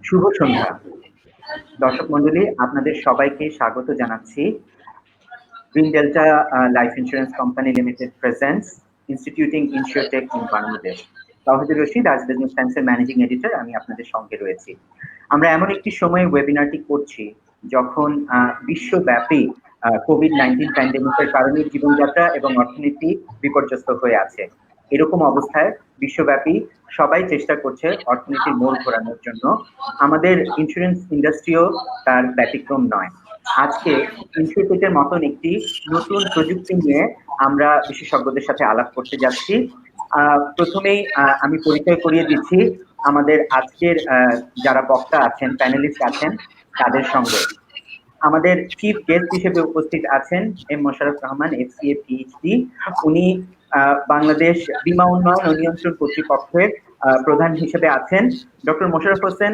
শুভ সন্ধ্যা দর্শক মণ্ডলী, আপনাদের সবাইকে স্বাগত জানাচ্ছি। Green delta life insurance company limited presents instituting InsureTech in Bangladesh. Tawhidur Rashid আজ বিজনেস টাইমসের ম্যানেজিং এডিটর, আমি আপনাদের সঙ্গে রয়েছি। আমরা এমন একটি সময়ে ওয়েবিনারটি করছি যখন বিশ্বব্যাপী কোভিড-19 প্যান্ডেমিকের কারণে জীবনযাত্রা এবং অর্থনীতি বিপর্যস্ত হয়ে আছে। এরকম অবস্থায় বিশ্বব্যাপী সবাই চেষ্টা করছে অর্থনীতির মোড় ঘোরানোর জন্য। আমাদের ইন্স্যুরেন্স ইন্ডাস্ট্রিও তার ব্যতিক্রম নয়। আজকে ইনসিওরটেকের মতন একটি নতুন প্রযুক্তি নিয়ে আমরা বিশেষজ্ঞদের সাথে আলাপ করতে যাচ্ছি। প্রথমেই আমি পরিচয় করিয়ে দিচ্ছি আমাদের আজকের যারা বক্তা আছেন, প্যানেলিস্ট আছেন তাদের সঙ্গে। আমাদের চিফ গেস্ট হিসেবে উপস্থিত আছেন M Mosharraf Rahman, FCA PhD. উনি বাংলাদেশ বীমা উন্নয়ন ও নিয়ন্ত্রণ কর্তৃপক্ষের প্রধান হিসেবে আছেন। Dr. Mosharraf Hossain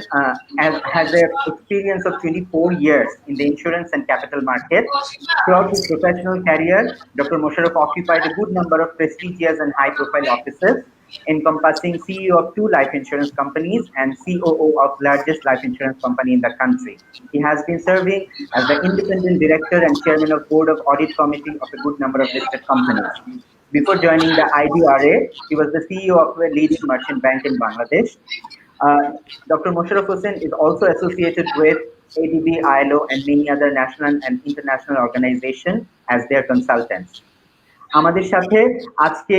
has an experience of 24 years in the insurance and capital market. Throughout his professional career, Dr. Mosharraf occupied a good number of prestigious and high-profile offices, encompassing CEO of 2 life insurance companies and COO of largest life insurance company in the country. He has been serving as the independent director and chairman of board of audit committee of a good number of listed companies. Before joining the IDRA, he was the CEO of a leading merchant bank in Bangladesh. Dr. Mosharraf Hossain is also associated with ADB, ILO, and many other national and international organizations as their consultants. আমাদের সাথে আজকে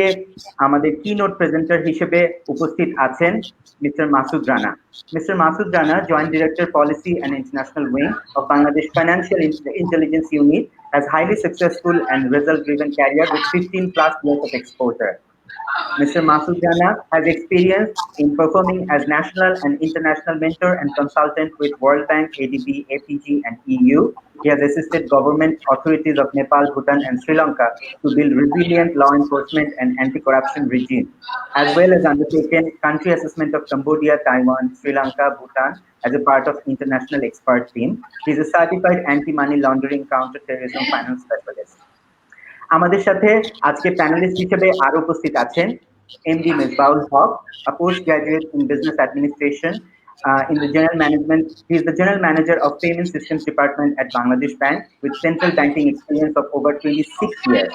আমাদের keynote presenter হিসেবে উপস্থিত আছেন mister Masud Rana. Mr. Masood Rana, Joint Director Policy and International Wing of Bangladesh Financial Intelligence Unit, has highly successful and result-driven career with 15+ years of exposure. Mr. Masood Rana has experience in performing as national and international mentor and consultant with World Bank, ADB, APG, and EU. He has assisted government authorities of Nepal, Bhutan, and Sri Lanka to build resilient law enforcement and anti-corruption regime, as well as undertaken country assessment of Cambodia, Taiwan, Sri Lanka, Bhutan as a part of international expert team. He is a certified anti-money laundering counter-terrorism finance specialist. আমাদের সাথে আজকে panelist হিসেবে আরো উপস্থিত আছেন MD Misbaul Haque, a postgraduate in business administration in the general management. He is the general manager of payment systems department at Bangladesh Bank with central banking experience of over 26 years.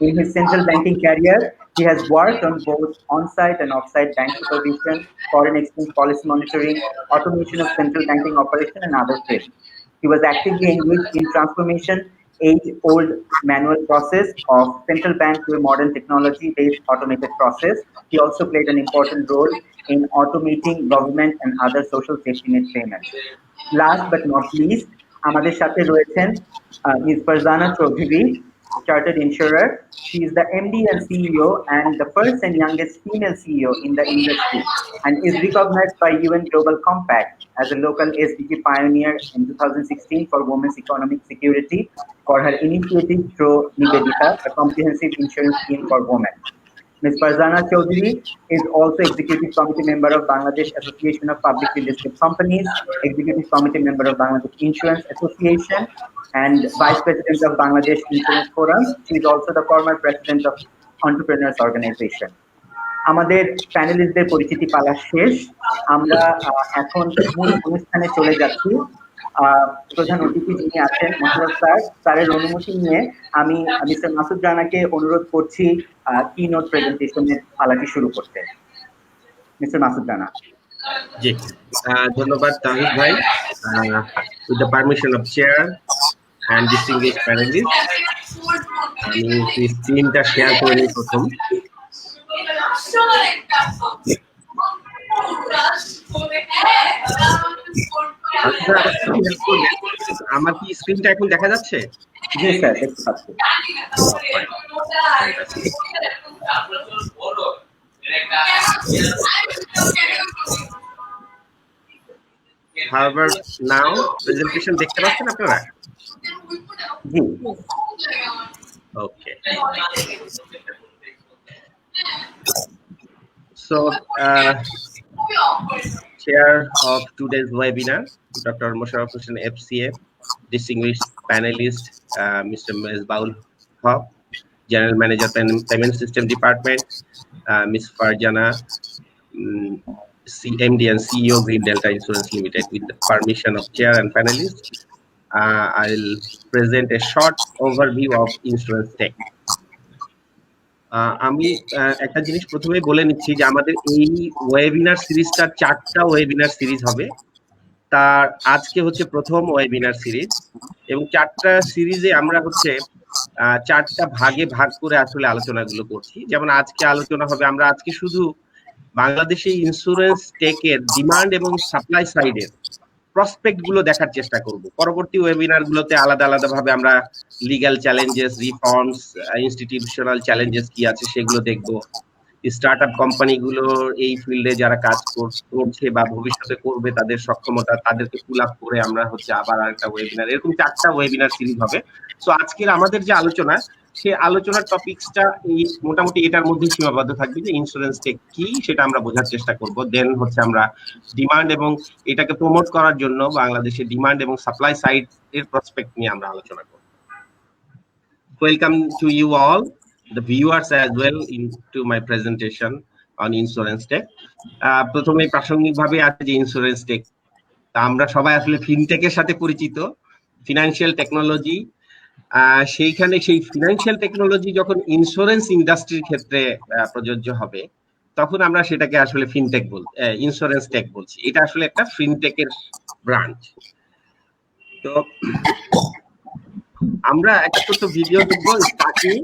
In his central banking career, he has worked on both on-site and off-site bank supervision, foreign exchange policy monitoring, automation of central banking operation, and other fields. He was actively engaged in transformation age-old manual process of central bank to a modern technology-based automated process. He also played an important role in automating government and other social safety net payments. Last but not least, আমাদের সাথে রয়েছেন Ms. Farzana Chaudhary, chartered insurer. She is the MD and CEO and the first and youngest female CEO in the industry, and is recognized by UN Global Compact as a local SDG pioneer in 2016 for women's economic security for her initiative through Nivedita, a comprehensive insurance scheme for women. Ms. Farzana Chaudhary is also Executive Committee member of Bangladesh Association of Publicly Listed Companies, Executive Committee member of Bangladesh Insurance Association, and Vice President of Bangladesh Insurance Forum. She is also the former President of Entrepreneurs Organization. আমাদের প্যানেলিস্টদের পরিচিতি পালা শেষ। আমরা এখন মূল অনুষ্ঠানে চলে যাচ্ছি। প্রধান অতিথি যিনি আছেন মোশাররফ স্যারের অনুমতি নিয়ে আমি মিস্টার মাসুদ রানাকে অনুরোধ করছি কিনোট প্রেজেন্টেশনের পালাটি শুরু করতে। মিস্টার মাসুদ রানা। জি, ধন্যবাদ তাহিদ ভাই। With the permission of chair and distinguished panelists, আমি স্ক্রিনটা শেয়ার করে নিই প্রথম। আমার কি স্ক্রিনটা এখন দেখা যাচ্ছে? জি স্যার, দেখতে পাচ্ছি। However, now presentation দেখতে পাচ্ছেন আপনারা? জি। Okay. So, chair of today's webinar, Dr. Mosharraf Hossain, FCA, distinguished panelist, Mr. Misbaul Haq, General Manager, Payment System Department, Ms. Farzana MD and CEO Green Delta Insurance Limited. With the permission of chair and panelists, I'll present a short overview of insurance tech. আমি একটা জিনিস প্রথমেই বলে নিচ্ছি যে আমাদের এই webinar সিরিজটা 4টা ওয়েবিনার সিরিজ হবে। তার আজকে হচ্ছে প্রথম ওয়েবিনার সিরিজ, এবং 4টা সিরিজে আমরা হচ্ছে 4টা ভাগে ভাগ করে আসলে আলোচনাগুলো করছি। যেমন আজকে আলোচনা হবে, আমরা আজকে শুধু বাংলাদেশে ইন্স্যুরেন্স টেকের ডিমান্ড এবং সাপ্লাই সাইডের প্রসপেক্ট গুলো দেখার চেষ্টা করব। পরবর্তী ওয়েবিনার গুলোতে আলাদা আলাদা ভাবে আমরা legal challenges, reforms, institutional challenges কি আছে সেগুলো দেখব। স্টার্টআপ কোম্পানিগুলোর এই ফিল্ডে যারা কাজ করছে বা ভবিষ্যতে করবে তাদের সক্ষমতা, তাদেরকে পুল আপ করে আমরা হচ্ছে আবার আরেকটা ওয়েবিনার, এরকম 4টা ওয়েবিনার সিরিজ হবে। সো আজকের আমাদের যে আলোচনা, সেই আলোচনার টপিকসটা এই মোটামুটি এটার মধ্যে সীমাবদ্ধ থাকবে যে ইন্স্যুরেন্স টেক কি সেটা আমরা বোঝার চেষ্টা করব। দেন হচ্ছে আমরা ডিমান্ড এবং এটাকে প্রমোট করার জন্য বাংলাদেশে ডিমান্ড এবং সাপ্লাই সাইড এর প্রসপেক্ট নিয়ে আমরা আলোচনা করব। Welcome to you all the viewers as well into my presentation on insurance tech. প্রথমে প্রাসঙ্গিকভাবে আছে যে ইন্স্যুরেন্স টেক, আমরা সবাই আসলে ফিনটেকের সাথে পরিচিত, ফিনান্সিয়াল টেকনোলজি। সেইখানে সেই ফিনান্সিয়াল টেকনোলজি যখন ইন্স্যুরেন্স ইন্ডাস্ট্রির ক্ষেত্রে প্রযোজ্য হবে, তখন আমরা সেটাকে আসলে ফিনটেক ইন্স্যুরেন্স টেক বলছি। এটা আসলে একটা ফিনটেকের ব্রাঞ্চ। তো আমরা একটা ছোট্ট ভিডিও দেখবো, স্টার্টিং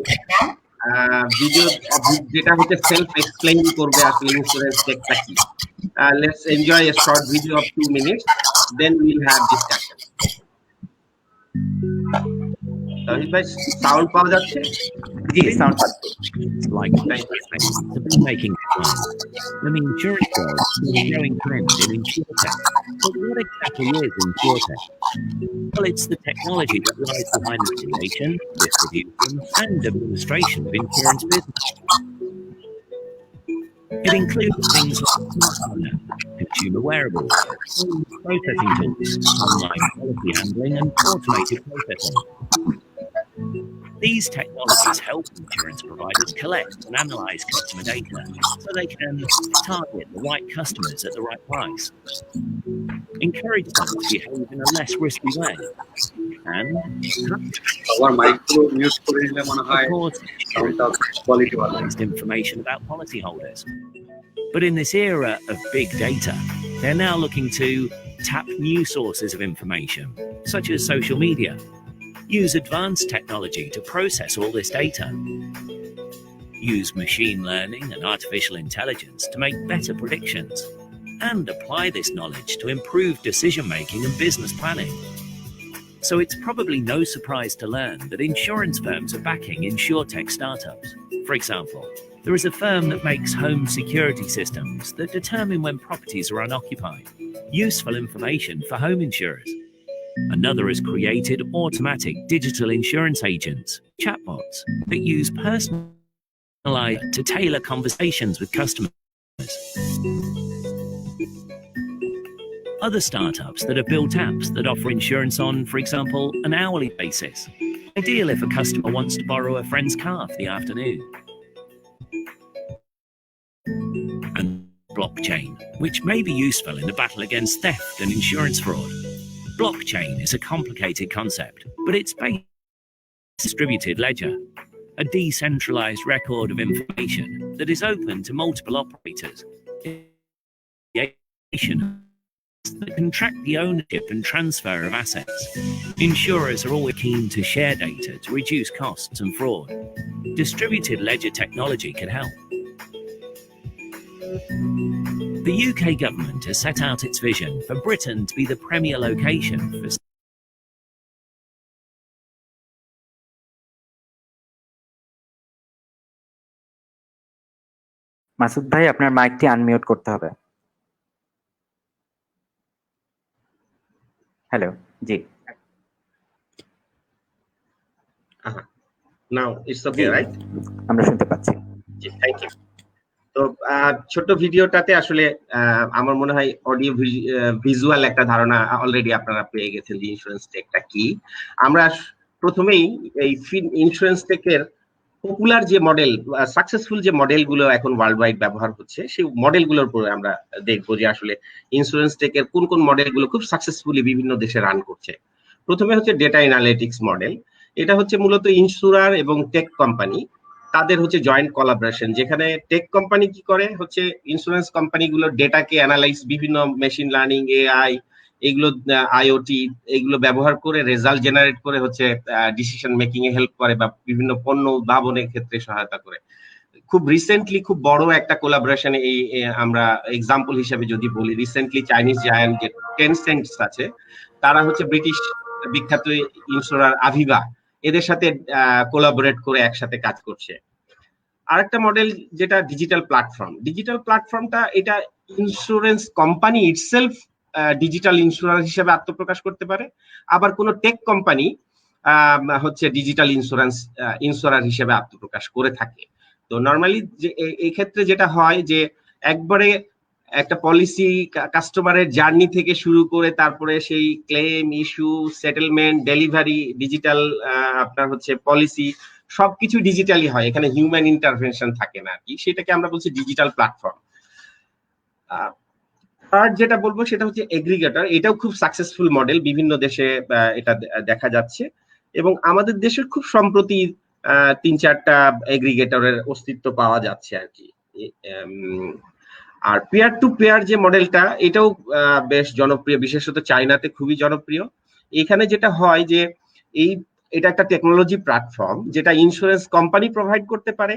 ভিডিও যেটা হচ্ছে সেলফ এক্সপ্লেইন করবে আসলে ইন্স্যুরেন্স টেকটা কি। Let's enjoy a short video of 2 minutes, then we'll have discussion. তাহিদ ভাই, সাউন্ড পাওয়া যাচ্ছে? জি, সাউন্ড পাচ্ছি। Like to be making plans. An insurance world is a growing trend in insurtech. But what exactly is insurtech? Well, it's the technology that lies behind the creation, distribution, and administration of insurance business. It includes things like smartphone, consumer wearables, processing tools, online policy handling, and automated processing. These technologies help insurance providers collect and analyze customer data so they can target the right customers at the right price, encourage them to behave in a less risky way, and of course, quality information about policyholders. But in this era of big data, they're now looking to tap new sources of information, such as social media, use advanced technology to process all this data, use machine learning and artificial intelligence to make better predictions, and apply this knowledge to improve decision-making and business planning. So it's probably no surprise to learn that insurance firms are backing insurtech startups. For example, there is a firm that makes home security systems that determine when properties are unoccupied, useful information for home insurers. Another has created automatic digital insurance agents, chatbots, that use personal AI to tailor conversations with customers. Other startups that have built apps that offer insurance on, for example, an hourly basis. Ideal if a customer wants to borrow a friend's car for the afternoon. And blockchain, which may be useful in the battle against theft and insurance fraud. Blockchain is a complicated concept, but it's based on a distributed ledger, a decentralized record of information that is open to multiple operators that can track the ownership and transfer of assets. Insurers are always keen to share data to reduce costs and fraud. Distributed ledger technology can help. The UK government has set out its vision for Britain to be the premier location for Masud ভাই, আপনার মাইকটি unmute করতে হবে। Hello, G. Now it's okay, right? আমরা শুনতে পাচ্ছি। জি, thank you. তো ছোট ভিডিওটাতে আসলে আমার মনে হয় অডিও ভিজুয়াল একটা ধারণা অলরেডি আপনারা পেয়ে গেছেন যে ইন্স্যুরেন্স টেকটা কি। আমরা প্রথমেই এই ইন্স্যুরেন্স টেকের পপুলার যে মডেল, সাকসেসফুল যে মডেলগুলো এখন ওয়ার্ল্ড ওয়াইড ব্যবহার হচ্ছে, সেই মডেলগুলোর উপরে আমরা দেখবো যে আসলে ইন্স্যুরেন্স টেকের কোন কোন মডেলগুলো খুব সাকসেসফুলি বিভিন্ন দেশে রান করছে। প্রথমে হচ্ছে ডেটা অ্যানালিটিক্স মডেল। এটা হচ্ছে মূলত ইন্স্যুরার এবং টেক কোম্পানি তাদের হচ্ছে জয়েন্ট কোলাবোরেশন, যেখানে টেক কোম্পানি কি করে হচ্ছে ইন্স্যুরেন্স কোম্পানিগুলোর ডেটাকে অ্যানালাইজ বিভিন্ন মেশিন লার্নিং, এআই, এগুলো আইওটি এগুলো ব্যবহার করে রেজাল্ট জেনারেট করে হচ্ছে ডিসিশন মেকিং এ হেল্প করে বা বিভিন্ন পণ্য উদ্ভাবনের ক্ষেত্রে সহায়তা করে। খুব রিসেন্টলি খুব বড় একটা কোলাবোরেশন এই আমরা এক্সাম্পল হিসেবে যদি বলি, রিসেন্টলি চাইনিজ জায়ান্ট যে টেনসেন্ট আছে, তারা হচ্ছে ব্রিটিশ বিখ্যাত ইন্স্যুরার আভিভা এদের সাথে কোলাবোরেট করে একসাথে কাজ করছে। আরেকটা মডেল যেটা ডিজিটাল প্ল্যাটফর্ম। ডিজিটাল প্ল্যাটফর্মটা এটা ইন্স্যুরেন্স কোম্পানি ইটসেলফ ডিজিটাল ইন্স্যুরার হিসেবে আত্মপ্রকাশ করতে পারে, আবার কোনো টেক কোম্পানি হচ্ছে ডিজিটাল ইন্স্যুরার হিসেবে আত্মপ্রকাশ করে থাকে। তো নর্মালি যে এই ক্ষেত্রে যেটা হয় যে একবারে একটা পলিসি কাস্টমারের জার্নি থেকে শুরু করে তারপরে সেই claim, issue, settlement, delivery, digital আপনার হচ্ছে পলিসি সবকিছু ডিজিটালি হয়, এখানে হিউম্যান ইন্টারভেনশন থাকে না আর কি, সেটাকে আমরা বলছি ডিজিটাল প্ল্যাটফর্ম। আর যেটা বলবো সেটা হচ্ছে এগ্রিগেটর। এটাও খুব সাকসেসফুল মডেল, বিভিন্ন দেশে এটা দেখা যাচ্ছে এবং আমাদের দেশের খুব সম্প্রতি 3-4টা এগ্রিগেটরের অস্তিত্ব পাওয়া যাচ্ছে আর কি। আর পেয়ার টু পেয়ার যে মডেলটা, এটাও বেশ জনপ্রিয়, বিশেষত চায়নাতে খুবই জনপ্রিয়। এখানে যেটা হয় যে এটা একটা টেকনোলজি প্ল্যাটফর্ম যেটা ইন্স্যুরেন্স কোম্পানি প্রোভাইড করতে পারে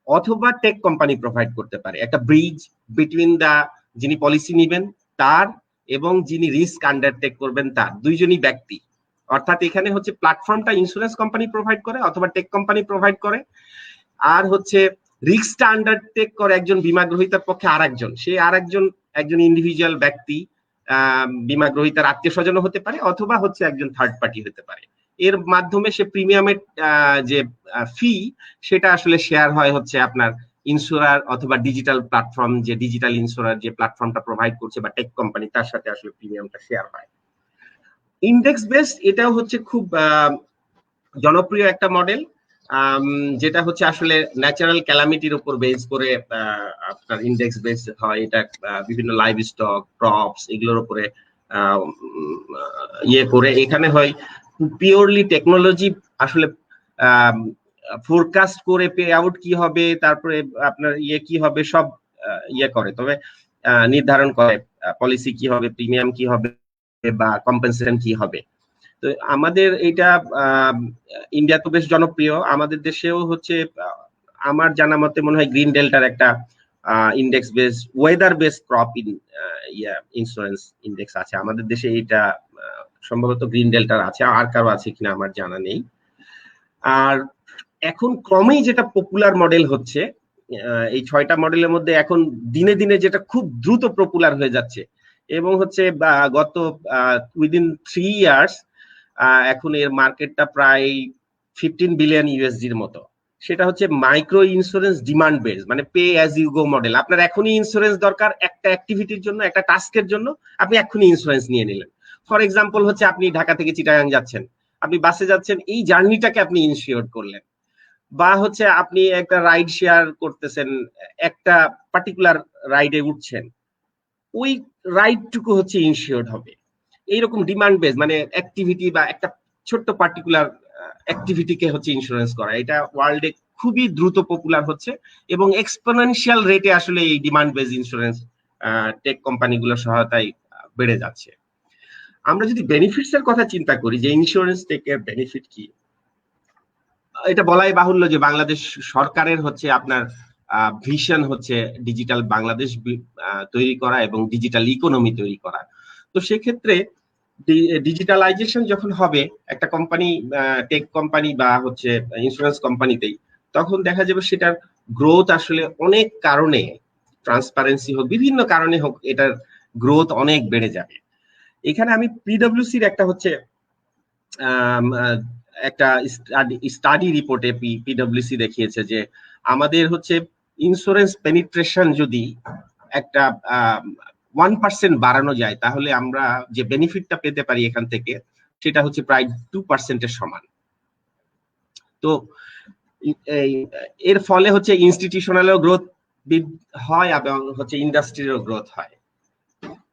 অথবা টেক কোম্পানি প্রোভাইড করতে পারে, একটা ব্রিজ বিটুইন দা যিনি পলিসি নেবেন তার এবং যিনি রিস্ক আন্ডারটেক করবেন তার, দুইজনই ব্যক্তি। অর্থাৎ এখানে হচ্ছে প্ল্যাটফর্মটা ইন্স্যুরেন্স কোম্পানি প্রোভাইড করে অথবা টেক কোম্পানি প্রোভাইড করে, আর হচ্ছে রিস্কটা আন্ডারটেক করে একজন বীমা গ্রহীতার পক্ষে আরেকজন, সে একজন ইন্ডিভিজুয়াল ব্যক্তি, বীমা গ্রহীতার আত্মীয় স্বজন হতে পারে অথবা হচ্ছে একজন থার্ড পার্টি হতে পারে। এর মাধ্যমে সে প্রিমিয়ামের যে ফি সেটা আসলে শেয়ার হয় হচ্ছে আপনার ইন্স্যুরার অথবা ডিজিটাল প্ল্যাটফর্ম, যে ডিজিটাল ইন্স্যুরার যে প্ল্যাটফর্মটা প্রোভাইড করছে বা টেক কোম্পানি, তার সাথে আসলে প্রিমিয়ামটা শেয়ার হয়। ইন্ডেক্স বেসড এটাও হচ্ছে খুব জনপ্রিয় একটা মডেল, যেটা হচ্ছে আসলে ন্যাচারাল ক্যালামিটির উপর বেস করে আপনার ইন্ডেক্স বেস হয়। এটা বিভিন্ন লাইভ স্টক, ক্রপস এগুলোর উপরে ইয়ে করে, এখানে হয় পিওরলি টেকনোলজি আসলে ফোরকাস্ট করে পে আউট কি হবে, তারপরে আপনার কি হবে সব ইয়ে করে, তবে নির্ধারণ করে পলিসি কি হবে, প্রিমিয়াম কি হবে বা কম্পেনসেশন কি হবে। তো আমাদের এটা ইন্ডিয়া তো বেশ জনপ্রিয়, আমাদের দেশেও হচ্ছে আমার জানা মতে মনে হয় গ্রিন ডেল্টার একটা index base weather base crop insurance index আছে আমাদের দেশে, এটা সম্ভবত গ্রিন ডেল্টার আছে, আর কারো আছে কিনা আমার জানা নেই। আর এখন ক্রমেই যেটা পপুলার মডেল হচ্ছে, এই 6টা মডেলের মধ্যে এখন দিনে দিনে যেটা খুব দ্রুত পপুলার হয়ে যাচ্ছে এবং হচ্ছে গত উইদিন 3 ইয়ার্স এখন এর মার্কেটটা প্রায় 15 বিলিয়ন ইউএসডির মতো, সেটা হচ্ছে মাইক্রো ইন্স্যুরেন্স ডিমান্ড বেস, মানে pay as you go model. আপনার এখনই ইন্স্যুরেন্স দরকার একটা অ্যাক্টিভিটির জন্য, একটা টাস্কের জন্য, আপনি এখনই ইন্স্যুরেন্স নিয়ে নিলেন। ফর এক্সাম্পল হচ্ছে আপনি ঢাকা থেকে চিটাগাং যাচ্ছেন, আপনি বাসে যাচ্ছেন, এই জার্নিটাকে আপনি ইনশিওর করলেন, বা হচ্ছে আপনি একটা রাইড শেয়ার করতেছেন, একটা পার্টিকুলার রাইডে উঠছেন, ওই রাইডটুকু হচ্ছে ইনশিওরড হবে। এইরকম ডিমান্ড বেস মানে অ্যাক্টিভিটি বা একটা ছোট্ট পার্টিকুলার অ্যাক্টিভিটিকে হচ্ছে ইন্স্যুরেন্স করা, এটা ওয়ার্ল্ডে খুবই দ্রুত পপুলার হচ্ছে এবং এক্সপোনেনশিয়াল রেটে আসলে এই ডিমান্ড বেস ইন্স্যুরেন্স টেক কোম্পানিগুলোর সহায়তায় বেড়ে যাচ্ছে। আমরা যদি বেনিফিটস এর কথা চিন্তা করি যে ইন্স্যুরেন্স টেকের বেনিফিট কি, এটা বলাই বাহুল্য যে বাংলাদেশ সরকারের হচ্ছে আপনার ভিশন হচ্ছে ডিজিটাল বাংলাদেশ তৈরি করা এবং ডিজিটাল ইকোনমি তৈরি করা। তো সেক্ষেত্রে ডিজিটালাইজেশন যখন হবে একটা কোম্পানি, টেক কোম্পানি বা হচ্ছে ইন্স্যুরেন্স কোম্পানিতেই, তখন দেখা যাবে সেটার গ্রোথ আসলে অনেক কারণে, ট্রান্সপারেন্সি হোক, বিভিন্ন কারণে হোক, এটার গ্রোথ অনেক বেড়ে যাবে। এখানে আমি পিডব্লিউসির একটা হচ্ছে একটা স্টাডি রিপোর্টে পিডব্লিউসি দেখিয়েছে যে আমাদের হচ্ছে ইন্স্যুরেন্স পেনিট্রেশন যদি একটা 1% বাড়ানো যায়, তাহলে আমরা যে বেনিফিটটা পেতে পারি এখান থেকে সেটা হচ্ছে প্রায় 2% এর সমান। তো এর ফলে হচ্ছে ইনস্টিটিউশনালও গ্রোথ হয় এবং হচ্ছে ইন্ডাস্ট্রিরও গ্রোথ হয়,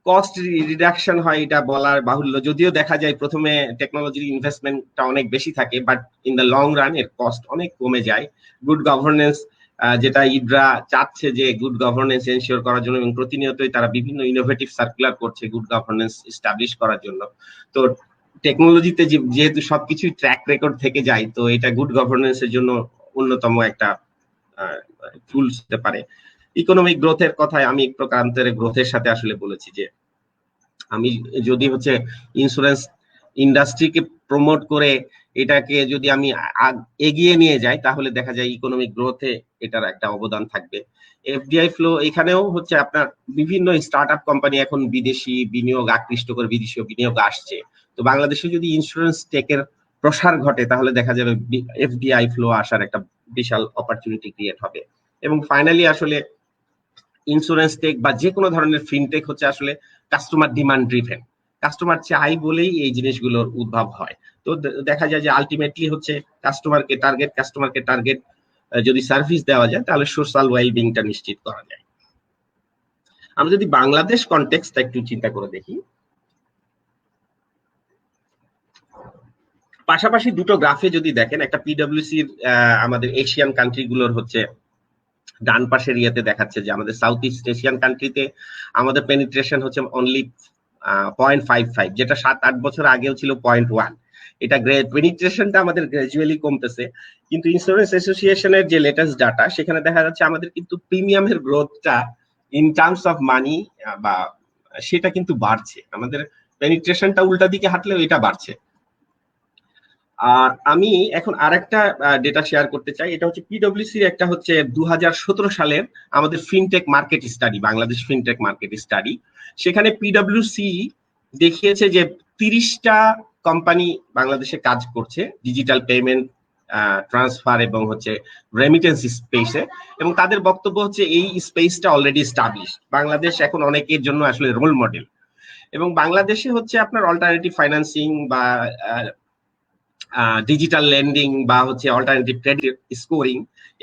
কস্ট রিডাকশন হয় এটা বলার বাহুল্য, যদিও দেখা যায় প্রথমে টেকনোলজির ইনভেস্টমেন্টটা অনেক বেশি থাকে, but in the long run এর কস্ট অনেক কমে যায়। গুড গভর্নেন্স, যেটা ইডরা চাচ্ছে যে গুড গভর্নেন্স এনশিওর করার জন্য, এবং প্রতিনিয়তই তারা বিভিন্ন ইনোভেটিভ সার্কুলার করছে গুড গভর্নেন্স এস্টাবলিশ করার জন্য। তো টেকনোলজিতে যেহেতু সবকিছুই ট্র্যাক রেকর্ড থেকে যায়, তো এটা গুড গভর্নেন্স এর জন্য অন্যতম একটা টুলস হতে পারে। ইকোনমিক গ্রোথের কথায় আমি এক প্রকারান্তরে গ্রোথের সাথে আসলে বলেছি যে আমি যদি হচ্ছে ইন্স্যুরেন্স ইন্ডাস্ট্রিকে প্রমোট করে এটাকে যদি আমি এগিয়ে নিয়ে যাই, তাহলে দেখা যায় ইকোনমিক গ্রোথে এটার একটা অবদান থাকবে। এফডিআই ফ্লো, এখানেও হচ্ছে আপনার বিভিন্ন স্টার্টআপ কোম্পানি এখন বিদেশি বিনিয়োগ আকৃষ্ট করে বিদেশি বিনিয়োগ আসছে। তো বাংলাদেশে যদি ইন্স্যুরেন্স টেকের প্রসার ঘটে, তাহলে দেখা যাবে এফডিআই ফ্লো আসার একটা বিশাল অপরচুনিটি ক্রিয়েট হবে। এবং ফাইনালি আসলে ইন্স্যুরেন্স টেক বা যে কোনো ধরনের ফিনটেক হচ্ছে আসলে কাস্টমার ডিমান্ড ড্রিভেন, কাস্টমার চাই বলেই এই জিনিসগুলোর উদ্ভব হয়। তো দেখা যায় যে আলটিমেটলি হচ্ছে কাস্টমারকে টার্গেট যদি সার্ভিস দেওয়া যায়, তাহলে সোশ্যাল ওয়েলবিংটা নিশ্চিত করা যায়। আমরা যদি বাংলাদেশ কনটেক্সটটা একটু চিন্তা করে দেখি, পাশাপাশি দুটো গ্রাফে যদি দেখেন, একটা পিডব্লিউসির আমাদের এশিয়ান কান্ট্রি গুলোর হচ্ছে ডান পাশের ইয়েতে দেখাচ্ছে যে আমাদের সাউথ ইস্ট এশিয়ান কান্ট্রিতে আমাদের পেনিট্রেশন হচ্ছে অনলি 0.55, যেটা 7-8 বছর আগেও ছিল 0.1। এটা পেনিট্রেশনটা আমাদের গ্রাজুয়ালি কমতেছে, কিন্তু ইন্স্যুরেন্স অ্যাসোসিয়েশনের যে লেটেস্ট ডাটা, সেখানে দেখা যাচ্ছে আমাদের কিন্তু প্রিমিয়ামের গ্রোথটা ইন টার্মস অফ মানি বা সেটা কিন্তু বাড়ছে, আমাদের পেনিট্রেশনটা উল্টা দিকে হাঁটলেও এটা বাড়ছে। আর আমি এখন আরেকটা ডেটা শেয়ার করতে চাই, এটা হচ্ছে পিডব্লিউসির একটা হচ্ছে 2017 সালের আমাদের fintech market study, Bangladesh fintech market study. সেখানে পিডব্লিউসি দেখিয়েছে যে 30টা কোম্পানি বাংলাদেশে কাজ করছে ডিজিটাল পেমেন্ট, ট্রান্সফার এবং হচ্ছে রেমিটেন্স স্পেসে, এবং তাদের বক্তব্য হচ্ছে এই স্পেসটা অলরেডি এস্টাবলিশ, বাংলাদেশ এখন অনেকের জন্য আসলে রোল মডেল। এবং বাংলাদেশে হচ্ছে আপনার অল্টারনেটিভ ফাইন্যান্সিং বা ডিজিটাল লেন্ডিং বা হচ্ছে অল্টারনেটিভ ক্রেডিট স্কোরিং,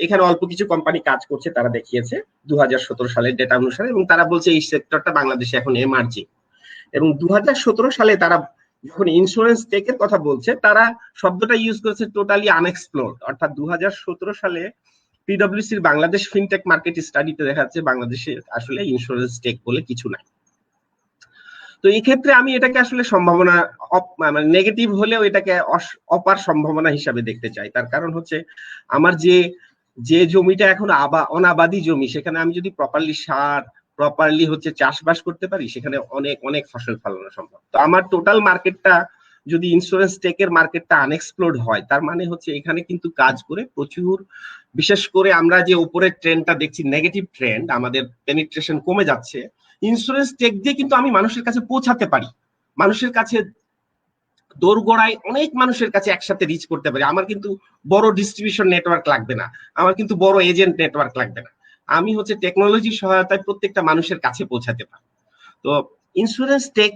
এখানে অল্প কিছু কোম্পানি কাজ করছে, তারা দেখিয়েছে 2017 সালের ডেটা অনুসারে, এবং তারা বলছে এই সেক্টরটা বাংলাদেশে এখন এমার্জিং। এবং 2017 সালে তারা যখন ইন্স্যুরেন্স টেকের কথা বলছে, তারা শব্দটা ইউজ করেছে টোটালি আনএক্সপ্লোরড, অর্থাৎ 2017 সালে পিডব্লিউসির বাংলাদেশ ফিনটেক মার্কেট স্টাডিতে দেখা যাচ্ছে বাংলাদেশে আসলে ইন্স্যুরেন্স টেক বলে কিছু নাই। তো এই ক্ষেত্রে আমি এটাকে আসলে সম্ভাবনা মানে নেগেটিভ হলেও এটাকে অপার সম্ভাবনা হিসাবে দেখতে চাই। তার কারণ হচ্ছে আমার যে জমিটা এখন অনাবাদি জমি, সেখানে আমি যদি প্রপারলি সার, প্রপারলি হচ্ছে চাষবাস করতে পারি, সেখানে অনেক অনেক ফসল ফলানো সম্ভব। তো আমার টোটাল মার্কেটটা যদি ইন্স্যুরেন্স টেকের মার্কেটটা আনএক্সপ্লোরড হয়, তার মানে হচ্ছে এখানে কিন্তু কাজ করে প্রচুর, বিশেষ করে আমরা যে উপরের ট্রেন্ডটা দেখছি নেগেটিভ ট্রেন্ড, আমাদের পেনিট্রেশন কমে যাচ্ছে, ইন্স্যুরেন্স টেক দিয়ে কিন্তু আমি মানুষের কাছে পৌঁছাতে পারি, মানুষের কাছে দোরগোড়ায় অনেক মানুষের কাছে একসাথে রিচ করতে পারি। আমার কিন্তু বড় ডিস্ট্রিবিউশন নেটওয়ার্ক লাগবে না, আমার কিন্তু বড় এজেন্ট নেটওয়ার্ক লাগবে না, আমি হচ্ছে টেকনোলজির সহায়তায় প্রত্যেকটা মানুষের কাছে পৌঁছাতে পারি। তো ইন্স্যুরেন্স টেক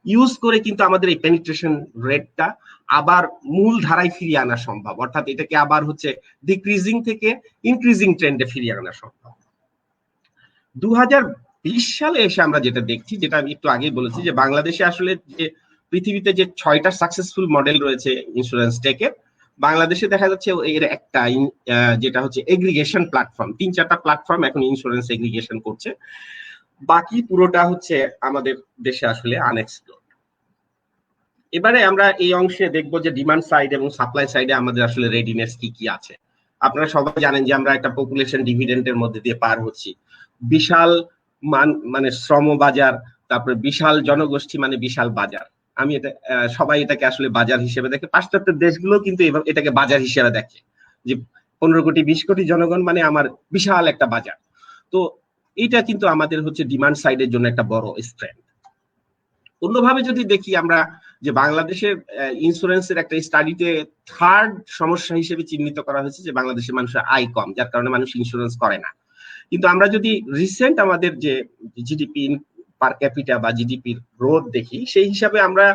ইউজ করে কিন্তু আমাদের এই পেনিট্রেশন রেটটা আবার মূল ধারায় ফিরিয়ে আনা সম্ভব, অর্থাৎ এটাকে আবার হচ্ছে ডিক্রিজিং থেকে ইনক্রিজিং ট্রেন্ডে ফিরিয়ে আনা সম্ভব। 2020 সালে এসে আমরা যেটা দেখছি, যেটা আমি একটু আগেই বলেছি, যে বাংলাদেশে আসলে যে পৃথিবীতে যে 6টা সাকসেসফুল মডেল রয়েছে ইন্স্যুরেন্স টেকের, বাংলাদেশে দেখা যাচ্ছে এর একটা যেটা হচ্ছে এগ্রিগেশন প্ল্যাটফর্ম, 3-4টা প্ল্যাটফর্ম এখন ইন্স্যুরেন্স এগ্রিগেশন করছে, বাকি পুরোটা হচ্ছে আমাদের দেশে আসলে আনএক্সপ্লোরড। এবারে আমরা এই অংশে দেখবো যে ডিমান্ড সাইড এবং সাপ্লাই সাইডে আমাদের আসলে রেডিনেস কি কি আছে। আপনারা সবাই জানেন যে আমরা একটা পপুলেশন ডিভিডেন্ডের মধ্যে দিয়ে পার হচ্ছি, বিশাল মানে শ্রম বাজার, তারপরে বিশাল জনগোষ্ঠী মানে বিশাল বাজার। আমি এটা সবাই এটাকে আসলে বাজার হিসেবে দেখে, পাশ্চাত্যের দেশগুলো কিন্তু এটাকে বাজার হিসেবে দেখে, যে 15 কোটি 20 কোটি জনগণ মানে আমার বিশাল একটা বাজার। তো এটা কিন্তু আমাদের হচ্ছে ডিমান্ড সাইডের জন্য একটা বড় স্ট্রেংথ। অন্যভাবে যদি দেখি আমরা, যে বাংলাদেশের ইন্স্যুরেন্সের একটা স্টাডিতে থার্ড সমস্যা হিসেবে চিহ্নিত করা হয়েছে যে বাংলাদেশের মানুষের আয় কম, যার কারণে মানুষ ইন্স্যুরেন্স করে না। কিন্তু আমরা যদি রিসেন্ট আমাদের যে জিডিপি পার ক্যাপিটা বা জিডিপির গ্রোথ দেখি, সেই হিসাবে আমরা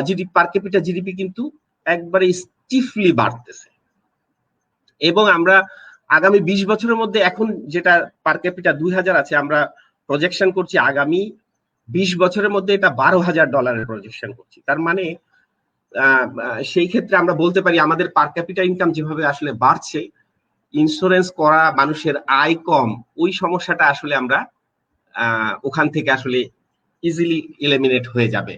জিডিপি পার ক্যাপিটা জিডিপি কিন্তু একবারে স্টিফলি বাড়তেছে। এবং আমরা আগামী 20 বছরের মধ্যে এখন যেটা পার ক্যাপিটা 2000 আছে, আমরা প্রজেকশন করছি আগামী 20 বছরের মধ্যে এটা $12,000 প্রজেকশন করছি। তার মানে সেই ক্ষেত্রে আমরা বলতে পারি আমাদের পার ক্যাপিটা ইনকাম যেভাবে আসলে বাড়ছে, ইন্স্যুরেন্স করা মানুষের আয় কম, ওই সমস্যাটা আসলে আমরা ওখান থেকে আসলে ইজিলি এলিমিনেট হয়ে যাবে।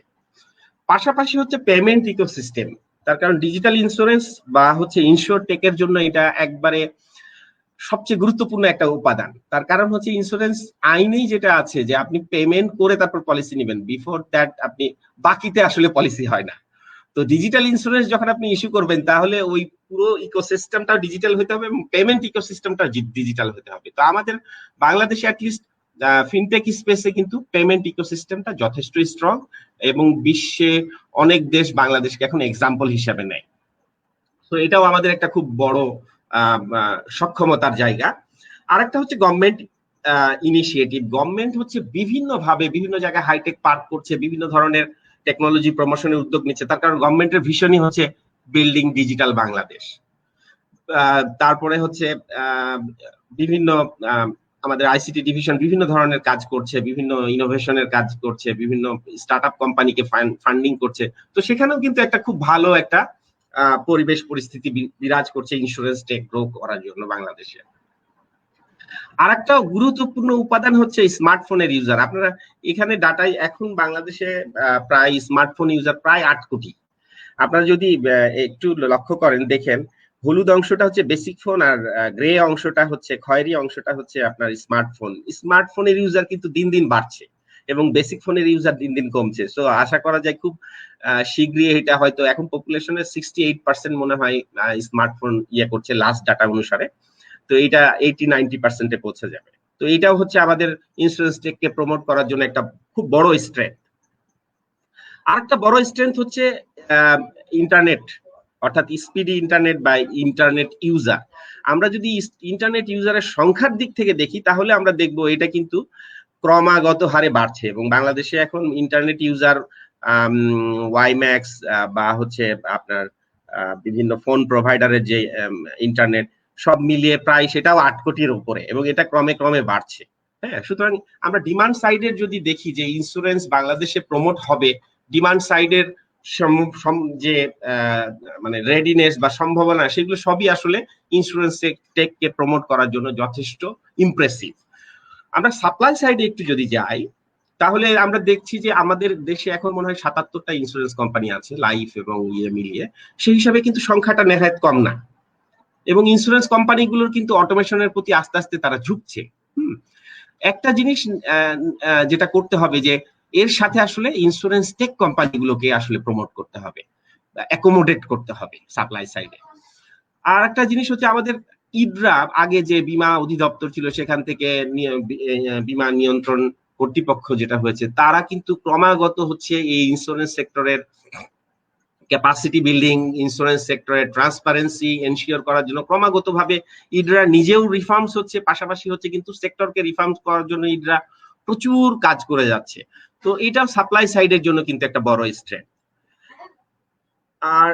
পাশাপাশি হচ্ছে পেমেন্ট ইকোসিস্টেম, তার কারণ ডিজিটাল ইন্স্যুরেন্স বা হচ্ছে ইনসিওরটেকের জন্য এটা একবারে সবচেয়ে গুরুত্বপূর্ণ একটা উপাদান। তার কারণ হচ্ছে ইন্স্যুরেন্স আইনেই যেটা আছে যে আপনি পেমেন্ট করে তারপর পলিসি নেবেন, বিফোর দ্যাট আপনি বাকিতে আসলে পলিসি হয় না। তো ডিজিটাল ইন্স্যুরেন্স যখন আপনি ইস্যু করবেন তাহলে ওই পুরো ইকোসিস্টেমটা ডিজিটাল হতে হবে এবং পেমেন্ট ইকোসিস্টেমটা ডিজিটাল হতে হবে। তো আমাদের বাংলাদেশে অ্যাটলিস্ট ফিনটেক স্পেসে কিন্তু পেমেন্ট ইকোসিস্টেমটা যথেষ্ট স্ট্রং এবং বিশ্বে অনেক দেশ বাংলাদেশকে এখন এক্সাম্পল হিসাবে নেয়। তো এটাও আমাদের একটা খুব বড় সক্ষমতার জায়গা। আরেকটা হচ্ছে গভর্নমেন্ট ইনিশিয়েটিভ। গভর্নমেন্ট হচ্ছে বিভিন্নভাবে বিভিন্ন জায়গায় হাইটেক পার্ক করছে, বিভিন্ন ধরনের টেকনোলজি প্রমোশনের উদ্যোগ নিচ্ছে। তার কারণ গভর্নমেন্টের ভিশনই হচ্ছে বিল্ডিং ডিজিটাল বাংলাদেশ। তারপরে হচ্ছে বিভিন্ন আমাদের আইসিটি ডিভিশন বিভিন্ন ধরনের কাজ করছে, বিভিন্ন ইনোভেশনের কাজ করছে, বিভিন্ন স্টার্টআপ কোম্পানিকে ফান্ডিং করছে। তো সেখানেও কিন্তু একটা খুব ভালো একটা পরিবেশ পরিস্থিতি বিরাজ করছে ইন্স্যুরেন্স টেক গ্রো করার জন্য বাংলাদেশে। আর একটা গুরুত্বপূর্ণ উপাদান হচ্ছে স্মার্টফোনের ইউজার। আপনারা এখানে ডাটায় এখন বাংলাদেশে প্রায় স্মার্টফোন ইউজার প্রায় 8 কোটি। আপনারা যদি একটু লক্ষ্য করেন দেখেন, হলুদ অংশটা হচ্ছে বেসিক ফোন আর গ্রে অংশটা হচ্ছে খয়েরি অংশটা হচ্ছে আপনার স্মার্টফোন। স্মার্টফোনের ইউজার কিন্তু দিন দিন বাড়ছে এবং বেসিক ফোনের ইউজার দিন দিন কমছে। সো আশা করা যায় খুব শীঘ্রই এটা হয়তো এখন পপুলেশনের 68% মনে হয় স্মার্টফোন করছে লাস্ট ডাটা অনুসারে। তো এটা 80-90% পৌঁছে যাবে। তো এটাও হচ্ছে আমাদের ইন্স্যুরেন্স টেককে প্রমোট করার জন্য একটা খুব বড় স্ট্রেংথ। আরেকটা বড় স্ট্রেংথ হচ্ছে ইন্টারনেট, অর্থাৎ স্পিডি ইন্টারনেট বা ইন্টারনেট ইউজার। আমরা যদি ইন্টারনেট ইউজারের সংখ্যার দিক থেকে দেখি তাহলে আমরা দেখবো এটা কিন্তু ক্রমাগত হারে বাড়ছে এবং বাংলাদেশে এখন ইন্টারনেট ইউজার ওয়াইম্যাক্স বা হচ্ছে আপনার বিভিন্ন ফোন প্রোভাইডারের যে ইন্টারনেট সব মিলিয়ে প্রায় সেটাও 8 কোটির উপরে এবং এটা ক্রমে ক্রমে বাড়ছে। হ্যাঁ, সুতরাং আমরা ডিমান্ড সাইডের যদি দেখি যে ইন্স্যুরেন্স বাংলাদেশে প্রমোট হবে, ডিমান্ড সাইডের যে মানে রেডিনেস বা সম্ভাবনা সেগুলো সবই আসলে ইন্স্যুরেন্স টেককে প্রমোট করার জন্য যথেষ্ট ইমপ্রেসিভ। আমরা সাপ্লাই সাইডে একটু যদি যাই তাহলে আমরা দেখছি যে আমাদের দেশে এখন মনে হয় 77টা ইন্স্যুরেন্স কোম্পানি আছে, লাইফ এবং মিলিয়ে। সেই হিসাবে কিন্তু সংখ্যাটা নেহায়েত কম না এবং ইন্স্যুরেন্স কোম্পানিগুলোর কিন্তু অটোমেশনের প্রতি আস্তে আস্তে তারা ঝুঁকছে। একটা জিনিস যেটা করতে হবে যে এর সাথে আসলে ইন্স্যুরেন্স টেক কোম্পানিগুলোকে আসলে প্রমোট করতে হবে, অ্যাকোমোডেট করতে হবে সাপ্লাই সাইডে। আর একটা জিনিস হচ্ছে আমাদের ইডরা আগে যে বীমা অধিদপ্তর ছিল সেখান থেকে বীমা নিয়ন্ত্রণ কর্তৃপক্ষ যেটা হয়েছে তারা কিন্তু ক্রমাগত হচ্ছে এই ইন্স্যুরেন্স সেক্টরের ক্যাপাসিটি বিল্ডিং, ইন্স্যুরেন্স সেক্টরের ট্রান্সপারেন্সি এনশিওর করার জন্য ক্রমাগত ভাবে ইডরা নিজেও রিফর্মস হচ্ছে, পাশাপাশি হচ্ছে কিন্তু সেক্টরকে রিফর্মস করার জন্য ইডরা প্রচুর কাজ করে যাচ্ছে। তো এটা সাপ্লাই সাইডের জন্য কিন্তু একটা বড় স্ট্রেংথ। আর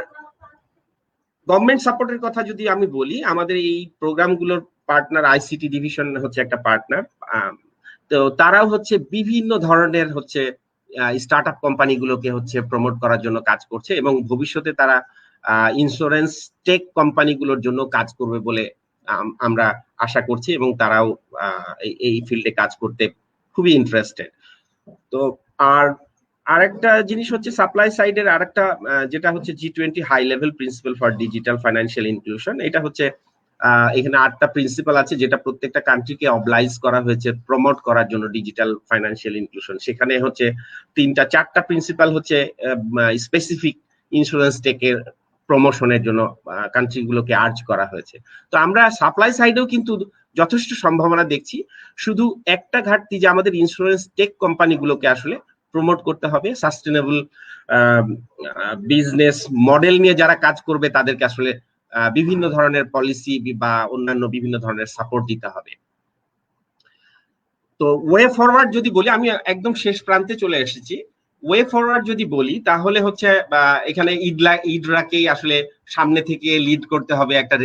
গভর্নমেন্ট সাপোর্টের কথা যদি আমি বলি, আমাদের এই প্রোগ্রামগুলোর পার্টনার আইসিটি ডিভিশন হচ্ছে একটা পার্টনার। তো তারাও হচ্ছে বিভিন্ন ধরনের হচ্ছে স্টার্টআপ কোম্পানিগুলোকে হচ্ছে প্রমোট করার জন্য কাজ করছে এবং ভবিষ্যতে তারা ইন্স্যুরেন্স টেক কোম্পানিগুলোর জন্য কাজ করবে বলে আমরা আশা করছি এবং তারাও এই ফিল্ডে কাজ করতে খুবই ইন্টারেস্টেড। তো আরেকটা জিনিস হচ্ছে সাপ্লাই সাইডের আরেকটা যেটা হচ্ছে G20 high level principle for digital financial inclusion. এটা হচ্ছে এখানে 8টা প্রিন্সিপাল আছে যেটা প্রত্যেকটা কান্ট্রিকে অবলাইজ করা হয়েছে প্রমোট করার জন্য ডিজিটাল ফাইন্যান্সিয়াল ইনক্লুশন। সেখানে হচ্ছে 3-4টা প্রিন্সিপাল হচ্ছে স্পেসিফিক ইন্স্যুরেন্স টেকের প্রমোশনের জন্য কান্ট্রিগুলোকে আর্জ করা হয়েছে। তো আমরা সাপ্লাই সাইডেও কিন্তু যথেষ্ট সম্ভাবনা দেখছি। শুধু একটা ঘাটতি যে আমাদের ইন্স্যুরেন্স টেক কোম্পানিগুলোকে আসলে প্রমোট করতে হবে, সাস্টেনেবল বিজনেস মডেল নিয়ে যারা কাজ করবে তাদেরকে আসলে বিভিন্ন ধরনের পলিসি বা অন্যান্য বিভিন্ন ধরনের সাপোর্ট দিতে হবে। তো ওয়ে ফরওয়ার্ড যদি বলি, আমি একদম শেষ প্রান্তে চলে এসেছি। ওয়ে ফরওয়ার্ড যদি বলি তাহলে হচ্ছে এখানে ইডরাকেই আসলে সামনে থেকে লিড করতে হবে, একটা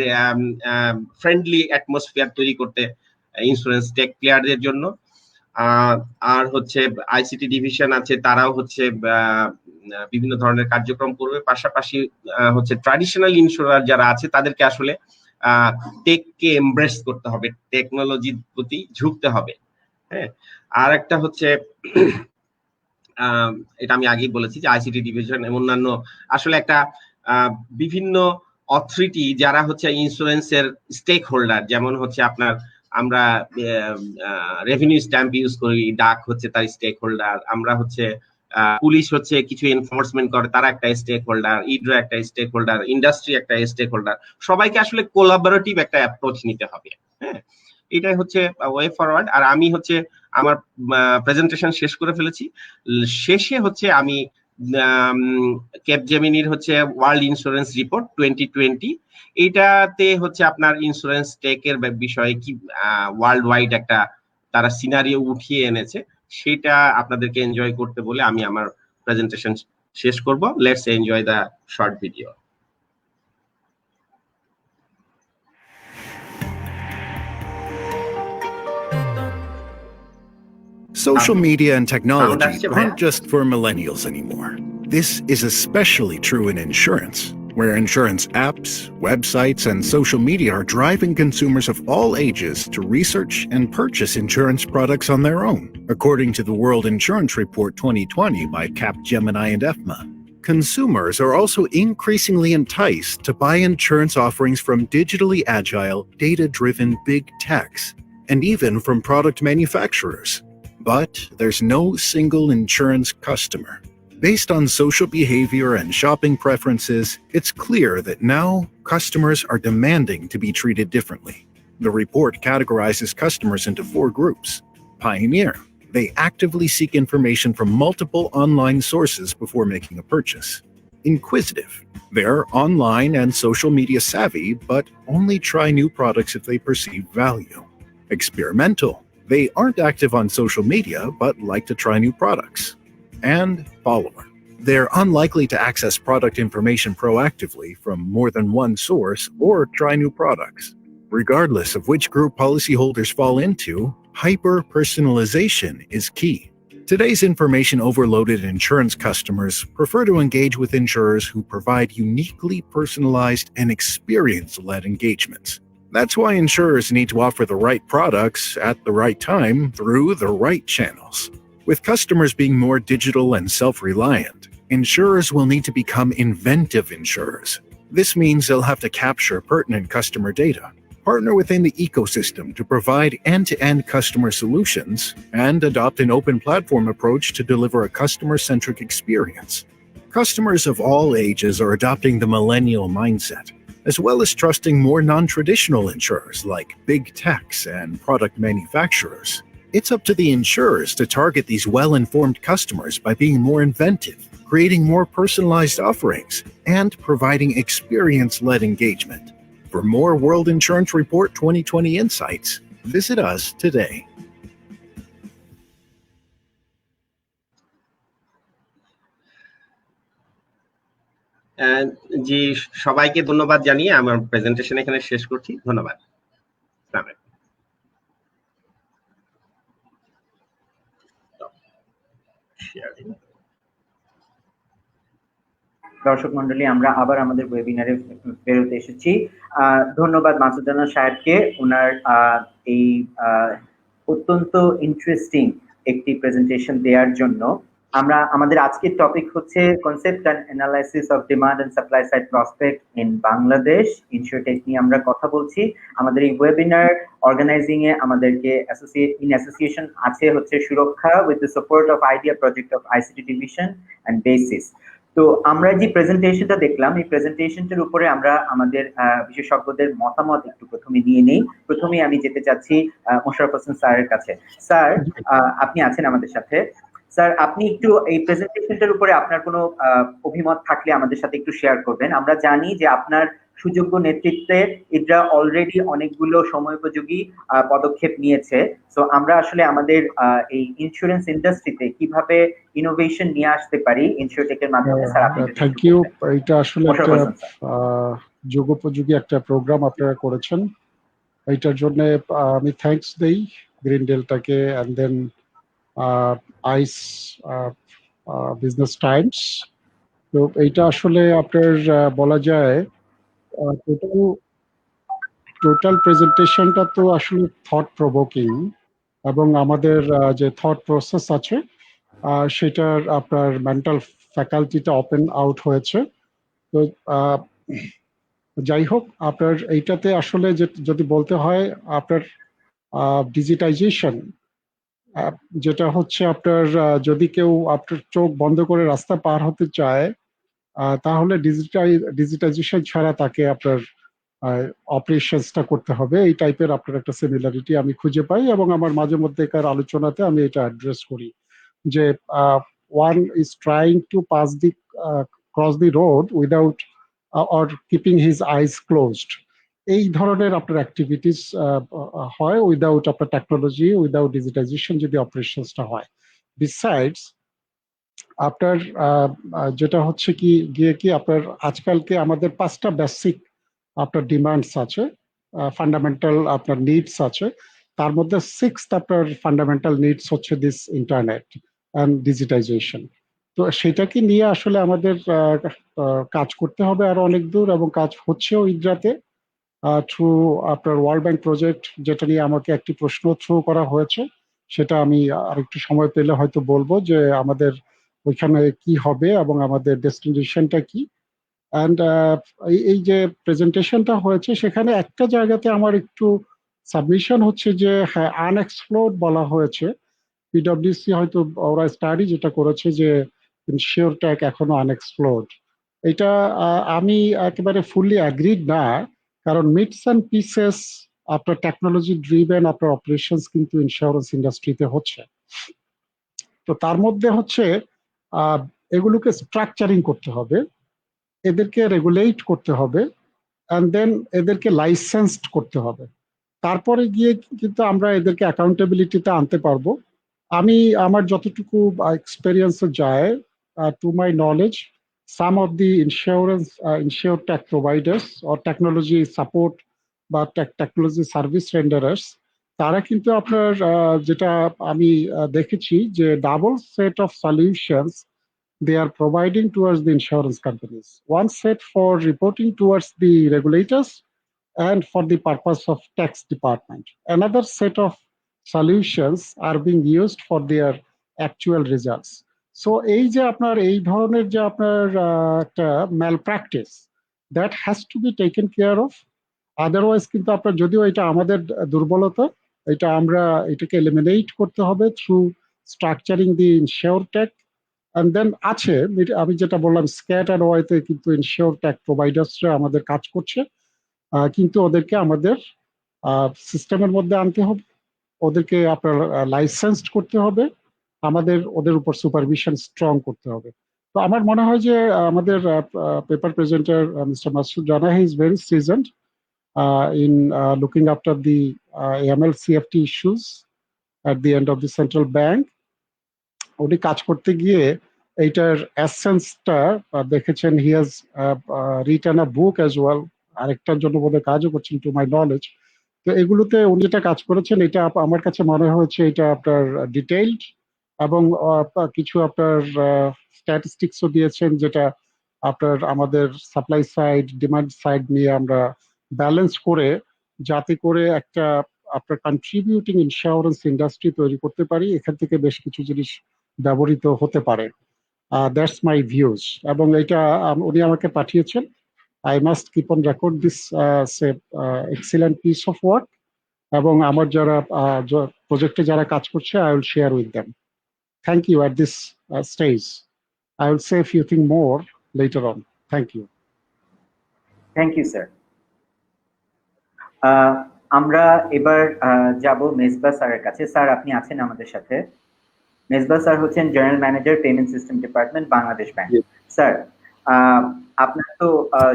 ফ্রেন্ডলি অ্যাটমসফিয়ার তৈরি করতে ইন্স্যুরেন্স টেক প্লেয়ারদের জন্য। আর হচ্ছে আইসিটি ডিভিশন আছে, তারাও হচ্ছে বিভিন্ন ধরনের কার্যক্রম করবে। পাশাপাশি হচ্ছে ট্র্যাডিশনাল ইন্স্যুরার যারা আছে তাদেরকে আসলে টেককে এমব্রেস করতে হবে, টেকনোলজির প্রতি ঝুঁকতে হবে। হ্যাঁ, আর একটা হচ্ছে এটা আমি আগেই বলেছি যে আইসিটি ডিভিশন এবং অন্যান্য আসলে একটা বিভিন্ন অথরিটি যারা হচ্ছে ইন্স্যুরেন্সের স্টেক হোল্ডার, যেমন হচ্ছে আপনার আমরা রেভিনিউ স্ট্যাম্প ইউজ করি, ডাক হচ্ছে তার স্টেক হোল্ডার, আমরা হচ্ছে পুলিশ হচ্ছে কিছু এনফোর্সমেন্ট করে, তারা একটা স্টেক হোল্ডার, ইডরা একটা স্টেক হোল্ডার, ইন্ডাস্ট্রি একটা স্টেক হোল্ডার, সবাইকে আসলে কোলাবোরেটিভ একটা অ্যাপ্রোচ নিতে হবে। হ্যাঁ, এটাই হচ্ছে ওয়ে ফরওয়ার্ড। আর আমি হচ্ছে আমার প্রেজেন্টেশন শেষ করে ফেলেছি। শেষে হচ্ছে আমি ক্যাপজেমিনির হচ্ছে ওয়ার্ল্ড ইন্স্যুরেন্স রিপোর্ট 2020, এইটাতে হচ্ছে আপনার ইন্স্যুরেন্স টেকের বিষয়ে কি ওয়ার্ল্ড ওয়াইড একটা তারা সিনারিও উঠিয়ে এনেছে, সেটা আপনাদেরকে এনজয় করতে বলে আমি আমার প্রেজেন্টেশন শেষ করব। Let's enjoy the short video. Social media and technology Foundation, aren't just for millennials anymore. This is especially true in insurance, where insurance apps, websites, and social media are driving consumers of all ages to research and purchase insurance products on their own, according to the World Insurance Report 2020 by Capgemini and EFMA. Consumers are also increasingly enticed to buy insurance offerings from digitally agile, data-driven big techs, and even from product manufacturers. But there's no single insurance customer. Based on social behavior and shopping preferences, it's clear that now customers are demanding to be treated differently. The report categorizes customers into 4 groups. Pioneer. They actively seek information from multiple online sources before making a purchase. Inquisitive. They're online and social media savvy, but only try new products if they perceive value. Experimental. They aren't active on social media, but like to try new products. And follower. They're unlikely to access product information proactively from more than one source or try new products. Regardless of which group policyholders fall into, hyper-personalization is key. Today's information overloaded insurance customers prefer to engage with insurers who provide uniquely personalized and experience-led engagements. That's why insurers need to offer the right products at the right time through the right channels. With customers being more digital and self-reliant, insurers will need to become inventive insurers. This means they'll have to capture pertinent customer data, partner within the ecosystem to provide end-to-end customer solutions, and adopt an open platform approach to deliver a customer-centric experience. Customers of all ages are adopting the millennial mindset, as well as trusting more non-traditional insurers like big techs and product manufacturers. It's up to the insurers to target these well-informed customers by being more inventive, creating more personalized offerings, and providing experience-led engagement. For more World Insurance Report 2020 insights, visit us today. জি, সবাইকে ধন্যবাদ জানিয়ে আমার presentation এখানে শেষ করছি। ধন্যবাদ। দর্শক মন্ডলী, আমরা আবার আমাদের ওয়েবিনারে ফেরত এসেছি। ধন্যবাদ মাসুদানা সাহেবকে ওনার এই অত্যন্ত ইন্টারেস্টিং একটি প্রেজেন্টেশন দেওয়ার জন্য। আমরা আমাদের আজকের টপিক হচ্ছে concept and analysis of demand and supply side prospect in Bangladesh InsureTech নিয়ে আমরা কথা বলছি। আমাদের এই ওয়েবিনার অর্গানাইজিং এ আমাদেরকে অ্যাসোসিয়েশন আছে হচ্ছে Surokkha with the support of idea project of ICT division and BASIS. তো আমরা যে প্রেজেন্টেশনটা দেখলাম, এই প্রেজেন্টেশনটার উপরে আমরা আমাদের বিশেষজ্ঞদের মতামত একটু প্রথমে নিয়ে নেই। প্রথমে আমি যেতে চাচ্ছি মোশাররফ হোসেন স্যারের কাছে। স্যার, আপনি আছেন আমাদের সাথে। স্যার, আপনি একটু এই প্রেজেন্টেশনটার উপরে আপনার কোনো অভিমত থাকলে আমাদের সাথে একটু শেয়ার করবেন। আমরা জানি যে আপনার সুযোগ্য নেতৃত্বে ইডরা অলরেডি অনেকগুলো সময়োপযোগী পদক্ষেপ নিয়েছে। সো আমরা আসলে আমাদের এই ইন্স্যুরেন্স ইন্ডাস্ট্রিতে কিভাবে ইনোভেশন নিয়ে আসতে পারি ইনসিওটেকের মাধ্যমে, স্যার আপনি যদি থ্যাংক ইউ। এটা আসলে একটা যুগোপযোগী একটা প্রোগ্রাম আপনারা করেছেন। এইটার জন্য আমি থ্যাঙ্কস দেই গ্রিন ডেল্টাকে, and then ICE business times. তো এইটা আসলে আপনার বলা যায় টোটাল প্রেজেন্টেশনটা তো আসলে থট প্রভোকিং, এবং আমাদের যে থট প্রসেস আছে সেটার আপনার মেন্টাল ফ্যাকাল্টিটা ওপেন আউট হয়েছে। তো যাই হোক, আপনার এইটাতে আসলে যদি বলতে হয় আপনার ডিজিটাইজেশন, যেটা হচ্ছে আপনার যদি কেউ আপনার চোখ বন্ধ করে রাস্তা পার হতে চায় তাহলে ডিজিটাইজেশন ছাড়া তাকে আপনার অপারেশনসটা করতে হবে। এই টাইপের আপনার একটা সিমিলারিটি আমি খুঁজে পাই, এবং আমার মাঝে মধ্যেকার আলোচনাতে আমি এটা অ্যাড্রেস করি যে one is trying to pass the cross the road without or keeping his eyes closed. এই ধরনের আপনার অ্যাক্টিভিটিস হয় উইদাউট আপনার টেকনোলজি, উইদাউট ডিজিটাইজেশন যদি অপারেশনসটা হয়। বিসাইডস আপনার যেটা হচ্ছে কি আপনার আজকালকে আমাদের 5টা বেসিক আপনার ডিমান্ডস আছে, ফান্ডামেন্টাল আপনার নিডস আছে। তার মধ্যে 6th আপনার ফান্ডামেন্টাল নিডস হচ্ছে দিস ইন্টারনেট অ্যান্ড ডিজিটাইজেশন। তো সেটাকে নিয়ে আসলে আমাদের কাজ করতে হবে আরো অনেক দূর, এবং কাজ হচ্ছেও ইডরাতে থ্রু আপনার ওয়ার্ল্ড ব্যাংক প্রজেক্ট, যেটা নিয়ে আমাকে একটি প্রশ্ন থ্রো করা হয়েছে। সেটা আমি আরেকটু সময় পেলে হয়তো বলবো যে আমাদের ওইখানে কি হবে এবং আমাদের ডেস্টিনেশনটা কি। অ্যান্ড এই যে প্রেজেন্টেশনটা হয়েছে সেখানে একটা জায়গাতে আমার একটু সাবমিশন হচ্ছে যে হ্যাঁ, আনএক্সপ্লোর্ড বলা হয়েছে। পিডব্লিউসি হয়তো ওরা স্টাডি যেটা করেছে যে ইনসিওরটেক এখনো আনএক্সপ্লোর্ড। এটা আমি একেবারে ফুললি অ্যাগ্রিড না, কারণ মিটস অ্যান্ড পিসেস আপনার টেকনোলজি ড্রিভেন আপনার অপারেশনস কিন্তু ইন্স্যুরেন্স ইন্ডাস্ট্রিতে হচ্ছে। তো তার মধ্যে হচ্ছে এগুলোকে স্ট্রাকচারিং করতে হবে, এদেরকে রেগুলেট করতে হবে, অ্যান্ড দেন এদেরকে লাইসেন্সড করতে হবে। তারপরে গিয়ে কিন্তু আমরা এদেরকে অ্যাকাউন্টেবিলিটিতে আনতে পারবো। আমি আমার যতটুকু এক্সপেরিয়েন্স যায়, to my knowledge, some of the InsureTech providers or technology support বা টেকনোলজি সার্ভিস রেন্ডারার্স, তারা কিন্তু আপনার যেটা আমি দেখেছি যে double set of solutions they are providing towards the insurance companies. One set for reporting towards the regulators and for the purpose of tax department. Another set of solutions are being used for their actual results. So এই যে আপনার এই ধরনের যে আপনার একটা malpractice, that has to be taken care of. Otherwise কিন্তু আপনার যদিও এটা আমাদের দুর্বলতা, এটা আমরা এটাকে eliminate করতে হবে through structuring the insurtech. And then আছে আমি যেটা বললাম স্ক্যাট আর ওয়াইতে কিন্তু ইনসিওরটেক প্রোভাইডার্সরা আমাদের কাজ করছে, কিন্তু ওদেরকে আমাদের সিস্টেমের মধ্যে আনতে হবে, ওদেরকে আপনার লাইসেন্সড করতে হবে, আমাদের ওদের উপর সুপারভিশন স্ট্রং করতে হবে। তো আমার মনে হয় যে আমাদের paper presenter mister Masud Rana, he is very seasoned in looking after the AML CFT issues at the end of the central bank. উনি কাজ করতে গিয়ে এইটার এসেন্সটা দেখেছেন। He has written a book as well, আরেকটার জন্য বোধহয় কাজও করছেন টু মাই নলেজ। তো এগুলোতে উনি যেটা কাজ করেছেন এটা আমার কাছে মনে হয়েছে এটা আপনার ডিটেইলড, এবং কিছু আপনার স্ট্যাটিস্টিক্সও দিয়েছেন যেটা আপনার আমাদের সাপ্লাই সাইড ডিমান্ড সাইড নিয়ে আমরা ব্যালেন্স করে, যাতে করে একটা আপনার কন্ট্রিবিউটিং ইন্স্যুরেন্স ইন্ডাস্ট্রি তৈরি করতে পারি। এখান থেকে বেশ কিছু জিনিস ব্যবহৃত হতে পারে। দ্যাটস মাই ভিউজ, এবং এটা উনি আমাকে পাঠিয়েছেন। I must keep on record this excellent piece of work, এবং আমার যারা প্রজেক্টে যারা কাজ করছে I will share with them. Thank you at this stage. I will say few thing more later on. Thank you. Thank you sir. আমরা এবার যাব মেজবা স্যারের কাছে। স্যার আপনি আছেন আমাদের সাথে? মেজবা স্যার হচ্ছেন general manager payment system department, Bangladesh bank. Sir আপনার তো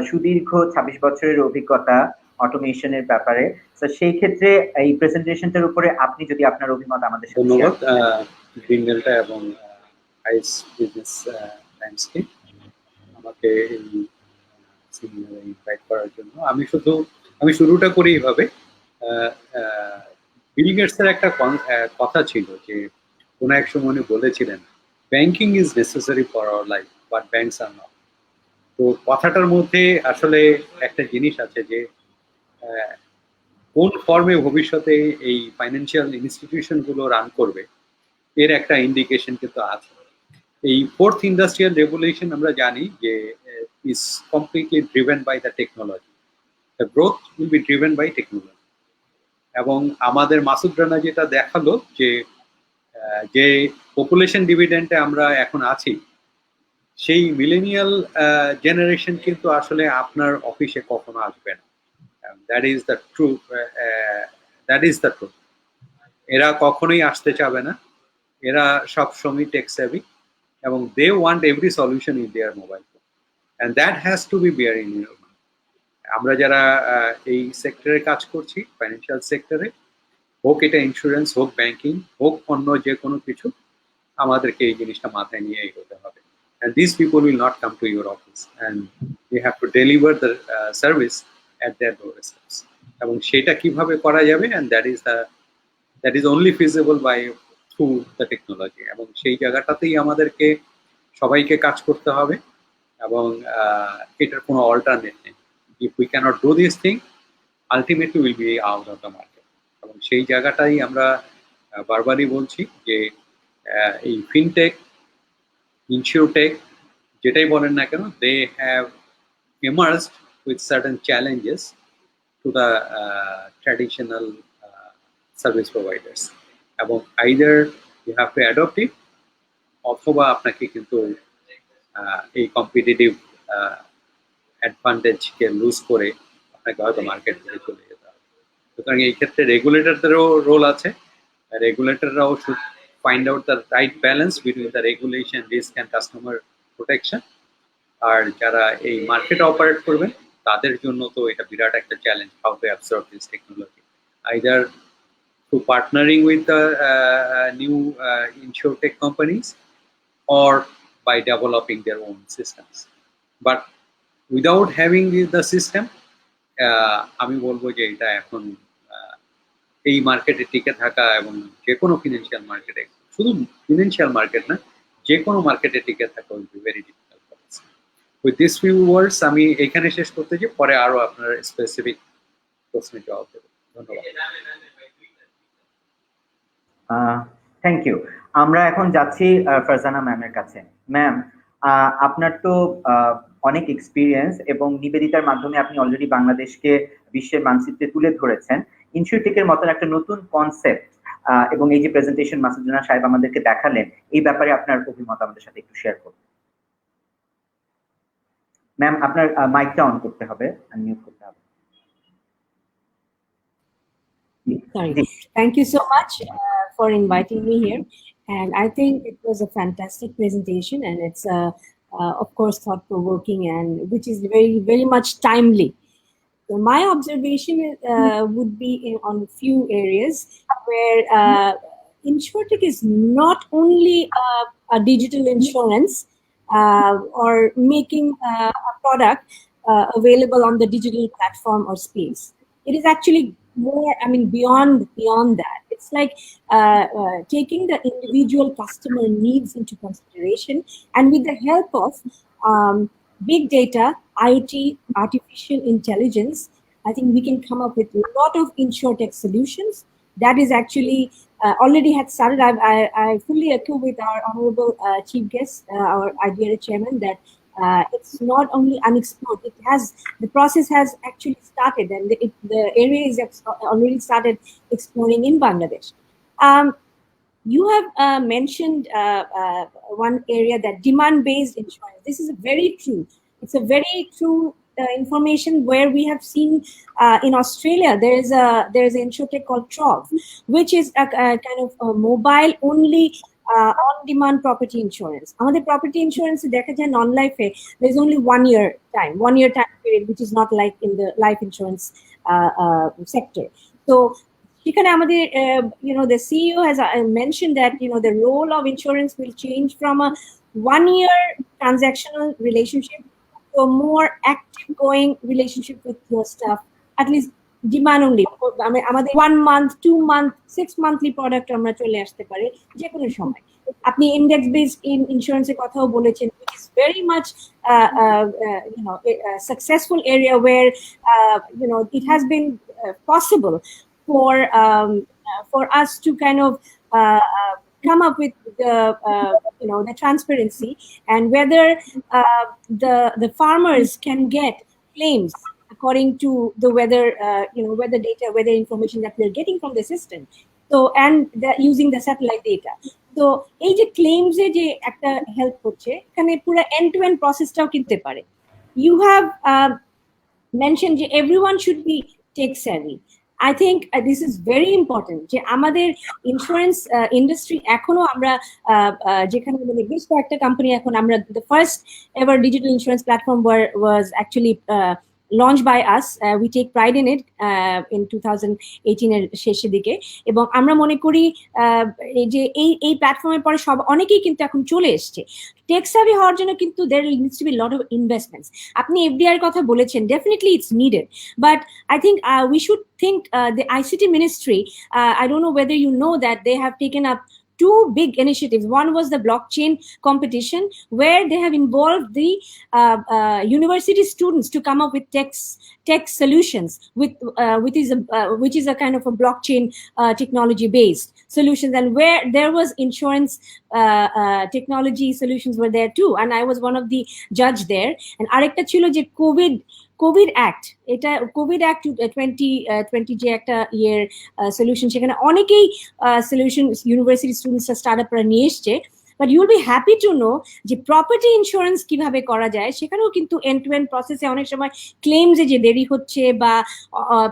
সুদীর্ঘ 26 বছরের অভিজ্ঞতা অটোমেশনের ব্যাপারে, তো সেই ক্ষেত্রে এই প্রেজেন্টেশনটার উপরে আপনি যদি আপনার অভিমত আমাদের সাথে ধন্যবাদ গ্রিন ডেল্টা এবং আইস বিজনেস টাইমসকে আমাকে এই সেমিনারে ইনভাইট করার জন্য। আমি শুরুটা করি এইভাবে। বিল গেটসের একটা কথা ছিল যে কোনো এক সময় উনি বলেছিলেন, banking is necessary for our life but banks are not. তো কথাটার মধ্যে আসলে একটা জিনিস আছে যে কোন ফর্মে ভবিষ্যতে এই ফাইন্যান্সিয়াল ইনস্টিটিউশনগুলো রান করবে এর একটা ইন্ডিকেশন কিন্তু আছে। এই ফোর্থ ইন্ডাস্ট্রিয়াল রেভলিউশন আমরা জানি যে is completely driven by the technology. The growth will be driven by technology. এবং আমাদের মাসুদ রানা যেটা দেখালো যে পপুলেশন ডিভিডেন্টে আমরা এখন আছি, সেই মিলেনিয়াল জেনারেশন কিন্তু আসলে আপনার অফিসে কখনো আসবে না। That is the truth. এরা কখনোই আসতে চাবে না। এরা সবসময় টেক সেভি এবং they want every solution in their mobile phone, and that has to be bear in your mind. আমরা যারা এই সেক্টরে কাজ করছি, ফাইন্যান্সিয়াল সেক্টরে, হোক এটা ইন্স্যুরেন্স, হোক ব্যাংকিং, হোক অন্য যে কোনো কিছু, আমাদেরকে এই জিনিসটা মাথায় নিয়ে এগোতে হবে। And these people will not come to your office, and you have to deliver the service at their doorsteps. এবং সেটা কিভাবে করা যাবে, and that is only feasible by through the technology. এবং সেই জায়গাটাতেই আমাদেরকে সবাইকে কাজ করতে হবে এবং এটার কোনো অল্টারনেট নেই। If we cannot do this thing, ultimately we'll be out of the market. এবং সেই জায়গাটাই আমরা বারবারই বলছি যে এই ফিনটেক, ইনসিওরটেক, যেটাই বলেন না কেন, they have emerged with certain challenges to the traditional service providers. এবং either you have to adopt it, অথবা আপনাকে কিন্তু এই কম্পিটিটিভ অ্যাডভান্টেজকে লুজ করে আপনাকে হয়তো মার্কেট থেকে চলে যেতে হবে। সুতরাং এই ক্ষেত্রে রেগুলেটরদেরও রোল আছে। রেগুলেটররাও should find out the right balance between the regulation, risk and customer protection. আর যারা এই মার্কেটে অপারেট করবেন তাদের জন্য তো এটা বিরাট একটা challenge, how to absorb this technology, either through partnering with the new insurtech companies or by developing their own systems. But without having the system, আমি বলবো যে এটা এখন এই মার্কেটে টিকে থাকা এবং যে কোনো ফিনান্সিয়াল মার্কেটে, শুধু ফিনান্সিয়াল মার্কেট না, যে কোনো মার্কেটে টিকে থাকা will be very difficult for us. With this few words আমি এখানে শেষ করতে চাই, পরে আরো আপনার স্পেসিফিক প্রশ্নের জবাব দেব। ধন্যবাদ। Thank you. আমরা এখন যাচ্ছি ফারজানা ম্যামের কাছে। ম্যাম, আপনার তো অনেক এক্সপিরিয়েন্স এবং নিবেদিতার মাধ্যমে আপনি অলরেডি বাংলাদেশকে বিশ্বের মানচিত্রে তুলে ধরেছেন। ইনসিওরটেকের মতন একটা নতুন কনসেপ্ট এবং এই যে প্রেজেন্টেশন মাসুদ রানা সাহেব আমাদেরকে দেখালেন, এই ব্যাপারে আপনার অভিমত আমাদের সাথে একটু শেয়ার করুন। ম্যাম, আপনার মাইকটা অন করতে হবে, আনমিউট করতে হবে। Sorry. Thank you so much for inviting me here. And I think it was a fantastic presentation, and it's of course thought-provoking, and which is very, very much timely. So my observation would be on a few areas where InsurTech is not only a digital insurance or making a product available on the digital platform or space. It is actually more, I mean, beyond that. It's like taking the individual customer needs into consideration, and with the help of big data, IoT, artificial intelligence, I think we can come up with a lot of InsurTech solutions that is actually already had started. I fully echo with our honorable chief guest, our IDRA chairman, that it's not only unexplored, the process has actually started, and the area is already started exploring in Bangladesh. You have mentioned one area, that demand-based insurance. This is very true. It's a very true information, where we have seen in Australia there is an insurtech called Trov, which is a kind of a mobile-only on-demand property insurance. আমাদের property insurance দেখা যায় non-life there is only 1 year time period, which is not like in the life insurance sector. So সেখানে আমাদের the CEO has mentioned that the role of insurance will change from a 1 year transactional relationship to a more active going relationship with your staff, at least demand only. আমাদের 1 month 2 month 6 monthly product আমরা চলে আসতে পারে যে কোনো সময়। আপনি index based insurance কথাও বলেছেন, which is very much a successful area where it has been possible for us to kind of come up with the transparency and whether the farmers can get claims according to the weather data, weather information that they're getting from the system. So and using the satellite data. So এই যে claims এ যে একটা help হচ্ছে, এখানে পুরো end to end process-টাও কিনতে পারে। You have mentioned that everyone should be tech savvy. I think this is very important যে আমাদের ইন্স্যুরেন্স ইন্ডাস্ট্রি এখনো আমরা যেখানে বেশ কয়েকটা কোম্পানি এখন আমরা the first ever digital insurance platform was actually launched by us. We take pride in it in 2018 এর শেষের দিকে, এবং আমরা মনে করি যে এই প্ল্যাটফর্মের পরে অনেকেই কিন্তু এখন চলে এসছে। টেক সাভি হওয়ার জন্য কিন্তু there needs to be a lot of investments. আপনি এফডিআই এর কথা বলেছেন, definitely it's needed, but I think we should think the ICT ministry, I don't know whether you know that they have taken up 2 big initiatives. One was the blockchain competition, where they have involved the university students to come up with tech solutions which is a kind of a blockchain technology based solutions, and where there was insurance technology solutions were there too, and I was one of the judge there. And arekta chilo je COVID Act, এটা COVID Act 2020 যে একটা year solution, সেখানে অনেকেই solution university students স্টার্টআপরা নিয়ে এসছে। But you will be happy to know যে property insurance কিভাবে করা যায়, সেখানেও কিন্তু end to end process-এ অনেক সময় claims যে দেরি হচ্ছে বা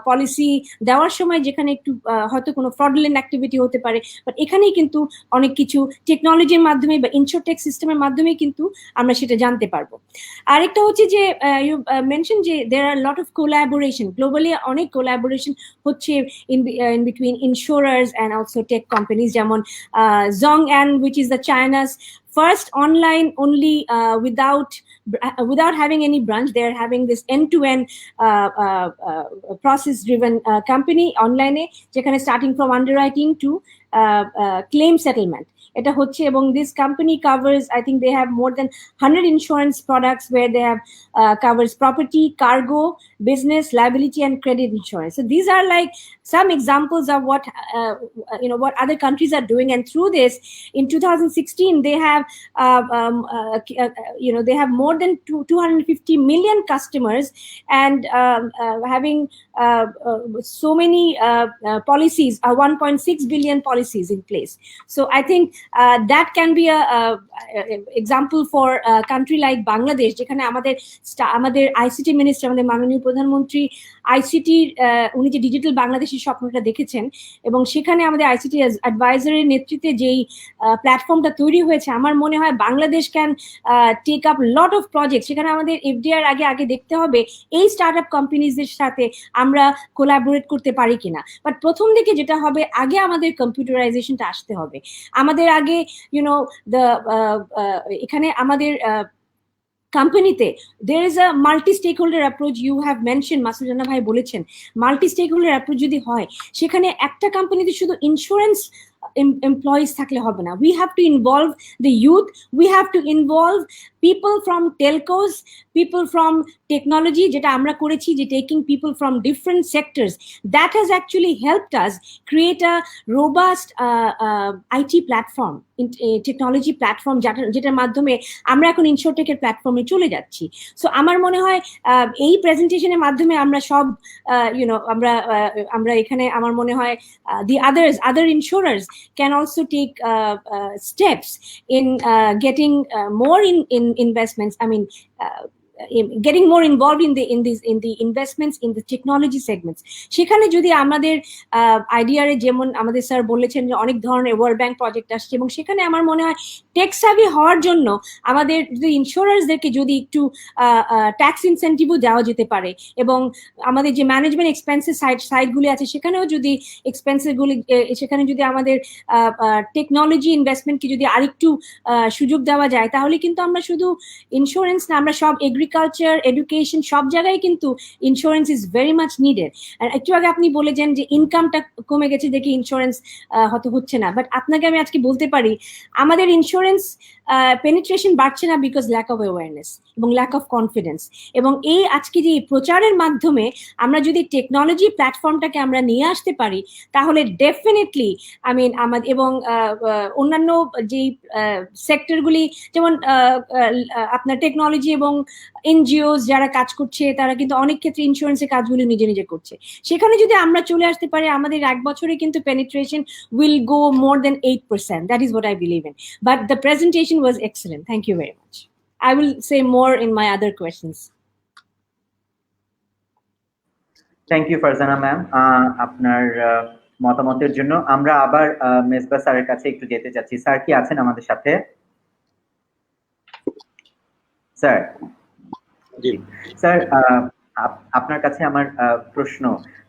policy দেওয়ার সময় যেখানে একটু হয়তো কোনো fraudulent activity হতে পারে, but এখানেই কিন্তু অনেক কিছু টেকনোলজির মাধ্যমে বা ইনশোরটেক সিস্টেমের মাধ্যমে কিন্তু আমরা সেটা জানতে পারবো। আরেকটা হচ্ছে যে you mentioned যে there are a lot of collaboration globally, অনেক collaboration হচ্ছে in between insurers and also tech companies, যেমন Zhong'an, which is the China's first online only without having any branch. They're having this end-to-end process-driven company online, যেখানে starting from underwriting to claim settlement. এটা হচ্ছে, এবং this company covers, I think they have more than 100 insurance products where they have covers property, cargo, business, liability, and credit insurance. So these are like some examples of what what other countries are doing. And through this, in 2016, they have they have more than 250 million customers, and having so many policies, 1.6 billion policies in place. So I think that can be a example for a country like Bangladesh, যেখানে আমাদের ICT minister, আমাদের মাননীয় প্রধানমন্ত্রী ICT উনি যে digital বাংলাদেশের স্বপ্নটা দেখেছেন, এবং সেখানে আমাদের আইসিটি অ্যাডভাইজারের নেতৃত্বে যেই প্ল্যাটফর্মটা তৈরি হয়েছে, আমার মনে হয় Bangladesh can take up lot of project. সেখানে আমাদের এফডিআর আগে দেখতে হবে এই স্টার্টআপ কোম্পানিজদের সাথে আমরা কোলাবোরেট করতে পারি কিনা। বাট প্রথম দিকে যেটা হবে, আগে আমাদের কম্পিউটারাইজেশনটা আসতে হবে। আমাদের আগে এখানে আমাদের কোম্পানিতে there is a multi stakeholder approach. You have mentioned, Masud Rana ভাই বলেছেন, মাল্টি স্টেকহোল্ডার অ্যাপ্রোচ যদি হয়, সেখানে একটা কোম্পানিতে শুধু ইন্স্যুরেন্স employees থাকলে হবে না। We have to involve the youth, we have to involve people from telcos, people from technology, যেটা আমরা করেছি, যে taking people from different sectors. That has actually helped us create a robust IT platform, technology platform, যেটার মাধ্যমে আমরা এখন ইনশোরটেকের প্ল্যাটফর্মে চলে যাচ্ছি। সো আমার মনে হয় এই প্রেজেন্টেশনের মাধ্যমে আমরা সব আমরা এখানে, আমার মনে হয় the other insurers can also take steps in getting more in investments. I mean, getting more involved in the investments in the technology segments. সেখানে যদি আমাদের আইডিয়ারে যেমন আমাদের স্যার বলেছেন যে অনেক ধরনের ওয়ার্ল্ড ব্যাংক প্রজেক্ট আসছে, এবং সেখানে আমার মনে হয় টেক সাভি হওয়ার জন্য আমাদের যদি ইন্স্যুরার্সদেরকে যদি একটু ট্যাক্স ইনসেন্টিভও দেওয়া যেতে পারে, এবং আমাদের যে ম্যানেজমেন্ট এক্সপেন্সেস সাইডগুলি আছে সেখানেও যদি এক্সপেন্সেসগুলি সেখানে যদি আমাদের টেকনোলজি ইনভেস্টমেন্টকে যদি আরেকটু সুযোগ দেওয়া যায়, তাহলে কিন্তু আমরা শুধু ইন্স্যুরেন্স না, আমরা সব এগ্রিকালচার, এডুকেশন সব জায়গায় কিন্তু insurance is very much needed. আর একটু আগে আপনি বলেছেন যে ইনকামটা কমে গেছে দেখে ইন্স্যুরেন্স হয়তো হচ্ছে না, বাট আপনাকে আমি আজকে বলতে পারি আমাদের ইন্স্যুরেন্স পেনিট্রেশন বাড়ছে না বিকজ ল্যাক অফ অ্যাওয়ারনেস এবং ল্যাক অফ কনফিডেন্স। এবং এই আজকে যে প্রচারের মাধ্যমে আমরা যদি টেকনোলজি প্ল্যাটফর্মটাকে আমরা নিয়ে আসতে পারি, তাহলে ডেফিনেটলি আমাদের এবং অন্যান্য যেই সেক্টরগুলি যেমন আপনার টেকনোলজি এবং এনজিওস যারা কাজ করছে তারা কিন্তু অনেক ক্ষেত্রে ইন্স্যুরেন্সের কাজগুলো নিজে নিজে করছে, সেখানে যদি আমরা চলে আসতে পারি আমাদের 1 বছরে কিন্তু penetration will go more than 8%. That is what I believe in. But the presentation was excellent. Thank you very much. I will say more in my other questions. Thank you Farzana ma'am আপনার মতামতের জন্য। আমরা আবার মেজবা স্যারের কাছে একটু যেতে চাচ্ছি। স্যার কি আছেন আমাদের সাথে? স্যার স্যার আপনার কাছে আমার প্রশ্ন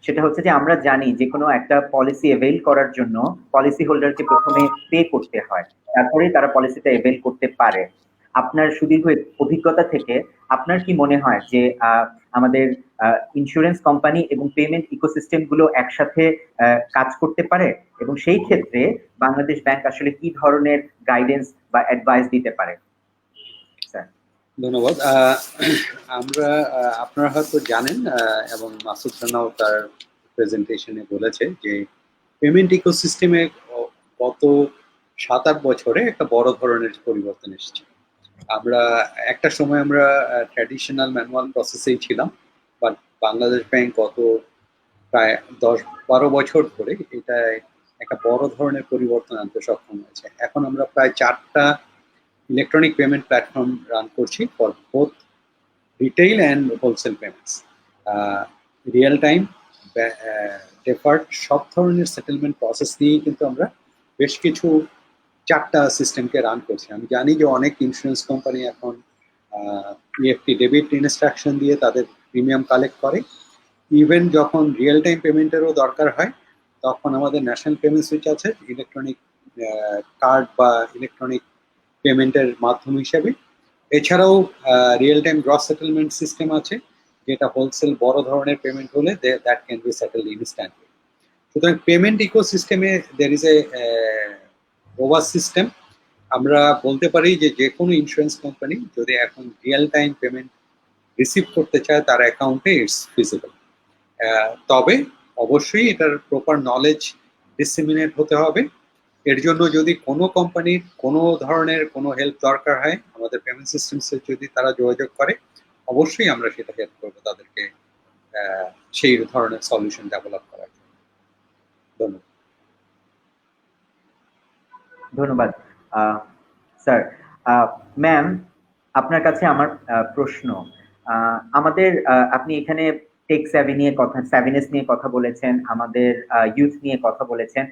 সেটা হচ্ছে যে আমরা জানি যে কোনো একটা পলিসি এভেইল করার জন্য পলিসি হোল্ডারকে প্রথমে পে করতে হয়, তারপরে তারা পলিসিটা এভেইল করতে পারে। আপনার সুদীর্ঘ অভিজ্ঞতা থেকে আপনার কি মনে হয় যে আমাদের ইন্স্যুরেন্স কোম্পানি এবং পেমেন্ট ইকোসিস্টেম গুলো একসাথে কাজ করতে পারে, এবং সেই ক্ষেত্রে বাংলাদেশ ব্যাংক আসলে কি ধরনের গাইডেন্স বা অ্যাডভাইস দিতে পারে? স্যার ধন্যবাদ। আমরা আপনারা হয়তো জানেন এবং মাসুদ রানাও তার প্রেজেন্টেশনে বলেছে যে পেমেন্ট ইকোসিস্টেমে গত 7-8 বছরে একটা বড় ধরনের পরিবর্তন এসেছে। আমরা একটা সময় আমরা ট্র্যাডিশনাল ম্যানুয়াল প্রসেসেই ছিলাম, বাট বাংলাদেশ ব্যাংক গত প্রায় 10-12 বছর ধরে এটা একটা বড় ধরনের পরিবর্তন আনতে সক্ষম হয়েছে। এখন আমরা প্রায় 4টা ইলেকট্রনিক পেমেন্ট প্ল্যাটফর্ম রান করছি for both retail and wholesale payments, real time, deferred, সব ধরনের সেটেলমেন্ট প্রসেস নিয়েই কিন্তু আমরা বেশ কিছু 4টা সিস্টেমকে রান করছি। আমি জানি যে অনেক ইন্স্যুরেন্স কোম্পানি এখন ইএফটি ডেবিট ইনস্ট্রাকশন দিয়ে তাদের প্রিমিয়াম কালেক্ট করে। ইভেন যখন রিয়েল টাইম পেমেন্টেরও দরকার হয় তখন আমাদের ন্যাশনাল পেমেন্ট সুইচ আছে ইলেকট্রনিক কার্ড বা ইলেকট্রনিক পেমেন্টের মাধ্যম হিসেবে। এছাড়াও real time gross settlement system আছে, যেটা হোলসেল বড় ধরনের পেমেন্ট হলে that can B settled instantly. সুতরাং পেমেন্ট ইকোসিস্টেমে there is a robust system. আমরা বলতে পারি যে যে কোনো ইন্স্যুরেন্স কোম্পানি যদি এখন রিয়েল টাইম পেমেন্ট রিসিভ করতে চায় তার অ্যাকাউন্টে ইটস ফিজিবল। তবে অবশ্যই এটার প্রপার নলেজ ডিসেমিনেট হতে হবে। এর জন্য যদি কোনো কোম্পানির কোনো ধরনের কোনো হেল্প দরকার হয় আমাদের পেমেন্ট সিস্টেমসে যদি তারা যোগাযোগ করে, অবশ্যই আমরা সেটা হেল্প করবো তাদেরকে সেই ধরনের সলিউশন ডেভেলপ করার জন্য। ধন্যবাদ। ধন্যবাদ স্যার। ম্যাম আপনার কাছে আমার প্রশ্ন, আমাদের আপনি এখানে টেক স্যাভিনেস নিয়ে কথা বলেছেন, আমাদের ইউথ নিয়ে কথা বলেছেন,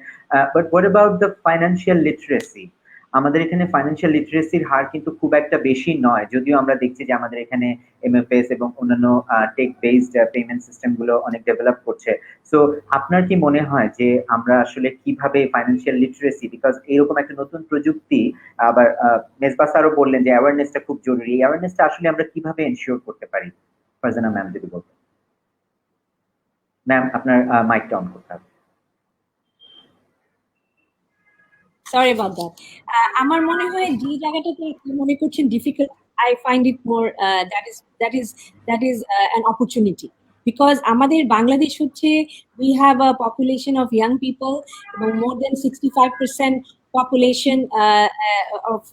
but what about the financial literacy? আমাদের এখানে ফাইন্যান্সিয়াল লিটারেসির হার কিন্তু খুব একটা বেশি নয়, যদিও আমরা দেখছি যে আমাদের এখানে এমএফএস এবং অন্যান্য টেক বেসড পেমেন্ট সিস্টেম গুলো অনেক ডেভেলপ করছে। সো আপনার কি মনে হয় যে আমরা আসলে কিভাবে ফাইন্যান্সিয়াল লিটারেসি, বিকজ এরকম একটা নতুন প্রযুক্তি, আবার মেজবা স্যারও বললেন যে অ্যাওয়ারনেসটা খুব জরুরি, অ্যাওয়ারনেসটা আসলে আমরা কিভাবে এনশিওর করতে পারি? ফারজানা ম্যাম যদি বলতেন। ম্যাম আপনার মাইকটা অন করতে হবে। Sorry about that. আমার মনে হয় যে জায়গাটাতে মনে করছেন difficult, I find it more that is an opportunity, because আমাদের বাংলাদেশ হচ্ছে we have a population of young people, এবং more than 65% population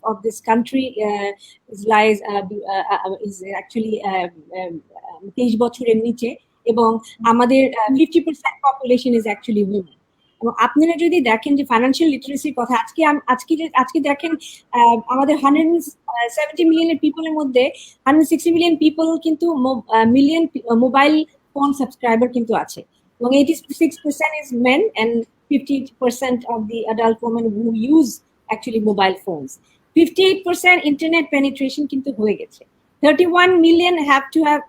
of this country is actually 23 বছরের নিচে, এবং আমাদের 50% population is actually women. এবং আপনারা যদি দেখেন যে ফাইন্যান্সিয়াল লিটারেসির কথা আজকে দেখেন আমাদের 70 মিলিয়নের পিপলের মধ্যে 160 মিলিয়ন পিপল কিন্তু মিলিয়ন মোবাইল ফোন সাবস্ক্রাইবার কিন্তু আছে, এবং 86% is men and 50% of the adult women who use actually mobile phones. 58% internet penetration কিন্তু হয়ে গেছে। 31 million have to have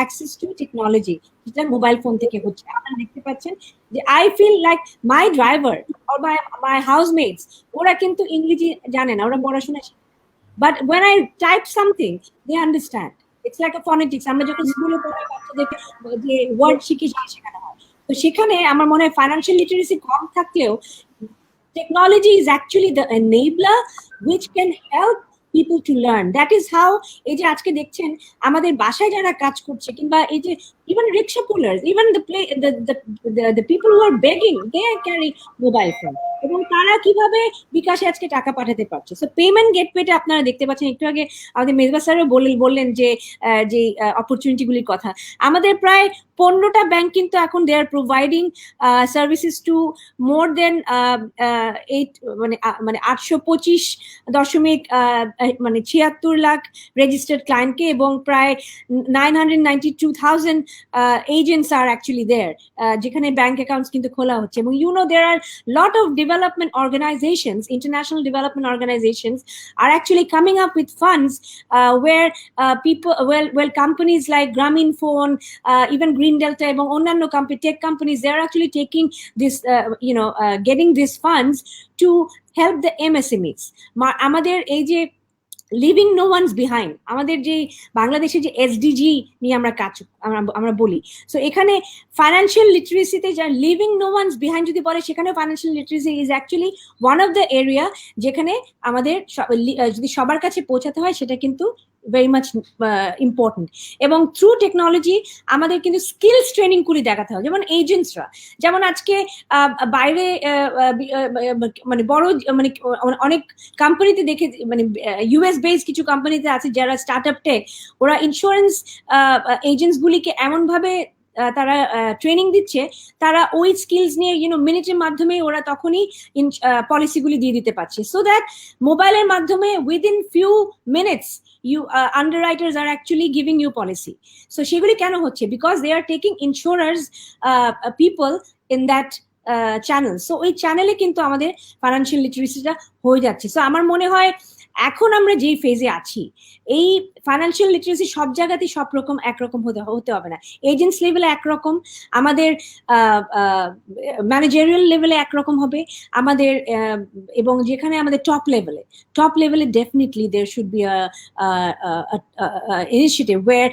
access to technology, যেটা মোবাইল ফোন থেকে হচ্ছে। আপনারা দেখতে পাচ্ছেন যে I feel like my driver or my housemates ওরা কিন্তু ইংরেজি জানে না, ওরা পড়াশোনা, but when I type something they understand. It's like a phonetics. আমরা যখন স্কুলে পড়াই বাচ্চাদেরকে যে ওয়ার্ড শিখে শেখানো হয়, তো সেখানে আমার মনে হয় ফাইন্যান্সিয়াল লিটারেসি কম থাকলেও technology is actually the enabler which can help people to learn. That is how এই যে আজকে দেখছেন আমাদের বাসায় যারা কাজ করছে, কিংবা এই যে even rickshaw pullers, even the people who are begging, they carry mobile phone, এবং তারা কিভাবে বিকাশে আজকে টাকা পাঠাতে পারছে। সো পেমেন্ট গেটওয়েটা আপনারা দেখতে পাচ্ছেন, একটু আগে আমাদের মেজবা স্যারও বললেন যে যে অপরচুনিটিগুলির কথা। আমাদের প্রায় 15টা ব্যাংক কিন্তু এখন they are providing services to more than 825.76 lakh registered ক্লায়েন্টকে, এবং প্রায় 992,000 agents are actually there, যেখানে ব্যাংক অ্যাকাউন্টস কিন্তু খোলা হচ্ছে। এবং there are lot of development organizations, international development organizations are actually coming up with funds where companies like Grameenphone, even Green Delta এবং অন্যান্য tech companies, they are actually taking this getting these funds to help the MSMEs. আমাদের এই যে living no one's behind, আমাদের যে বাংলাদেশে যে SDG নিয়ে আমরা বলি, সো এখানে ফাইন্যান্সিয়াল লিটারেসিতে যা লিভিং নো ওয়ানস বিহাইন্ড যদি বলে, সেখানে financial literacy is actually one of the area যেখানে আমাদের যদি সবার কাছে পৌঁছাতে হয় সেটা কিন্তু very much important. এবং থ্রু টেকনোলজি আমাদের কিন্তু স্কিলস ট্রেনিং করে দেখাতে হবে। যেমন এজেন্টসরা, যেমন আজকে বাইরে মানে বড় মানে অনেক কোম্পানিতে দেখে, মানে US বেস কিছু কোম্পানিতে আছে যারা স্টার্টআপ টেক, ওরা ইন্স্যুরেন্স এজেন্টস গুলিকে এমন ভাবে তারা ট্রেনিং দিচ্ছে, তারা ওই স্কিলস নিয়ে মিনিটের মাধ্যমে ওরা তখনই পলিসিগুলি দিয়ে দিতে পারছে, সো দ্যাট মোবাইলের মাধ্যমে within few minutes underwriters are actually giving you policy. So সেগুলি কেন হচ্ছে? Because they are taking insurers people in that channel. So ওই চ্যানেলে কিন্তু আমাদের ফাইন্যান্সিয়াল লিটারেসিটা হয়ে যাচ্ছে। সো আমার মনে হয় এখন আমরা যেই ফেজে আছি, এই ফাইন্যান্সিয়াল লিটারেসি সব জায়গাতেই সব রকম একরকম হতে হবে না। এজেন্টস লেভেলে একরকম, আমাদের ম্যানেজারিয়াল লেভেলে একরকম হবে আমাদের, এবং যেখানে আমাদের টপ লেভেলে definitely there should be initiative where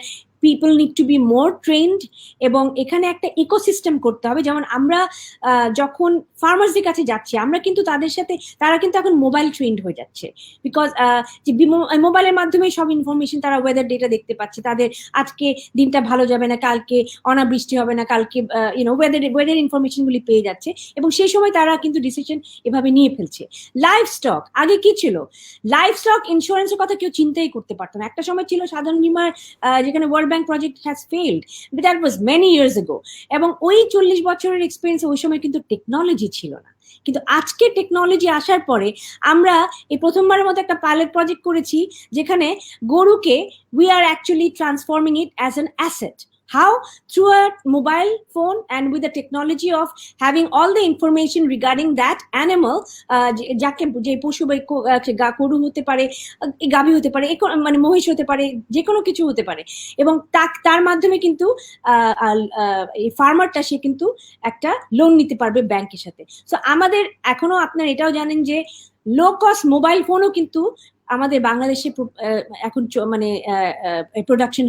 people need to be more trained, এবং এখানে একটা ইকোসিস্টেম করতে হবে। যেমন আমরা যখন ফার্মার্সদের কাছে যাচ্ছি, আমরা কিন্তু তাদের সাথে, তারা কিন্তু এখন মোবাইল ট্রেন্ড হয়ে যাচ্ছে, বিকজ মোবাইলের মাধ্যমে সব ইনফরমেশন, তারা ওয়েদার ডেটা দেখতে পাচ্ছে, তাদের আজকে দিনটা ভালো যাবে না, কালকে অনাবৃষ্টি হবে না, কালকে ওয়েদার ইনফরমেশন গুলি পেয়ে যাচ্ছে, এবং সেই সময় তারা কিন্তু ডিসিশন এভাবে নিয়ে ফেলছে। লাইফ স্টক, আগে কি ছিল? লাইফ স্টক ইন্স্যুরেন্সের কথা কেউ চিন্তাই করতে পারতো না। একটা সময় ছিল সাধারণ বীমার, যেখানে world bank project has failed, but that was many years ago, এবং ওই 40 বছরের এক্সপিরিয়েন্স ওই সময় কিন্তু টেকনোলজি ছিল না। কিন্তু আজকে টেকনোলজি আসার পরে আমরা এই প্রথমবারের মতো একটা পাইলট প্রজেক্ট করেছি, যেখানে গরুকে we are actually transforming it as an asset. How? Through a mobile phone and with the technology of having all the information regarding that animal, যাকে যে পশু গরু হতে পারে, গাভী হতে পারে, মানে মহিষ হতে পারে, যে কোনো কিছু হতে পারে, এবং তার মাধ্যমে কিন্তু এই ফার্মারটা সে কিন্তু একটা লোন নিতে পারবে ব্যাংকের সাথে। সো আমাদের এখনো, আপনারা এটাও জানেন যে লো কস্ট মোবাইল ফোনও কিন্তু আমাদের বাংলাদেশে এখন মানে প্রোডাকশন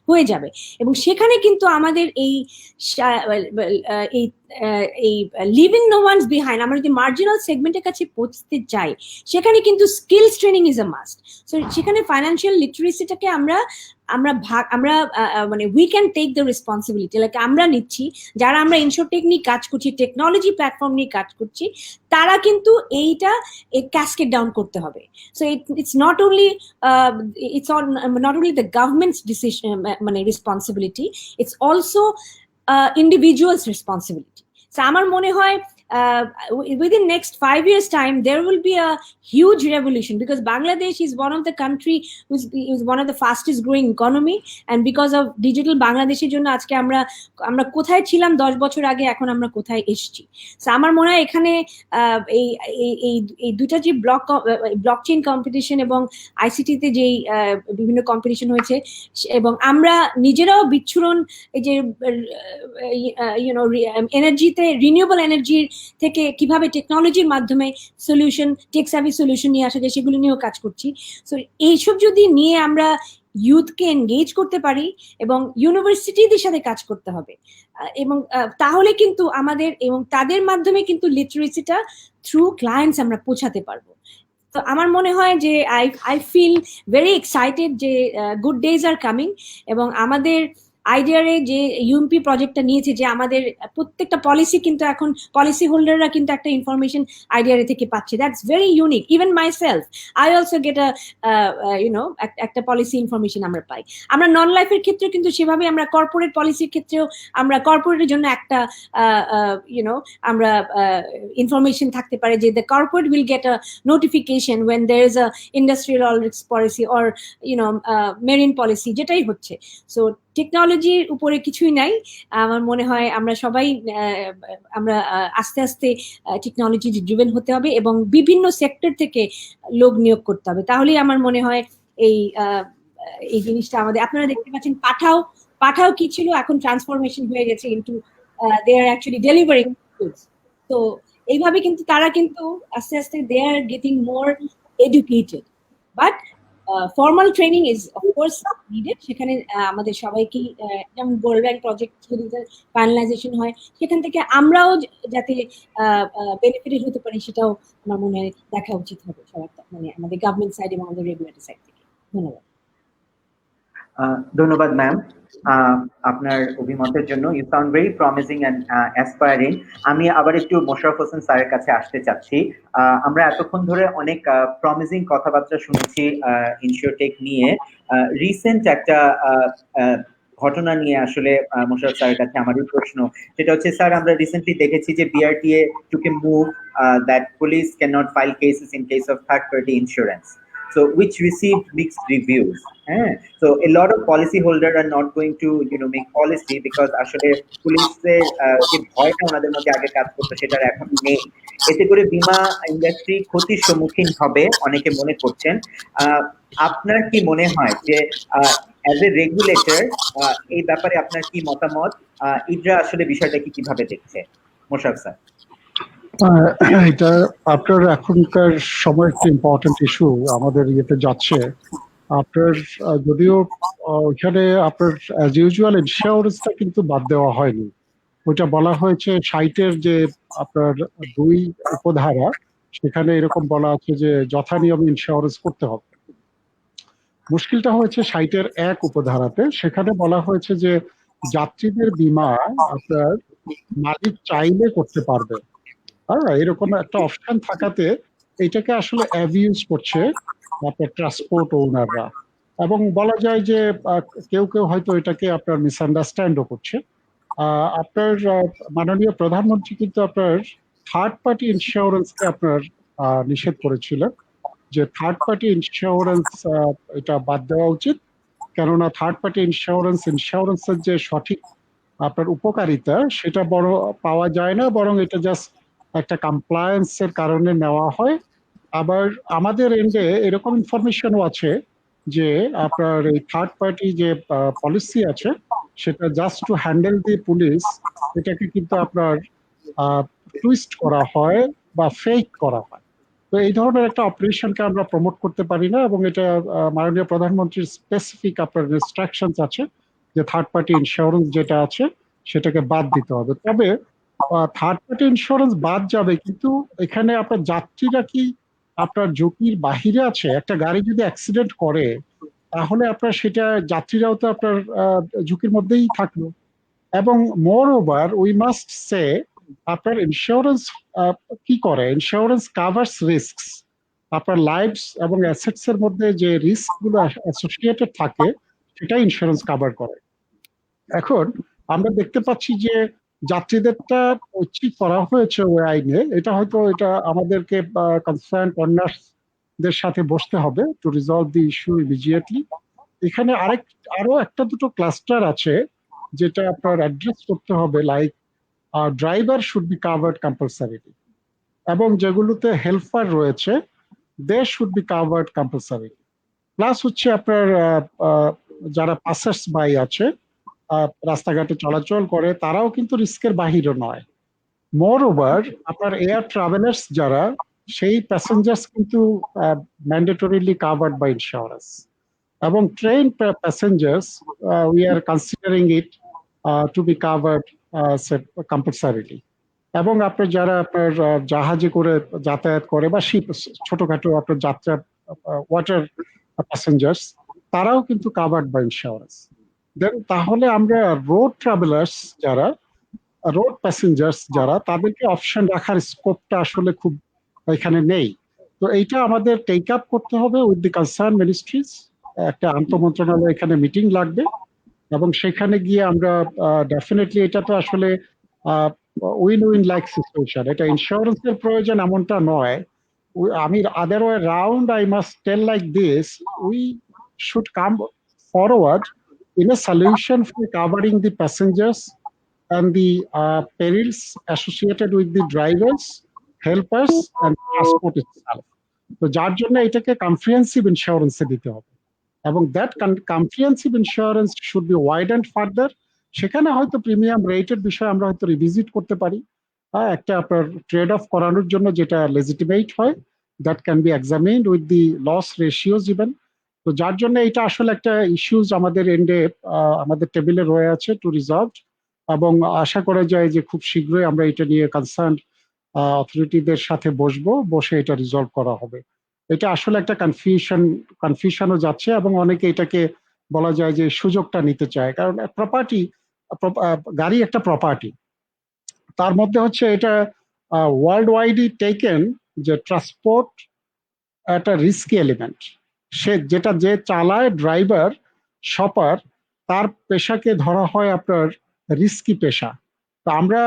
হয়ে যাবে, এবং সেখানে কিন্তু আমাদের এই লিভিং নো ওয়ানস বিহাইন্ড, আমরা যদি মার্জিনাল সেগমেন্টের কাছে পৌঁছতে চাই, সেখানে কিন্তু skills training is a must. So সেখানে ফাইন্যান্সিয়াল লিটারেসিটাকে আমরা মানে we can take the responsibility, like আমরা নিচ্ছি, যারা আমরা ইনশোরটেক নিয়ে কাজ করছি, টেকনোলজি প্ল্যাটফর্ম নিয়ে কাজ করছি, তারা কিন্তু এইটা ক্যাসকেড ডাউন করতে হবে। So it's not only the government's decision, মানে responsibility, it's also individuals' responsibility. So আমার মনে হয় within next 5 years time there will be a huge revolution, because Bangladesh is one of the country which is one of the fastest growing economy, and because of digital Bangladeshের জন্য আজকে আমরা কোথায় ছিলাম 10 বছর আগে, এখন আমরা কোথায় এসেছি। সো আমার মনে হয় এখানে এই দুটা যে ব্লকচেইন কম্পিটিশন এবং আইসিটি তে যেই বিভিন্ন কম্পিটিশন হয়েছে, এবং আমরা নিজেরাও বিচ্ছুরণ এই যে এনার্জিতে রিনিউয়েবল এনার্জির থেকে কিভাবে টেকনোলজির মাধ্যমে সলিউশন, টেক সার্ভিস সলিউশন নিয়ে আসা যায় সেগুলো নিয়েও কাজ করছি। সো এইসব যদি নিয়ে আমরা ইউথকে এনগেজ করতে পারি এবং ইউনিভার্সিটিদের সাথে কাজ করতে হবে, এবং তাহলে কিন্তু আমাদের এবং তাদের মাধ্যমে কিন্তু লিটারেসিটা থ্রু ক্লায়েন্টস আমরা পৌঁছাতে পারবো। তো আমার মনে হয় যে আই ফিল ভেরি এক্সাইটেড যে গুড ডেজ আর কামিং, এবং আমাদের আইডিয়ারে যে ইউএমপি প্রজেক্টটা নিয়েছে, যে আমাদের প্রত্যেকটা পলিসি কিন্তু এখন পলিসি হোল্ডাররা কিন্তু একটা ইনফরমেশন আইডিয়ারে থেকে পাচ্ছে, that's very unique. Even my self I also get একটা পলিসি ইনফরমেশন আমরা পাই। আমরা নন লাইফের ক্ষেত্রেও কিন্তু সেভাবে আমরা কর্পোরেট পলিসির ক্ষেত্রেও আমরা কর্পোরেটের জন্য একটা আমরা ইনফরমেশন থাকতে পারে যে the corporate will get a notification when there is a industrial all risk policy or marine policy, যেটাই হচ্ছে। সো টেকনোলজির উপরে কিছুই নাই, আমার মনে হয় আমরা সবাই আমরা আস্তে আস্তে টেকনোলজি ড্রিভেন হতে হবে এবং বিভিন্ন সেক্টর থেকে লোক নিয়োগ করতে হবে, তাহলেই আমার মনে হয় এই জিনিসটা আমাদের, আপনারা দেখতে পাচ্ছেন পাঠাও কি ছিল, এখন ট্রান্সফরমেশন হয়ে গেছে into they are actually delivering goods. তো এইভাবে কিন্তু তারা কিন্তু আস্তে আস্তে they are getting more educated, but formal training is of course needed. সেখানে আমাদের সবাইকে যেমন গোল্ড ব্যাংক প্রজেক্ট যদি ফাইনালাইজেশন হয়, সেখান থেকে আমরাও যাতে বেনিফিটেড হতে পারি সেটাও আমার মনে হয় দেখা উচিত হবে সবার, মানে আমাদের গভর্নমেন্ট সাইড এবং আমাদের রেগুলেটরি সাইড থেকে। ধন্যবাদ। ধন্যবাদ ম্যাম আপনার অভিমতের জন্য। You sound very promising and aspiring. আমি আবার একটু মোশাররফ হোসেন স্যারের কাছে আসতে চাচ্ছি। আমরা এতক্ষণ ধরে অনেক প্রমিসিং কথাবার্তা শুনেছি ইনসিওরটেক নিয়ে। রিসেন্ট একটা ঘটনা নিয়ে আসলে মোশাররফ স্যারের কাছে আমারই প্রশ্ন, যেটা হচ্ছে স্যার আমরা রিসেন্টলি দেখেছি যে BRTA took a move that police cannot file cases in case of third party insurance, so which received mixed reviews. So a lot of policy holders are not going to make policy because আসলে পুলিশের যে ভয়টা ওনাদের মধ্যে আগে কাজ করতো সেটা এখন নেই। এতে করে বীমা ইন্ডাস্ট্রি ক্ষতির সম্মুখীন হবে অনেকে মনে করছেন। আপনার কি মনে হয় যে অ্যাজ এ রেগুলেটর এই ব্যাপারে আপনার কি মতামত? ইডরা আসলে বিষয়টা কিভাবে দেখছে? মোশাররফ স্যার। এটা আপনার এখনকার সময় একটা ইম্পর্টেন্ট ইস্যু আমাদের ইয়েতে যাচ্ছে। আপনার যদিও ওইখানে আপনার অ্যাজ ইউজুয়াল ইন্স্যুরেন্সটা কিন্তু বাদ দেওয়া হয়নি, ওইটা বলা হয়েছে 60-এর যে আপনার 2 উপধারা, সেখানে এরকম বলা আছে যে যথানিয়মে ইন্স্যুরেন্স করতে হবে। মুশকিলটা হয়েছে 60-এর 1 উপধারাতে, সেখানে বলা হয়েছে যে যাত্রীদের বীমা আপনার মালিক চাইলে করতে পারবে। এরকম একটা অপশন থাকাতে এটাকে আসলে অ্যাবিউজ করছে আপনার ট্রান্সপোর্ট ওনাররা, এবং বলা যায় যে কেউ হয়তো এটাকে আপনার মিসআন্ডারস্ট্যান্ডও করছে। আপনার মাননীয় প্রধানমন্ত্রী কিন্তু আপনার থার্ড পার্টি ইন্স্যুরেন্সকে আপনার নিষেধ করেছিলেন যে থার্ড পার্টি ইন্স্যুরেন্স এটা বাদ দেওয়া উচিত, কেননা থার্ড পার্টি ইন্স্যুরেন্সের যে সঠিক আপনার উপকারিতা সেটা বড় পাওয়া যায় না, বরং এটা জাস্ট একটা কমপ্লায়েন্সের কারণে নেওয়া হয়। আবার আমাদের এন্ডে এরকম ইনফরমেশনও আছে যে আপনার এই থার্ড পার্টি যে পলিসি আছে সেটা just to handle the police, এটাকে কিন্তু আপনার টুইস্ট করা হয় বা ফেক করা হয়। তো এই ধরনের একটা অপারেশনকে আমরা প্রমোট করতে পারি না, এবং এটা মাননীয় প্রধানমন্ত্রীর স্পেসিফিক আপনার ইনস্ট্রাকশনস আছে যে থার্ড পার্টি ইন্স্যুরেন্স যেটা আছে সেটাকে বাদ দিতে হবে। তবে থার্ড পার্টি ইন্স্যুরেন্স বাদ যাবে, কিন্তু এখানে আপনার যাত্রীরা কি আপনার ঝুঁকির বাহিরে আছে? একটা গাড়ি যদি অ্যাক্সিডেন্ট করে তাহলে আপনার সেটা যাত্রীরাও তো আপনার ঝুঁকির মধ্যেই থাকলো। এবং মোর ওভার উই মাস্ট সে আপনার ইন্স্যুরেন্স কি করে, ইন্স্যুরেন্স কাভার্স রিস্কস, আপনার লাইফস এবং অ্যাসেটস এর মধ্যে যে রিস্ক গুলো অ্যাসোসিয়েটেড থাকে সেটা ইন্স্যুরেন্স কাভার করে। এখন আমরা দেখতে পাচ্ছি যে যাত্রীদেরটা ঐচ্ছিক করা হয়েছে ওই আইনে, এটা হয়তো এটা আমাদেরকে কনসার্ন পার্টনারদের সাথে বসতে হবে টু রিজলভ দি ইস্যু ইমিডিয়েটলি। এখানে আরো একটা দুটো ক্লাস্টার আছে যেটা আপনার অ্যাড্রেস করতে হবে, like driver should be covered compulsorily, এবং যেগুলোতে হেল্পার রয়েছে they should be covered compulsorily. Plus হচ্ছে আপনার যারা পাসার্স বাই আছে, রাস্তাঘাটে চলাচল করে, তারাও কিন্তু রিস্কের বাহিরে নয়। মোর ওভার আপনার এয়ার ট্রাভেলার্স যারা, সেই প্যাসেঞ্জার্স কিন্তু ম্যান্ডেটরিলি কাভার্ড বাই ইন্স্যুরেন্স। এবং train passengers we are considering it to be covered compulsorily. এবং আপনার যারা আপনার জাহাজে করে যাতায়াত করে বা শিপ, ছোটখাটো আপনার যাত্রা ওয়াটার প্যাসেঞ্জার্স, তারাও কিন্তু কাভার্ড বাই ইন্স্যুরেন্স। দেন তাহলে আমরা রোড ট্রাভেলার্স যারা, রোড প্যাসেঞ্জার্স যারা, তাদেরকে অপশন রাখার স্কোপটা আসলে খুব এখানে নেই। তো এইটা আমাদের টেক আপ করতে হবে উইথ দি কনসার্ন মিনিস্ট্রিজ। একটা আন্তঃমন্ত্রণালয় এখানে মিটিং লাগবে, এবং সেখানে গিয়ে আমরা ডেফিনেটলি, এটা তো আসলে উইন উইন লাইক সিচুয়েশন, এটা ইন্স্যুরেন্সের প্রয়োজন এমনটা নয়। আমি other way round I must tell like this, we should come forward in a solution for covering the passengers and the perils associated with the drivers, helpers and transport itself. তো যার জন্য এটাকে কম্প্রিহেন্সিভ ইন্স্যুরেন্সে দিতে হবে, এবং that comprehensive insurance should be widened further. সেখানে হয়তো premium রেটের বিষয় আমরা হয়তো রিভিজিট করতে পারি, একটা আপনার ট্রেড অফ করানোর জন্য যেটা লেজিটিমেট হয়, that can be examined with the loss ratios even. তো যার জন্য এটা আসলে একটা ইস্যুজ আমাদের এন্ডে, আমাদের টেবিলে রয়ে আছে টু রিজলভ, এবং আশা করা যায় যে খুব শীঘ্রই আমরা এটা নিয়ে কনসার্ন অথরিটিদের সাথে বসে এটা রিজলভ করা হবে। এটা আসলে একটা কনফিউশনও যাচ্ছে, এবং অনেকে এটাকে বলা যায় যে সুযোগটা নিতে চায়, কারণ প্রপার্টি, গাড়ি একটা প্রপার্টি, তার মধ্যে হচ্ছে এটা ওয়ার্ল্ড ওয়াইডই টেকেন যে ট্রান্সপোর্ট একটা রিস্কি এলিমেন্ট। যেটা যে চালায়, ড্রাইভার, শপার, তার পেশাকে ধরা হয় আপনার রিস্কি পেশা। তো আমরা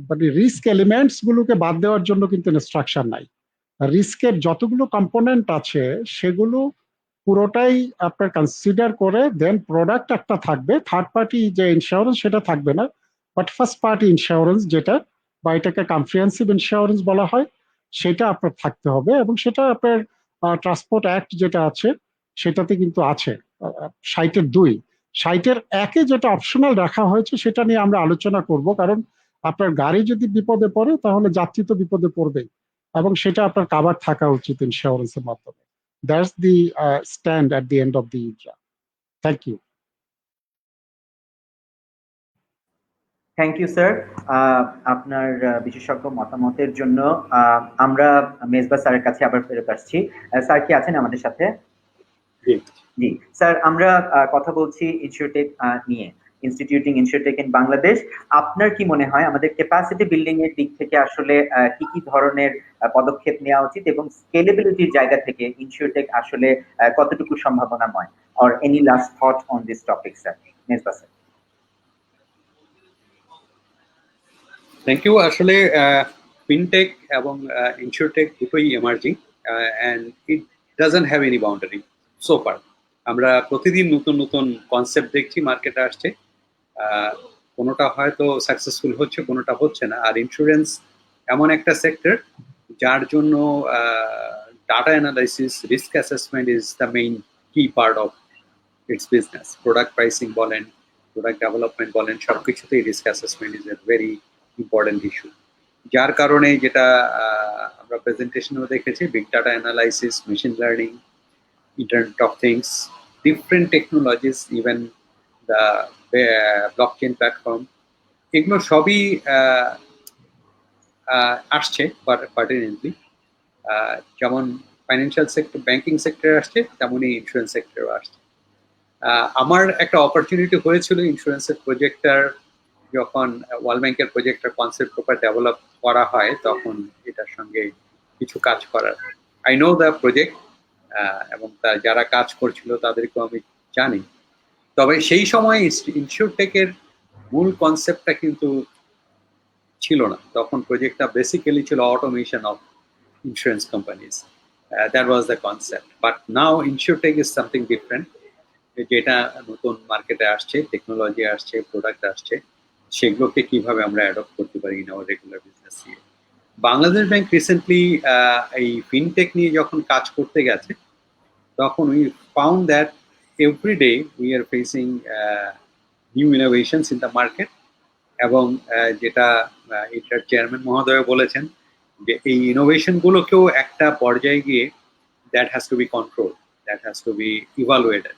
মানে রিস্ক এলিমেন্টস গুলোকে বাদ দেওয়ার জন্য কিন্তু ইনস্ট্রাকশন নাই। রিস্কের যতগুলো কম্পোনেন্ট আছে সেগুলো পুরোটাই আপনার কনসিডার করে দেন প্রোডাক্ট একটা থাকবে, থার্ড পার্টি যে ইন্স্যুরেন্স সেটা থাকবে না, বাট ফার্স্ট পার্টি ইন্স্যুরেন্স যেটা, বা এটাকে কম্প্রিহেন্সিভ ইন্স্যুরেন্স বলা হয়, সেটা আপনার থাকতে হবে। এবং সেটা আপনার ট্রান্সপোর্ট অ্যাক্ট যেটা আছে সেটাতে কিন্তু আছে 60(2). 60(1) যেটা অপশনাল রাখা হয়েছে সেটা নিয়ে আমরা আলোচনা করব, কারণ আপনার গাড়ি যদি বিপদে পড়ে তাহলে যাত্রী তো বিপদে পড়বেই, এবং সেটা আপনার কাভার থাকা উচিত ইন্স্যুরেন্সের মাধ্যমে। That's the stand at the end of the ইজরা। Thank you. Thank you sir, আপনার বিশেষজ্ঞ মতামতের জন্য। আমরা মেজবা স্যারের কাছে আবার ফেরত আসছি। স্যার কি আছেন আমাদের সাথে? জি স্যার, আমরা কথা বলছি ইনসিওরটেক নিয়ে, ইনস্টিটিউটিং ইনসিওরটেক ইন বাংলাদেশ। আপনার কি মনে হয় আমাদের ক্যাপাসিটি বিল্ডিং এর দিক থেকে আসলে কি কি ধরনের পদক্ষেপ নেওয়া উচিত, এবং স্কেলেবিলিটির জায়গা থেকে ইনসিওরটেক আসলে কতটুকু সম্ভাবনাময়? Or any last thought on this topic sir? Mezba sir. Thank you. আসলে ফিনটেক এবং ইনসিওরটেক দুটোই emerging, and it doesn't have any boundary so far. আমরা প্রতিদিন নতুন নতুন কনসেপ্ট দেখছি মার্কেটে আসছে, কোনোটা হয়তো সাকসেসফুল হচ্ছে, কোনোটা হচ্ছে না। আর ইন্স্যুরেন্স এমন একটা সেক্টর যার জন্য data analysis, risk assessment is the main key part of its business. Product pricing বলেন, প্রোডাক্ট ডেভেলপমেন্ট বলেন, সব কিছুতেই risk assessment is a very important issue. যার কারণে যেটা আমরা প্রেজেন্টেশনেও দেখেছি, big data analysis, machine learning, Internet of Things, different technologies, even the blockchain platform, এগুলো সবই আসছে পার্টিনেন্টলি। যেমন ফাইন্যান্সিয়াল সেক্টর, ব্যাংকিং সেক্টরে আসছে, তেমনই ইন্স্যুরেন্স সেক্টরেও আসছে। আমার একটা অপরচুনিটি হয়েছিল ইন্স্যুরেন্সের প্রজেক্টটার, যখন ওয়ার্ল্ড ব্যাংকের প্রজেক্টটার কনসেপ্ট পেপার ডেভেলপ করা হয়, তখন এটার সঙ্গে কিছু কাজ করার। আই নো দ্য প্রজেক্ট, এবং যারা কাজ করছিল তাদেরকেও আমি জানি। তবে সেই সময় ইনসিওরটেকের মূল কনসেপ্টটা কিন্তু ছিল না, তখন প্রজেক্টটা বেসিক্যালি ছিল automation of insurance companies. That was the concept, but now InsureTech is something different, যেটা নতুন মার্কেটে আসছে, টেকনোলজি আসছে, প্রোডাক্ট আসছে, সেগুলোকে কিভাবে আমরা অ্যাডপ্ট করতে পারি in our regular business. Bangladesh bank recently এই ফিনটেক নিয়ে যখন কাজ করতে গেছে, তখন we found that every day we are facing new innovations in the market, এবং যেটা এটার চেয়ারম্যান মহোদয় বলেছেন যে এই ইনোভেশনগুলোকেও একটা পর্যায়ে গিয়ে that has to be control, that has to be evaluated,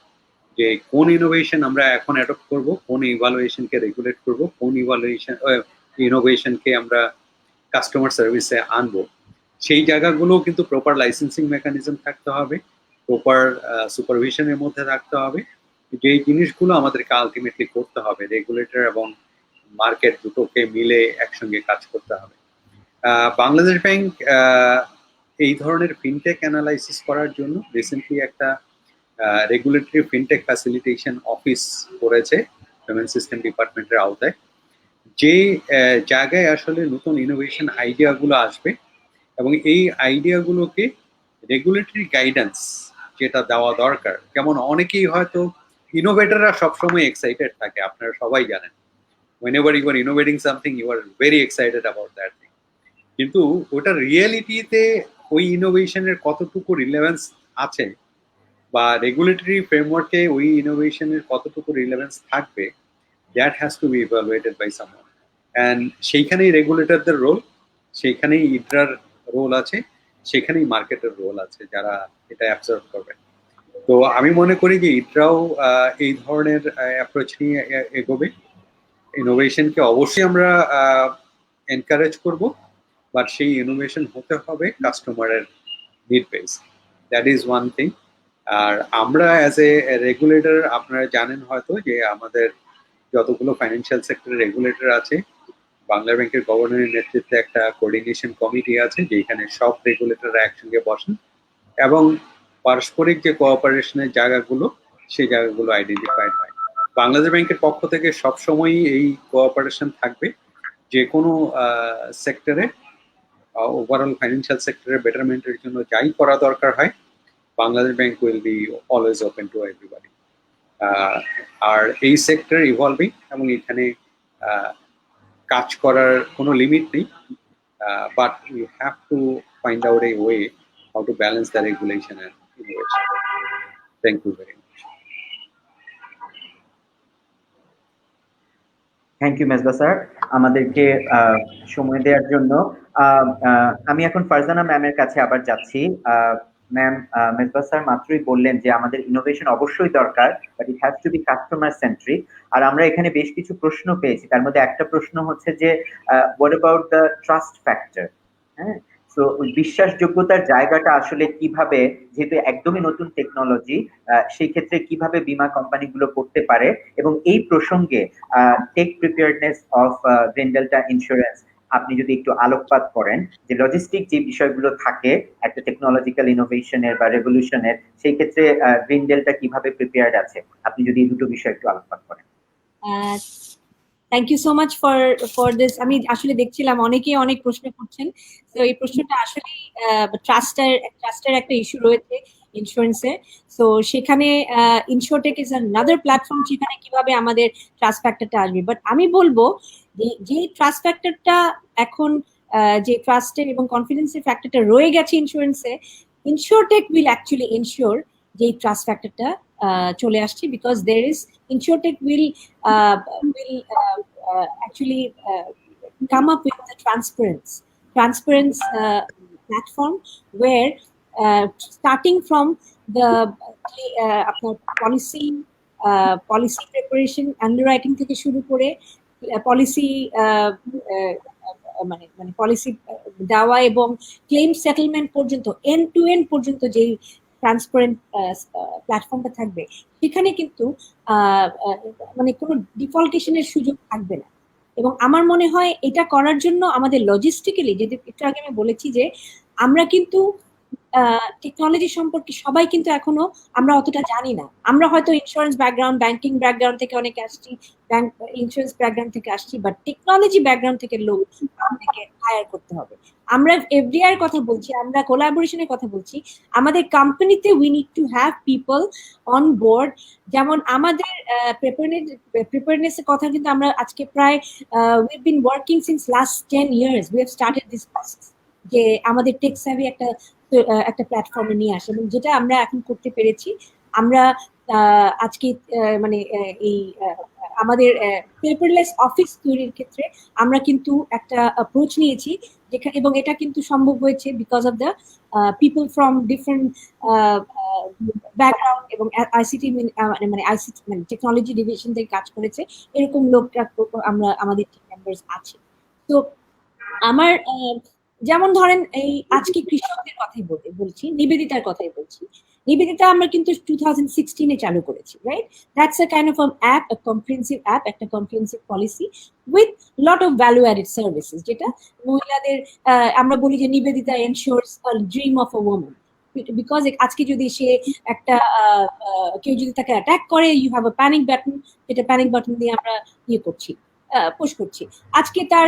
যে কোন ইনোভেশন আমরা এখন অ্যাডপ্ট করব, কোন ইভালুয়েশনকে রেগুলেট করব, কোন ইনোভেশনকে আমরা কাস্টমার সার্ভিসে আনবো, সেই জায়গাগুলো কিন্তু প্রপার লাইসেন্সিং মেকানিজম থাকতে হবে, প্রপার সুপারভিশনের মধ্যে থাকতে হবে। যেই জিনিসগুলো আমাদেরকে আলটিমেটলি করতে হবে, রেগুলেটর এবং মার্কেট দুটোকে মিলে একসঙ্গে কাজ করতে হবে। বাংলাদেশ ব্যাংক এই ধরনের ফিনটেক অ্যানালাইসিস করার জন্য রিসেন্টলি একটা রেগুলেটরি ফিনটেক ফ্যাসিলিটেশন অফিস করেছে পেমেন্ট সিস্টেম ডিপার্টমেন্টের আওতায়, যে জায়গায় আসলে নতুন ইনোভেশন আইডিয়াগুলো আসবে এবং এই আইডিয়াগুলোকে রেগুলেটরি গাইডেন্স যেটা দেওয়া দরকার। যেমন অনেকেই হয়তো ইনোভেটররা সবসময় এক্সাইটেড থাকে, আপনারা সবাই জানেন, whenever you are innovating something you are very excited about that thing, কিন্তু ওটা রিয়েলিটিতে ওই ইনোভেশনের কতটুকু রিলেভেন্স আছে বা রেগুলেটরি ফ্রেমওয়ার্কে ওই ইনোভেশনের কতটুকু রিলেভেন্স থাকবে, that has to be evaluated by someone. And সেইখানেই রেগুলেটরদের রোল, সেইখানেই ইডরার রোল আছে, সেখানেই মার্কেটের রোল আছে যারা এটা অ্যাবজর্ভ করবে। তো আমি মনে করি যে ইডরাও এই ধরনের অ্যাপ্রোচ নিয়ে এগোবে। ইনোভেশনকে অবশ্যই আমরা এনকারেজ করব, বাট সেই ইনোভেশন হতে হবে কাস্টমারের need base, that is one thing. আর আমরা অ্যাজ এ রেগুলেটর, আপনারা জানেন হয়তো যে আমাদের যতগুলো ফাইন্যান্সিয়াল সেক্টরের রেগুলেটর আছে, বাংলা ব্যাংকের গভর্নরের নেতৃত্বে একটা কোঅর্ডিনেশন কমিটি আছে, যেখানে সব রেগুলেটররা একসঙ্গে বসেন এবং পারস্পরিক যে কোঅপারেশনের জায়গাগুলো, সেই জায়গাগুলো আইডেন্টিফাইড হয়। বাংলাদেশ ব্যাংকের পক্ষ থেকে সবসময়ই এই কোঅপারেশন থাকবে, যে কোনো সেক্টরে ওভারঅল ফাইন্যান্সিয়াল সেক্টরের বেটারমেন্টের জন্য যাই করা দরকার হয়, Bangladesh bank will be always open to everybody. আর এই সেক্টর ইভলভিং এবং এখানে কাজ করার কোনো লিমিট নেই, but we have to find out a way how to balance the regulation and innovation. Thank you very much. Thank you Mezba sir আমাদেরকে সময় দেওয়ার জন্য। আমি এখন ফারজানা ম্যামের কাছে আবার যাচ্ছি। ম্যাম, মেজবা স্যার মাত্রই বললেন যে আমাদের ইনোভেশন অবশ্যই দরকার, but it has to be customer centric. আর আমরা এখানে বেশ কিছু প্রশ্ন পেয়েছি, তার মধ্যে একটা প্রশ্ন হচ্ছে যে what about the trust factor. হ্যাঁ, তো বিশ্বাসযোগ্যতার জায়গাটা আসলে কিভাবে, যেহেতু একদমই নতুন টেকনোলজি, সেই ক্ষেত্রে কিভাবে বীমা কোম্পানিগুলো করতে পারে, এবং এই প্রসঙ্গে tech preparedness of Green delta Insurance আপনি যদি একটু আলোকপাত করেন, যে লজিস্টিক যে বিষয়গুলো থাকে একটা টেকনোলজিক্যাল ইনোভেশনের বা রেভলিউশনের, সেই ক্ষেত্রে গ্রিন ডেল্টা কিভাবে প্রিপেয়ার্ড আছে, আপনি যদি এই দুটো বিষয় একটু আলোকপাত করেন। Thank you so much for this. আমি আসলে দেখছিলাম অনেকেই অনেক প্রশ্ন করছেন, তো এই প্রশ্নটা আসলে ট্রাস্টের একটা ইস্যু রয়েছে ইন্স্যুরেন্সে। সো সেখানে ইনশোরটেক ইজ আনাদার প্ল্যাটফর্ম, সেখানে কিভাবে আমাদের ট্রাস্ট ফ্যাক্টরটা আসবে। বাট আমি বলবো যে ট্রাস্ট ফ্যাক্টরটা এখন যে ট্রাস্টের এবং কনফিডেন্সের ফ্যাক্টরটা রয়ে গেছে ইন্স্যুরেন্সে, ইনশোরটেক উইল অ্যাকচুয়ালি এনশিওর যে এই ট্রাস্ট ফ্যাক্টরটা চলে আসছে, because there is InsureTech will actually come up with a transparent platform where starting from the policy preparation, underwriting থেকে শুরু করে policy মানে policy দেওয়া এবং ক্লেম সেটেলমেন্ট পর্যন্ত, এন্ড টু এন্ড পর্যন্ত যেই ট্রান্সপারেন্ট প্ল্যাটফর্মটা থাকবে, সেখানে কিন্তু মানে কোনো ডিফল্টেশনের সুযোগ থাকবে না। এবং আমার মনে হয় এটা করার জন্য আমাদের লজিস্টিক্যালি, যেটা একটু আগে আমি বলেছি যে আমরা কিন্তু টেকনোলজি সম্পর্কে সবাই কিন্তু এখনো আমরা অতটা জানি না। আমরা হয়তো ইন্স্যুরেন্স ব্যাকগ্রাউন্ড, ব্যাংকিং ব্যাকগ্রাউন্ড থেকে অনেকে আসছি, ব্যাংক ইন্স্যুরেন্স ব্যাকগ্রাউন্ড থেকে আসছি, বাট টেকনোলজি ব্যাকগ্রাউন্ড থেকে লোক আমাদেরকে হায়ার করতে হবে। আমরা এফডিআই এর কথা বলছি, আমরা কোলাবোরেশনের কথা বলছি, আমাদের কোম্পানিতে we need to have people on board. যেমন আমাদের প্রিপেয়ারনেস এর কথা কিন্তু আমরা আজকে প্রায় we've been working since last 10 years we have started this process, যে আমাদের টেক সেভি একটা প্ল্যাটফর্মে নিয়ে আসে, এবং যেটা আমরা এখন করতে পেরেছি। আমরা আজকে মানে এই আমাদের পেপারলেস অফিস তৈরির ক্ষেত্রে আমরা কিন্তু একটা অ্যাপ্রোচ নিয়েছি, যেখানে, এবং এটা কিন্তু সম্ভব হয়েছে because of the people from different background, এবং আইসিটি মানে আইসিটি মানে টেকনোলজি ডিভিশন থেকে কাজ করেছে এরকম লোকরা আমরা আমাদের টিম মেম্বার্স আছে। তো আমার যেমন ধরেন এই আজকে কৃষকদের কথাই বলছি, নিবেদিতার কথাই বলছি। নিবেদিতা আমরা কিন্তু 2016 চালু করেছি, right? That's a kind of app, a comprehensive app, একটা comprehensive policy with lot of value added services, যেটা মহিলাদের আমরা বলি যে Nibedita ensures a dream of a woman, because আজকে যদি সে একটা কেউ যদি তাকে অ্যাটাক করে, you have a panic button, যেটা প্যানিক বাটন দিয়ে আমরা ইয়ে করছি, পুশ করছি। আজকে তার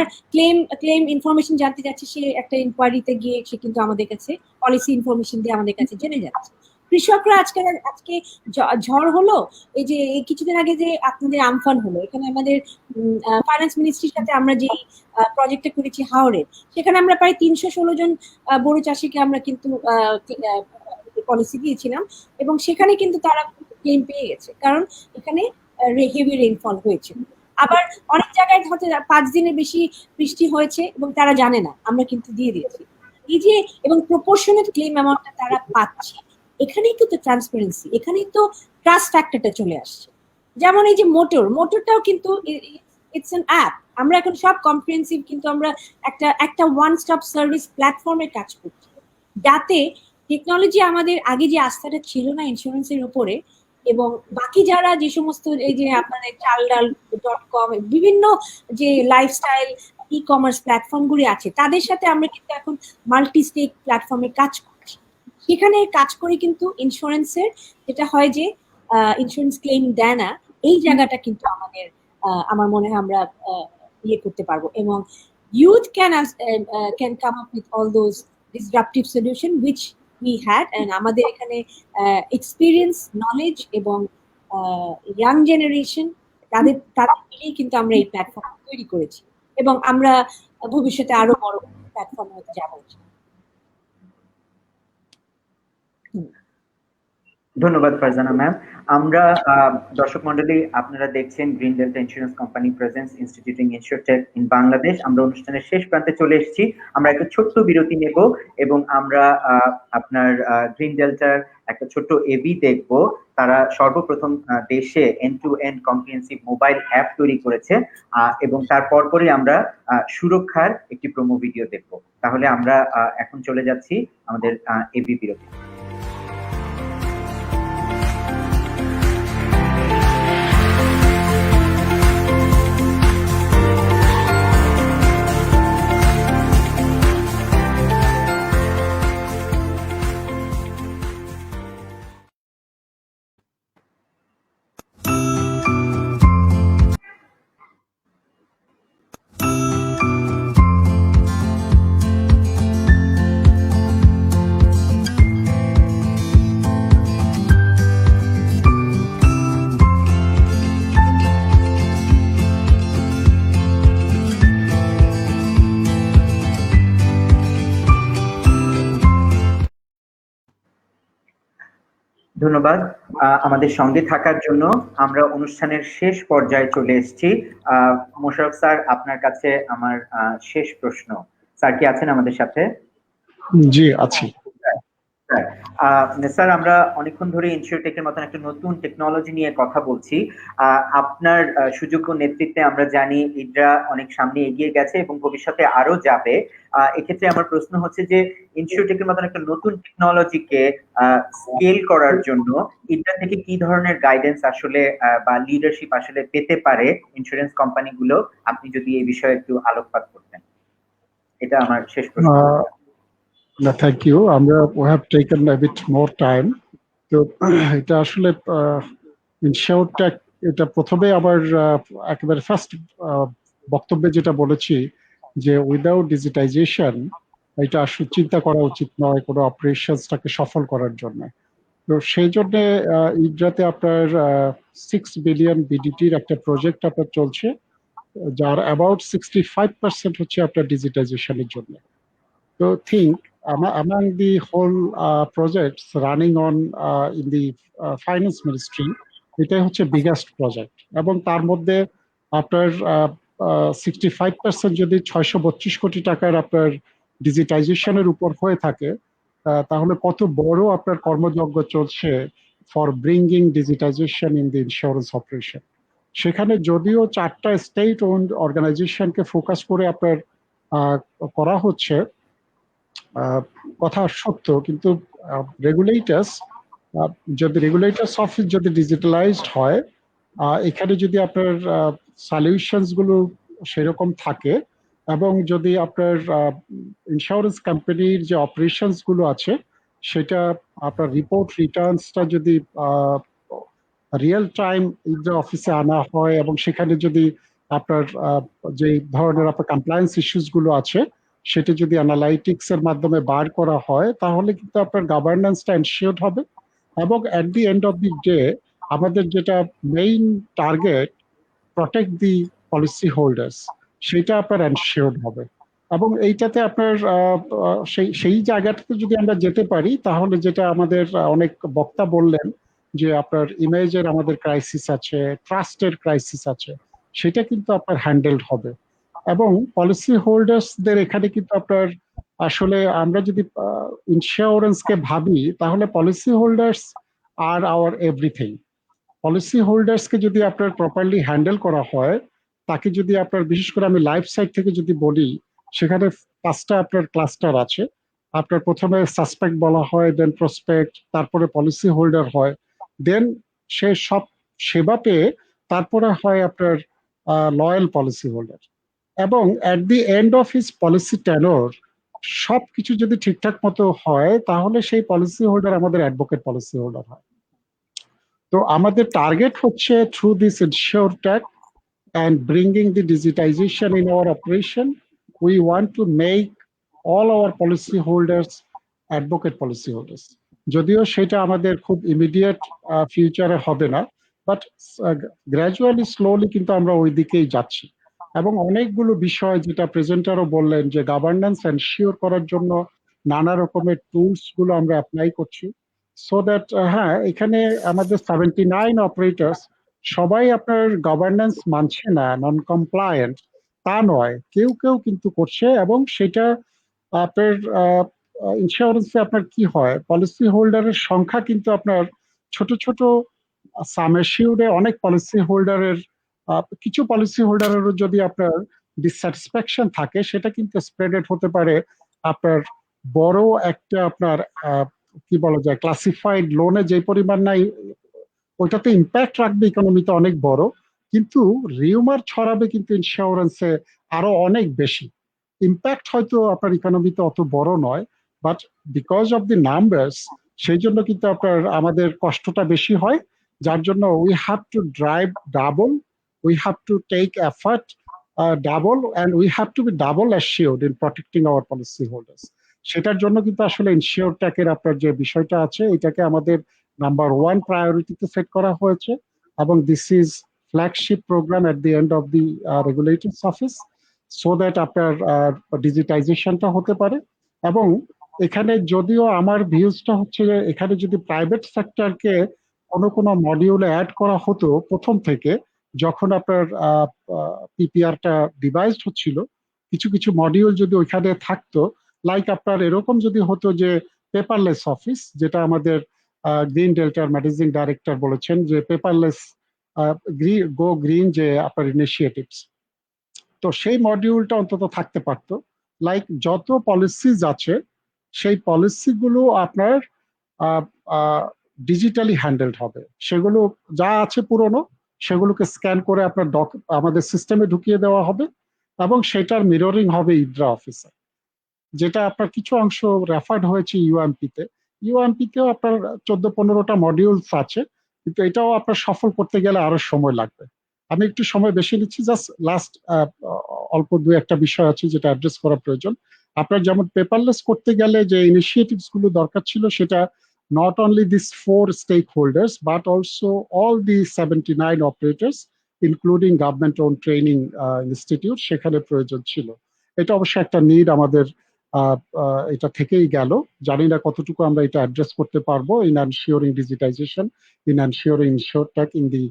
ক্লেম ইনফরমেশন জানতে যাচ্ছে, সে একটা ইনকোয়ারিতে গিয়ে সে কিন্তু আমাদের কাছে পলিসি ইনফরমেশন দিয়ে আমাদের কাছে জেনে যাচ্ছে। কৃষকরা আজকে ঝড় হলো, এই যে কিছুদিন আগে যে আপনাদের আমফান হলো, এখানে আমাদের ফাইন্যান্স মিনিস্ট্রির সাথে আমরা যে প্রজেক্টটা করেছি হাওড়ে, সেখানে আমরা প্রায় 316 জন বড় চাষিকে আমরা কিন্তু পলিসি দিয়েছিলাম, এবং সেখানে কিন্তু তারা ক্লেম পেয়ে গেছে, কারণ এখানে হেভি রেইনফল হয়েছিল। আবার অনেক জায়গায় হয়তো 5 দিনের বেশি বৃষ্টি হয়েছে এবং তারা জানে না, আমরা কিন্তু দিয়ে দিয়েছি। এই যে, এবং প্রপোর্শনেট ক্লেম অ্যামাউন্টটা তারা পাচ্ছে, এখানেই কিন্তু ট্রান্সপারেন্সি, এখানেই তো ট্রাস্ট ফ্যাক্টরটা চলে আসছে। যেমন এই যে মোটরটাও কিন্তু ইটস অ্যান অ্যাপ। আমরা এখন সব কম্প্রিহেন্সিভ কিন্তু আমরা একটা ওয়ান স্টপ সার্ভিস প্ল্যাটফর্মে কাজ করছি, যাতে টেকনোলজি আমাদের আগে যে আস্থাটা ছিল না ইন্স্যুরেন্সের উপরে, এবং বাকি যারা যে সমস্ত এই যে আপনাদের চালডাল.com বিভিন্ন যে লাইফস্টাইল ই কমার্স প্ল্যাটফর্মগুলি আছে, তাদের সাথে আমরা কিন্তু এখন মাল্টি স্টেক প্ল্যাটফর্মে কাজ করছি। সেখানে কাজ করে কিন্তু ইন্স্যুরেন্সের যেটা হয় যে ইন্স্যুরেন্স ক্লেম দেয় না, এই জায়গাটা কিন্তু আমাদের আমার মনে হয় আমরা ইয়ে করতে পারবো, এবং youth can come up with all those disruptive solution which we had, and আমাদের এখানে এক্সপিরিয়েন্স, নলেজ এবং ইয়াং জেনারেশন তাদের মিলেই কিন্তু আমরা এই প্ল্যাটফর্ম তৈরি করেছি, এবং আমরা ভবিষ্যতে আরো বড় প্ল্যাটফর্ম হতে যাবো। ধন্যবাদ ফারজানা ম্যাম। আমরা দর্শক মন্ডলী, আপনারা দেখছেন green delta insurance company presents instituting InsureTech in Bangladesh. আমরা অনুষ্ঠানের শেষ প্রান্তে চলে এসেছি। আমরা একটা ছোট্ট বিরতি নেব এবং আমরা আপনার গ্রিন ডেল্টার একটা ছোট্ট এবি দেখব। তারা সর্বপ্রথম দেশে end to end comprehensive mobile app তৈরি করেছে, এবং তার পরপরই আমরা সুরক্ষার একটি প্রোমো ভিডিও দেখব। তাহলে আমরা এখন চলে যাচ্ছি আমাদের এবি বিরতি। ধন্যবাদ আমাদের সঙ্গে থাকার জন্য। আমরা অনুষ্ঠানের শেষ পর্যায়ে চলে এসেছি। মোশাররফ স্যার, আপনার কাছে আমার শেষ প্রশ্ন। স্যার কি আছেন আমাদের সাথে? জি আছি স্যার, আমরা অনেকক্ষণ ধরে ইনসিওরটেকের মতন একটা নতুন টেকনোলজি নিয়ে কথা বলছি। আপনার সুযোগ্য নেতৃত্বে আমরা জানি ইডরা অনেক সামনে এগিয়ে গেছে এবং ভবিষ্যতে আরো যাবে। এক্ষেত্রে আমার প্রশ্ন হচ্ছে যে ইনসিওরটেকের মতন একটা নতুন টেকনোলজিকে স্কেল করার জন্য ইডরা থেকে কি ধরনের গাইডেন্স আসলে বা লিডারশিপ আসলে পেতে পারে ইন্স্যুরেন্স কোম্পানিগুলো, আপনি যদি এই বিষয়ে একটু আলোকপাত করতেন। এটা আমার শেষ প্রশ্ন। না, thank you. we have taken a bit more time. তো এটা আসলে ইনশিওরটেক, এটা প্রথমে আবার একেবারে ফার্স্ট বক্তব্যে যেটা বলেছি যে উইদাউট ডিজিটাইজেশন এটা আসলে চিন্তা করা উচিত নয় কোনো অপারেশনসটাকে সফল করার জন্য। তো সেই জন্য ইন্ডিয়াতে আপনার 6 বিলিয়ন বিডিটির একটা প্রজেক্ট আপনার চলছে, যার অ্যাবাউট 65% হচ্ছে আপনার ডিজিটাইজেশনের জন্য। তো think among the whole projects running on in the finance ministry, এটাই হচ্ছে বিগেস্ট প্রজেক্ট, এবং তার মধ্যে আপনার 65% যদি 632 কোটি টাকার আপনার ডিজিটাইজেশনের উপর হয়ে থাকে, তাহলে কত বড় আপনার কর্মযজ্ঞ চলছে for bringing digitisation in the insurance operation. সেখানে যদিও 4টা স্টেট ওন্ড অর্গানাইজেশনকে ফোকাস করে আপনার করা হচ্ছে, কথা সত্য, কিন্তু রেগুলেটরস অফিস যদি ডিজিটালাইজড হয়, এখানে যদি আপনার সলিউশনস গুলো সেরকম থাকে, এবং যদি আপনার ইন্স্যুরেন্স কোম্পানির যে অপারেশনস গুলো আছে সেটা আপনার রিপোর্ট রিটার্নসটা যদি রিয়েল টাইম অফিসে আনা হয়, এবং সেখানে যদি আপনার যে ধরনের আপনার কমপ্লায়েন্স ইস্যুস গুলো আছে সেটা যদি অ্যানালাইটিক্স এর মাধ্যমে বার করা হয়, তাহলে কিন্তু আপনার গভর্নেন্সটা এনশিওরড হবে। এবং at the end of the day আমাদের যেটা main target, protect the policy holders, সেটা আপনার এনশিওরড হবে। এবং এইটাতে আপনার সেই জায়গাটাতে যদি আমরা যেতে পারি, তাহলে যেটা আমাদের অনেক বক্তা বললেন যে আপনার ইমেজের আমাদের ক্রাইসিস আছে, ট্রাস্টের ক্রাইসিস আছে, সেটা কিন্তু আপনার হ্যান্ডেলড হবে। এবং পলিসি হোল্ডার্সদের এখানে কিন্তু আপনার আসলে আমরা যদি ইন্স্যুরেন্সকে ভাবি, তাহলে পলিসি হোল্ডার্স আর আওয়ার এভরিথিং। পলিসি হোল্ডার্সকে যদি আপনার প্রপারলি হ্যান্ডেল করা হয়, তাকে যদি আপনার, বিশেষ করে আমি লাইফ সাইড থেকে যদি বলি, সেখানে 5টা আপনার ক্লাস্টার আছে। আপনার প্রথমে সাসপেক্ট বলা হয়, দেন প্রসপেক্ট, তারপরে পলিসি হোল্ডার হয়, দেন সে সব সেবা পেয়ে তারপরে হয় আপনার লয়াল পলিসি হোল্ডার। এবং at the end of his policy tenor সবকিছু যদি ঠিকঠাক মতো হয়, তাহলে সেই পলিসি হোল্ডার আমাদের অ্যাডভোকেট পলিসি হোল্ডার হয়। তো আমাদের টার্গেট হচ্ছে through this InsureTech and bringing the digitization in our operation, we want to make all our policy holders advocate policy holders. যদিও সেটা আমাদের খুব ইমিডিয়েট ফিউচারে হবে না, বাট গ্র্যাজুয়ালি স্লোলি কিন্তু আমরা ওই দিকেই যাচ্ছি। এবং অনেকগুলো বিষয় যেটা প্রেজেন্টারও বললেন যে গভর্নেন্স এনশিওর করার জন্য নানা রকমের টুলস গুলো আমরা অ্যাপ্লাই করছি, সো দ্যাট হ্যাঁ, এখানে আমাদের 79 অপারেটরস সবাই আপনার গভর্নেন্স মানছে না, নন কমপ্লায়েন্ট তা নয়, কেউ কেউ কিন্তু করছে। এবং সেটা আপনার ইন্স্যুরেন্সে আপনার কি হয়, পলিসি হোল্ডারের সংখ্যা কিন্তু আপনার ছোট ছোট সাম এশিউরে অনেক পলিসি হোল্ডারের, কিছু পলিসি হোল্ডারেরও যদি আপনার ডিসস্যাটিসফ্যাকশন থাকে, সেটা কিন্তু স্প্রেডেড হতে পারে আপনার বড় একটা আপনার কি বলা যায়, ক্লাসিফাইড লোনে যে পরিমাণ নাই, ওইটাতে ইম্প্যাক্ট রাখবে ইকোনমিতে অনেক বড়, কিন্তু রিউমার ছড়াবে কিন্তু ইন্স্যুরেন্সে আরো অনেক বেশি। ইম্প্যাক্ট হয়তো আপনার ইকোনমিতে অত বড় নয়, but because of the numbers, সেই জন্য কিন্তু আপনার আমাদের কষ্টটা বেশি হয়, যার জন্য we have to drive double, we have to take effort double, and we have to be double assured in protecting our policy holders. সেটার জন্য কিন্তু আসলে ইনসিওরটেকের আপনার যে বিষয়টা আছে, এটাকে আমাদের নাম্বার 1 প্রায়োরিটিতে সেট করা হয়েছে। এবং this is flagship program at the end of the regulators office, so that আপনার ডিজিটাইজেশনটা হতে পারে। এবং এখানে যদিও আমার ভিউজটা হচ্ছে যে এখানে যদি প্রাইভেট সেক্টরকে কোনো মডিউলে অ্যাড করা হতো প্রথম থেকে, যখন আপনার পিপিআরটা ডিভাইসড হচ্ছিল, কিছু কিছু মডিউল যদি ওইখানে থাকতো, লাইক আপনার এরকম যদি হতো যে পেপারলেস অফিস, যেটা আমাদের গ্রিন ডেল্টার ম্যানেজিং ডাইরেক্টর বলেছেন যে পেপারলেস গো গ্রিন যে আপনার ইনিশিয়েটিভস, তো সেই মডিউলটা অন্তত থাকতে পারতো। লাইক যত পলিসিজ আছে সেই পলিসিগুলো আপনার ডিজিটালি হ্যান্ডেলড হবে, সেগুলো যা আছে পুরনো সেগুলোকে স্ক্যান করে আপনার আমাদের সিস্টেমে ঢুকিয়ে দেওয়া হবে, এবং সেটার মিররিং হবে ইডরা অফিসে। যেটা আপনার কিছু অংশ রেফার্ড হয়েছে ইউএমপিতে। ইউএমপিতেও আপনার 14-15টা মডিউলস আছে, কিন্তু এটাও আপনার সফল করতে গেলে আরো সময় লাগবে। আমি একটু সময় বেশি নিচ্ছি, জাস্ট লাস্ট অল্প দু একটা বিষয় আছে যেটা অ্যাড্রেস করা প্রয়োজন। আপনার যেমন পেপারলেস করতে গেলে যে ইনিশিয়েটিভস গুলো দরকার ছিল, সেটা not only these 4 stakeholders but also all the 79 operators including government owned training institute সেখানে প্রয়োজন ছিল। এটা অবশ্যই একটা নিড আমাদের এটা থেকেই গেল। জানি না কতটুকু আমরা এটা অ্যাড্রেস করতে পারবো in ensuring digitization, in ensuring insurtech in the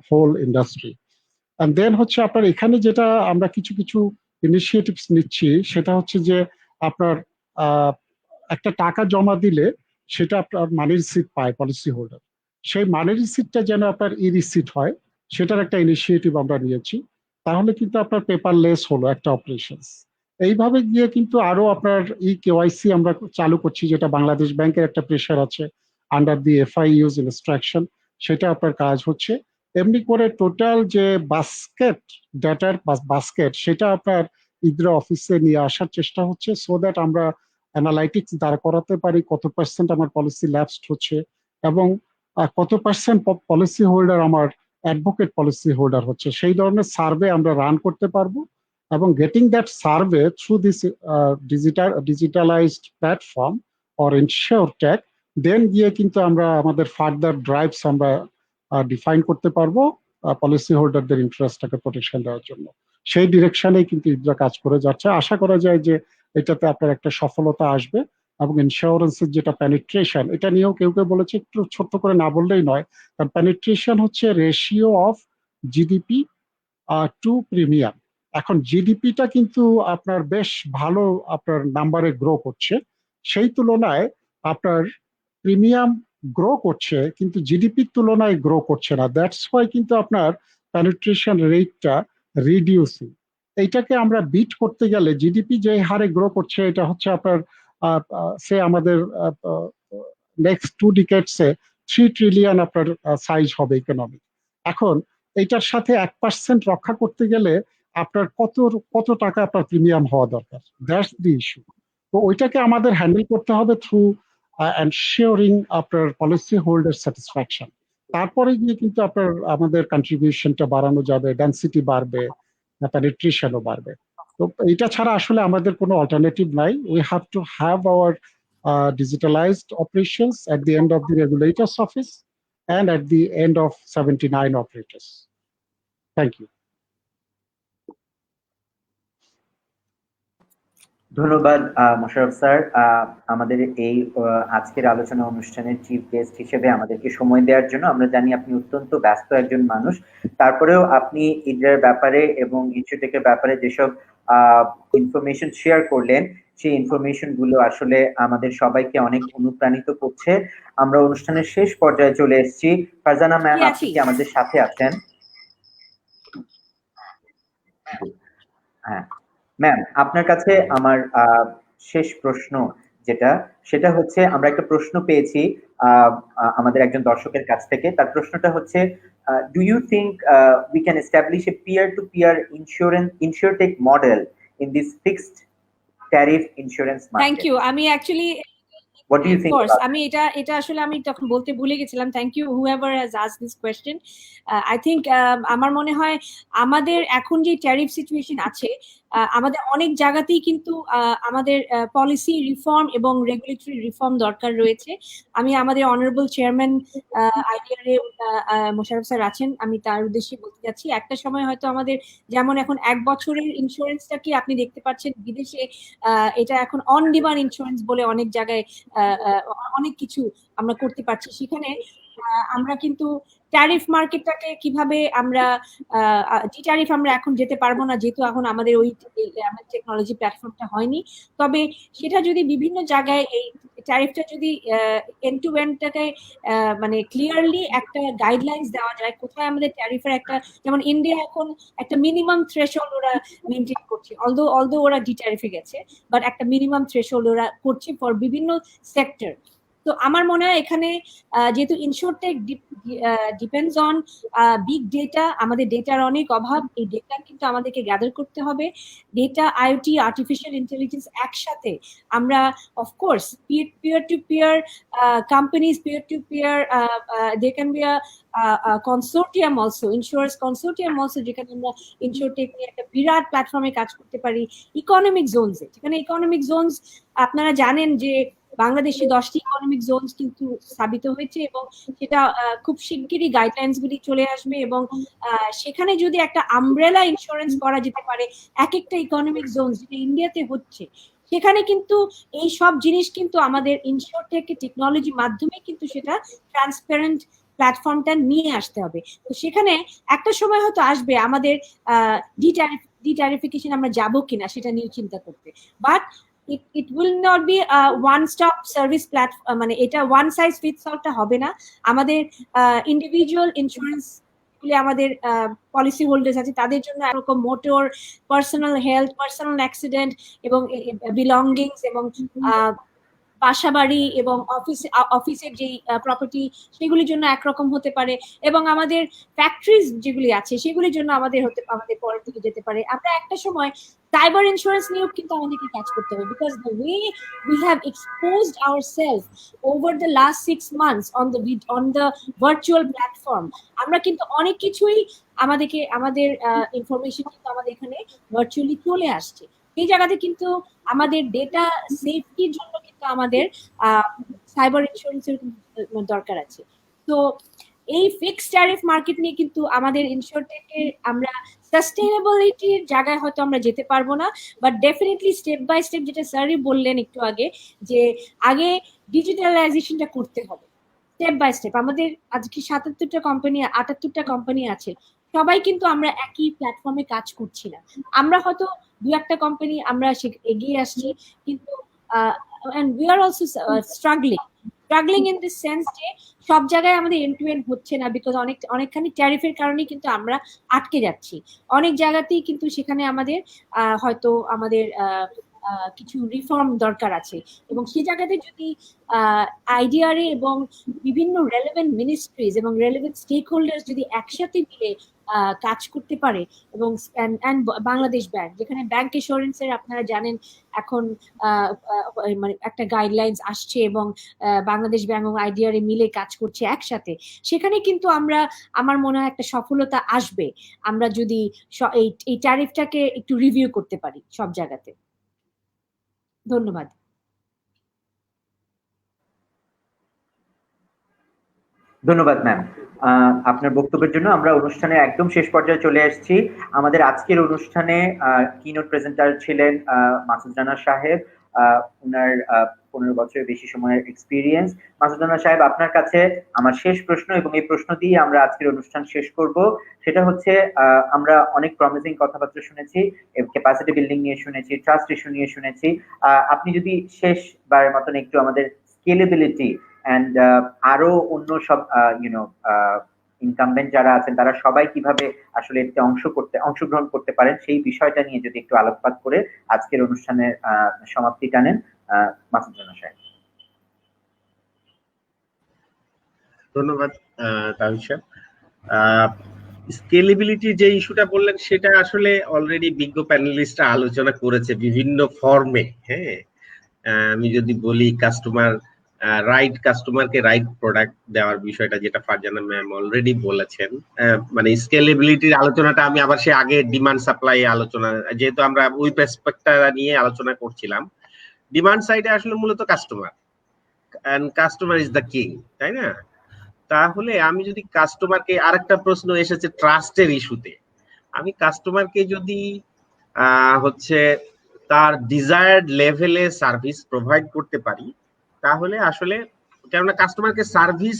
whole industry. And then হচ্ছে আপনার এখানে যেটা আমরা কিছু কিছু ইনিশিয়েটিভস নিচ্ছি, সেটা হচ্ছে যে আপনার একটা টাকা জমা দিলে সেটা আপনার মানি রিসিট পায় পলিসি হোল্ডার। সেই মানি রিসিটটা যেন আপনার ই রিসিট হয়, সেটার একটা ইনিশিয়েটিভ আমরা নিয়েছি। তাহলে কিন্তু আপনার পেপারলেস হলো একটা অপারেশনস। এইভাবে গিয়ে কিন্তু আরো আপনার কেওয়াইসি আমরা চালু করছি, যেটা বাংলাদেশ ব্যাংকের একটা প্রেশার আছে আন্ডার দি এফআইইউজ ইনস্ট্রাকশন, সেটা আপনার কাজ হচ্ছে। এমনি করে টোটাল যে বাস্কেট ডাটার বাস্কেট, সেটা আপনার ইদ্রা অফিসে নিয়ে আসার চেষ্টা হচ্ছে, সো দ্যাট আমরা অ্যানালাইটিক্স দাঁড় করাতে পারি কত পার্সেন্ট আমার পলিসি ল্যাপসড হচ্ছে এবং কত পার্সেন্ট পলিসি হোল্ডার আমার অ্যাডভোকেট পলিসি হোল্ডার হচ্ছে। সেই ধরনের সার্ভে আমরা রান করতে পারবো এবং getting that survey through this digitalized platform or insurtech, then গিয়ে কিন্তু আমরা আমাদের ফার্দার ড্রাইভস আমরা ডিফাইন করতে পারবো পলিসি হোল্ডারদের ইন্টারেস্টটাকে প্রোটেকশন দেওয়ার জন্য। সেই ডিরেকশনেই কিন্তু ইদ্রা কাজ করে যাচ্ছে। আশা করা যায় যে এটাতে আপনার একটা সফলতা আসবে এবং ইন্স্যুরেন্সের যেটা পেনিট্রেশন, এটা নিয়েও কেউ কেউ বলেছে, একটু ছোট্ট করে না বললেই নয়, কারণ পেনিট্রেশন হচ্ছে ratio of GDP to premium. এখন জিডিপিটা কিন্তু আপনার বেশ ভালো আপনার নাম্বারে গ্রো করছে, সেই তুলনায় আপনার প্রিমিয়াম গ্রো করছে কিন্তু জিডিপির তুলনায় গ্রো করছে না। দ্যাটস ওয়াই কিন্তু আপনার পেনিট্রেশন রেটটা রিডিউসিং। এইটাকে আমরা বিট করতে গেলে জিডিপি যে হারে গ্রো করছে, এটা হচ্ছে আপনার সে আমাদের নেক্সট 2 ডিকেডসে 3 ট্রিলিয়ন আপনার সাইজ হবে ইকোনমি। এখন এইটার সাথে 1% রক্ষা করতে গেলে আপনার কত টাকা আপনার প্রিমিয়াম হওয়া দরকার, দ্যাটস দি ইস্যু। তো ওইটাকে আমাদের হ্যান্ডেল করতে হবে থ্রু এনশিওরিং আপনার পলিসি হোল্ডার স্যাটিসফ্যাকশন। তারপরে গিয়ে কিন্তু আপনার আমাদের কন্ট্রিবিউশনটা বাড়ানো যাবে, ডেনসিটি বাড়বে, পেনিট্রেশনও বাড়বে। তো এটা ছাড়া আসলে আমাদের কোনো অল্টারনেটিভ নাই। We have to have our digitalized operations at the end of the regulator's office and at the end of 79 operators. Thank you. ধন্যবাদ মোশাররফ স্যার, আমাদের এই আজকের আলোচনা অনুষ্ঠানের চিফ গেস্ট হিসেবে আমাদেরকে সময় দেওয়ার জন্য। আমরা জানি আপনি অত্যন্ত ব্যস্ত একজন মানুষ, তারপরেও আপনি ইদ্রার ব্যাপারে এবং ইনশিওরটেকের ব্যাপারে যেসব ইনফরমেশন শেয়ার করলেন, সেই ইনফরমেশন গুলো আসলে আমাদের সবাইকে অনেক অনুপ্রাণিত করছে। আমরা অনুষ্ঠানের শেষ পর্যায়ে চলে এসেছি। ফারজানা ম্যাম, আপনি কি আমাদের সাথে আছেন? হ্যাঁ ম্যাম, আপনার কাছে আমার শেষ প্রশ্ন সেটা হচ্ছে, আমরা একটা প্রশ্ন পেয়েছি আমাদের একজন দর্শকের কাছ থেকে। তার প্রশ্নটা হচ্ছে, do you think we can establish a peer to peer insurtech model in this fixed tariff insurance market? Thank you. আমি actually What do you think? আমি এটা আসলে আমি তখন বলতে ভুলে গেছিলাম। Thank you whoever has asked this question. I think আমার মনে হয় আমাদের এখন যে ট্যারিফ সিচুয়েশন আছে, আমাদের অনেক জায়গাতেই কিন্তু আমাদের পলিসি রিফর্ম এবং রেগুলেটরি রিফর্ম দরকার রয়েছে। আমি আমাদের অনারেবল চেয়ারম্যান আইডিআরে মোশাররফ স্যার আছেন, আমি তার উদ্দেশ্যে বলতে যাচ্ছি, একটা সময় হয়তো আমাদের যেমন এখন 1 বছরের ইন্স্যুরেন্সটা কি আপনি দেখতে পাচ্ছেন বিদেশে, এটা এখন অন ডিমান্ড ইন্স্যুরেন্স বলে অনেক জায়গায় অনেক কিছু আমরা করতে পারছি। সেখানে আমরা কিন্তু ট্যারিফ মার্কেটটাকে কিভাবে আমরা ট্যারিফ আমরা এখন যেতে পারবো না, যেহেতু এখন আমাদের ওই টেকনোলজি প্ল্যাটফর্মটা হয়নি। তবে সেটা যদি বিভিন্ন জায়গায় এই ট্যারিফটা যদি এন্ড টু এন্ডটাকে মানে ক্লিয়ারলি একটা গাইডলাইন্স দেওয়া যায়, কোথায় আমাদের ট্যারিফের একটা, যেমন ইন্ডিয়া এখন একটা মিনিমাম থ্রেশহোল্ড ওরা মেনটেন করছে, অলদো ওরা ডিট্যারিফে গেছে, বাট একটা মিনিমাম থ্রেশহোল্ড ওরা করছে ফর বিভিন্ন সেক্টর। তো আমার মনে হয় এখানে যেহেতু ইনশোরটেক ডিপেন্ডস অন বিগ ডেটা, আমাদের ডেটার অনেক অভাব, এই ডেটা কিন্তু আমাদেরকে গ্যাদার করতে হবে। ডেটা, আইওটি, আর্টিফিশিয়াল ইন্টেলিজেন্স একসাথে আমরা of course peer to peer companies, peer to peer there can be a consortium also, insurance consortium also, যেখানে আমরা ইনশোরটেক নিয়ে একটা বিরাট প্ল্যাটফর্মে কাজ করতে পারি। ইকোনমিক জোনসে, যেখানে ইকোনমিক জোনস আপনারা জানেন যে বাংলাদেশে 10টি ইকোনমিক জোনস কিন্তু স্থাপিত হয়েছে এবং সেটা খুব শিগগিরই গাইডলাইন্স গুলি চলে আসবে এবং সেখানে যদি একটা আমব্রেলা ইন্স্যুরেন্স করা যেতে পারে এক একটা ইকোনমিক জোন, যেটা ইন্ডিয়াতে হচ্ছে, সেখানে কিন্তু এই সব জিনিস কিন্তু আমাদের ইনশোরটেক টেকনোলজির মাধ্যমে কিন্তু সেটা ট্রান্সপারেন্ট প্ল্যাটফর্মটা নিয়ে আসতে হবে। তো সেখানে একটা সময় হয়তো আসবে আমাদের ডিট্যারিফিকেশন আমরা যাবো কিনা সেটা নিয়ে চিন্তা করতে, but it will not be a one stop service platform, মানে এটা ওয়ান সাইজ ফিটস অলটা হবে না। আমাদের ইন্ডিভিজুয়াল ইন্স্যুরেন্স গুলি আমাদের পলিসি হোল্ডার্স আছে তাদের জন্য এরকম motor, personal health, personal accident এবং বিলঙ্গিংস এবং বাসাবাড়ি এবং অফিসের যে প্রপার্টি সেগুলির জন্য একরকম হতে পারে, এবং আমাদের ফ্যাক্টরিজ যেগুলি আছে সেগুলির জন্য আমাদের পরের দিকে যেতে পারে। আমরা একটা সময় সাইবার ইন্স্যুরেন্স নিয়েও কিন্তু আমাদেরকে কাজ করতে হবে, because the way we have exposed ourself over the last 6 months on the virtual platform, আমরা কিন্তু অনেক কিছুই আমাদের ইনফরমেশন কিন্তু আমাদের এখানে ভার্চুয়ালি চলে আসছে। এই জায়গাতে কিন্তু আমাদের ডেটা সেফটির জন্য কিন্তু আমাদের সাইবার ইন্স্যুরেন্সের দরকার আছে। তো এই ফিক্সড ট্যারিফ মার্কেট নিয়ে কিন্তু আমাদের ইনশোরটেকের আমরা সাস্টেইনেবিলিটির জায়গায় হয়তো আমরা যেতে পারবো না, but definitely step by step, যেটা স্যারই বললেন একটু আগে, যে আগে ডিজিটালাইজেশনটা করতে হবে স্টেপ বাই স্টেপ। আমাদের আজকে 77টা কোম্পানি, 78টা কোম্পানি আছে, সবাই কিন্তু আমরা একই প্ল্যাটফর্মে কাজ করছি না। আমরা হয়তো 2-1টা কোম্পানি আমরা এগিয়ে আসছি, কিন্তু and we are also struggling in this sense যে সব জায়গায় আমাদের এন্ড টু এন্ড হচ্ছে না, বিকজ অনেকখানি ট্যারিফের কারণে কিন্তু আমরা আটকে যাচ্ছি অনেক জায়গাতেই, কিন্তু সেখানে আমাদের হয়তো আমাদের কিছু রিফর্ম দরকার আছে, এবং সেই জায়গাতে যদি আইডিআরএ এবং বিভিন্ন রেলেভেন্ট মিনিস্ট্রিজ এবং রেলেভেন্ট স্টেক হোল্ডার্স যদি একসাথে মিলে কাজ করতে পারে, এবং বাংলাদেশ ব্যাংক, যেখানে ব্যাংক এসুরেন্সের আপনারা জানেন এখন মানে একটা গাইডলাইন্স আসছে, এবং বাংলাদেশ ব্যাংক এবং আইডিআরএ মিলে কাজ করছে একসাথে, সেখানে কিন্তু আমার মনে হয় একটা সফলতা আসবে আমরা যদি এই ট্যারিফটাকে একটু রিভিউ করতে পারি সব জায়গাতে। ধন্যবাদ। ধন্যবাদ ম্যাম আপনার বক্তব্যের জন্য। আমরা অনুষ্ঠানের একদম শেষ পর্যায়ে চলে আসছি। আমাদের আজকের অনুষ্ঠানে কিনোট প্রেজেন্টার ছিলেন মাসুদ রানা সাহেব, ওনার 15 বছরের বেশি সময়ের এক্সপিরিয়েন্স। মাসুদ রানা সাহেব, আপনার কাছে আমার শেষ প্রশ্ন, এবং এই প্রশ্ন দিয়ে আমরা আজকের অনুষ্ঠান শেষ করব। সেটা হচ্ছে, আমরা অনেক প্রমিসিং কথাবার্তা শুনেছি, ক্যাপাসিটি বিল্ডিং নিয়ে শুনেছি, ট্রাস্ট ইস্যু নিয়ে শুনেছি। আপনি যদি শেষবারের মতন একটু আমাদের স্কেলেবিলিটি এন্ড আরো অন্য সব ইনকামবেন্ট যারা আছেন তারা সবাই কিভাবে আসলে এতে অংশগ্রহণ করতে পারেন সেই বিষয়টা নিয়ে যদি একটু আলোকপাত করে আজকের অনুষ্ঠানের সমাপ্তি টানেন মাসুদ রানা সাহেব। ধন্যবাদ তাহির সাহেব। স্কেলেবিলিটি যে ইস্যুটা বললেন সেটা আসলে অলরেডি বিজ্ঞ প্যানেলিস্টরা আলোচনা করেছে বিভিন্ন ফর্মে। হ্যাঁ, আমি যদি বলি রাইট কাস্টমারকে রাইট প্রোডাক্ট দেওয়ার বিষয়টা, যেটা ফারজানা ম্যাম অলরেডি বলেছেন, মানে স্কেলেবিলিটির আলোচনাটা আমি আবার সে আগে ডিমান্ড সাপ্লাই আলোচনা, যেহেতু আমরা ওই পেসপেক্টটা নিয়ে আলোচনা করছিলাম, ডিমান্ড সাইডে আসলে মূলত customer, end customer is the king, তাই না? তাহলে আমি যদি কাস্টমারকে, আরেকটা প্রশ্ন এসেছে ট্রাস্টের ইস্যুতে, আমি কাস্টমারকে যদি হচ্ছে তার ডিজায়ার্ড লেভেলে সার্ভিস প্রোভাইড করতে পারি, তাহলে আসলে, কেননা কাস্টমারকে সার্ভিস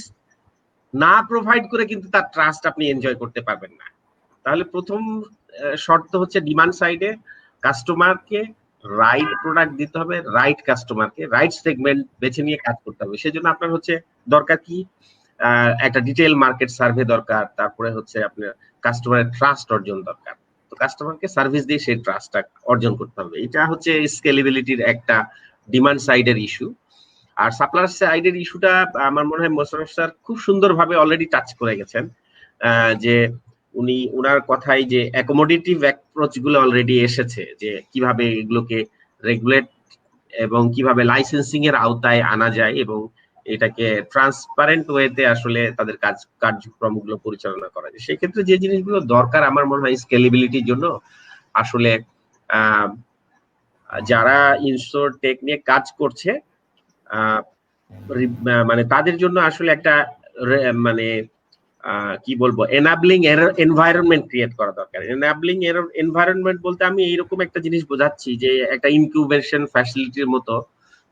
না প্রোভাইড করে কিন্তু তার ট্রাস্ট আপনি এনজয় করতে পারবেন না। তাহলে প্রথম শর্ত হচ্ছে ডিমান্ড সাইডে কাস্টমারকে রাইট প্রোডাক্ট দিতে হবে, রাইট কাস্টমারকে রাইট সেগমেন্ট বেছে নিয়ে কাজ করতে হবে। সেজন্য আপনার হচ্ছে দরকার কি, একটা ডিটেইল মার্কেট সার্ভে দরকার, তারপরে হচ্ছে আপনার কাস্টমারের ট্রাস্ট অর্জন দরকার। তো কাস্টমারকে সার্ভিস দিয়ে সেই ট্রাস্টটা অর্জন করতে হবে। এটা হচ্ছে স্কেলেবিলিটির একটা ডিমান্ড সাইডের ইস্যু। আর সাপ্লায়ার সাইডের ইস্যুটা আমার মনে হয় মোশাররফ স্যার খুব সুন্দরভাবে অলরেডি টাচ করে গেছেন, যে উনি ওনার কথাই যে অ্যাকোমোডেটিভ অ্যাপ্রোচ গুলো অলরেডি এসেছে, যে কিভাবে এগুলোকে রেগুলেট এবং কিভাবে লাইসেন্সিং এর আওতায় আনা যায় এবং এটাকে ট্রান্সপারেন্ট ওয়েতে আসলে তাদের কার্যক্রমগুলো পরিচালনা করা যায়। সেক্ষেত্রে যে জিনিসগুলো দরকার আমার মনে হয় স্কেলেবিলিটির জন্য, আসলে যারা ইনস্টোর টেক নিয়ে কাজ করছে মানে তাদের জন্য আসলে একটা মানে কি বলবো এনাবলিং এনভায়রনমেন্ট ক্রিয়েট করা দরকার। এনাবলিং এনভায়রনমেন্ট বলতে আমি এইরকম একটা জিনিস বোঝাচ্ছি যে একটা ইনকিউবেশন ফ্যাসিলিটির মতো,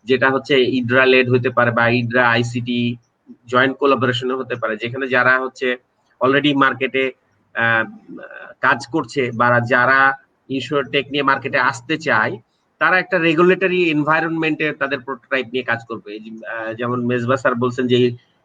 যেটা হচ্ছে ইডরা লেড হতে পারে বা ইডরা আইসিটি জয়েন্ট কোলাবোরেশন হতে পারে, যেখানে যারা হচ্ছে অলরেডি মার্কেটে কাজ করছে বা যারা ইনস্যুর টেক নিয়ে মার্কেটে আসতে চায় তারা একটা রেগুলেটরি এনভায়রনমেন্টে তাদের প্রোটোটাইপ নিয়ে কাজ করবে। যেমন মেজবা স্যার বলছেন যে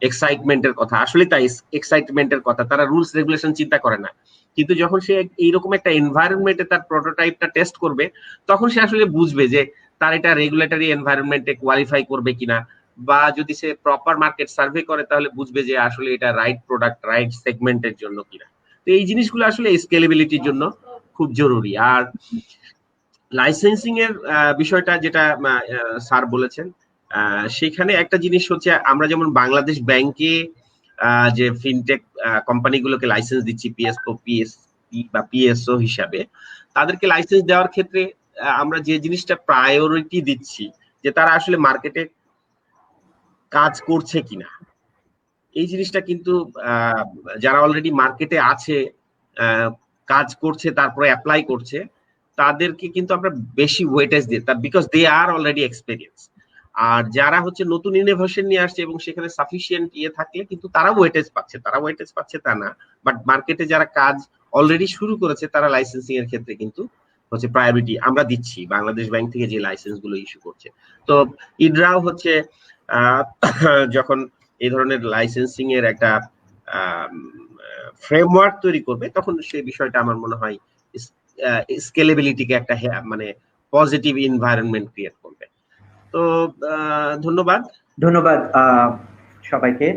এক্সাইটমেন্টের কথা, আসলে তাই এক্সাইটমেন্টের কথা, তারা রুলস রেগুলেশন চিন্তা করে না, কিন্তু যখন সে এইরকম একটা এনভায়রনমেন্টে তার প্রোটোটাইপটা টেস্ট করবে তখন সে আসলে বুঝবে যে তার এটা রেগুলেটরি এনভায়রনমেন্টে কোয়ালিফাই করবে কিনা, বা যদি সে প্রপার মার্কেট সার্ভে করে তাহলে বুঝবে যে আসলে এটা রাইট প্রোডাক্ট রাইট সেগমেন্টের জন্য কিনা। তো এই জিনিসগুলো আসলে স্কেলেবিলিটির জন্য খুব জরুরি। আর লাইসেন্সিং এর বিষয়টা যেটা স্যার বলেছেন, সেখানে একটা জিনিস হচ্ছে আমরা যেমন বাংলাদেশ ব্যাংকে যে ফিনটেক কোম্পানিগুলোকে লাইসেন্স দিচ্ছি পিএসও পিএসপি বা পিএসও হিসাবে, তাদেরকে লাইসেন্স দেওয়ার ক্ষেত্রে আমরা যে জিনিসটা প্রায়োরিটি দিচ্ছি যে তারা আসলে মার্কেটে কাজ করছে কিনা। এই জিনিসটা কিন্তু যারা অলরেডি মার্কেটে আছে কাজ করছে তারপরে অ্যাপ্লাই করছে তাদেরকে কিন্তু আমরা বেশি ওয়েটেজ দিই, because they are already experience. আর যারা হচ্ছে নতুন ইনোভেশন নিয়ে আসছে এবং সেখানে সাফিসিয়েন্ট থাকলে কিন্তু তারা ওয়েটেজ পাচ্ছে তা না, বাট মার্কেটে যারা কাজ অলরেডি শুরু করেছে তারা লাইসেন্সিং এর ক্ষেত্রে কিন্তু হচ্ছে প্রায়োরিটি আমরা দিচ্ছি বাংলাদেশ ব্যাংক থেকে যে লাইসেন্স গুলো ইস্যু করছে। তো ইডরাও হচ্ছে যখন এই ধরনের লাইসেন্সিং এর একটা ফ্রেমওয়ার্ক তৈরি করবে তখন সেই বিষয়টা আমার মনে হয় স্কেলেবিলিটিকে একটা মানে পজিটিভ এনভায়রনমেন্ট ক্রিয়েট করবে। তো ধন্যবাদ সবাইকে।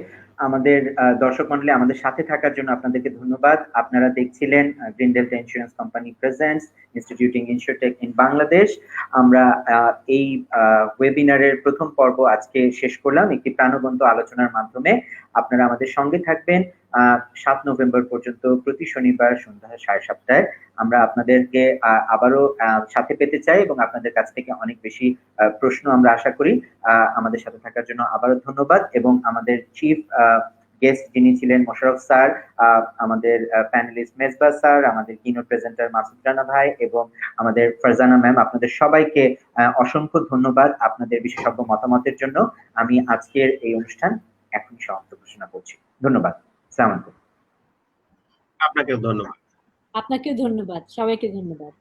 আমাদের দর্শক মণ্ডলী আমাদের সাথে থাকার জন্য আপনাদেরকে ধন্যবাদ। আপনারা দেখছিলেন Green delta insurance company presents instituting insurtech in Bangladesh. আমরা এই ওয়েবিনারের প্রথম পর্ব আজকে শেষ করলাম একটি প্রাণবন্ত আলোচনার মাধ্যমে। আপনারা আমাদের সঙ্গে থাকবেন 7 নভেম্বর পর্যন্ত প্রতি শনিবার সন্ধ্যা 7:30টায়। আমরা আপনাদেরকে আবারও সাথে পেতে চাই এবং আপনাদের কাছ থেকে অনেক বেশি প্রশ্ন আমরা আশা করি। আমাদের সাথে থাকার জন্য আবারও ধন্যবাদ। এবং আমাদের চিফ গেস্ট যিনি ছিলেন মোশাররফ স্যার, আমাদের প্যানেলিস্ট মেজবা স্যার, আমাদের কিনোট প্রেজেন্টার মাসুদ রানা ভাই এবং আমাদের ফারজানা ম্যাম, আপনাদের সবাইকে অসংখ্য ধন্যবাদ আপনাদের বিশেষজ্ঞ মতামতের জন্য। আমি আজকের এই অনুষ্ঠান এখনই সমাপ্ত ঘোষণা করছি। ধন্যবাদ। আসসালামু আলাইকুম। আপনাকেও ধন্যবাদ। আপনাকেও ধন্যবাদ, সবাইকে ধন্যবাদ।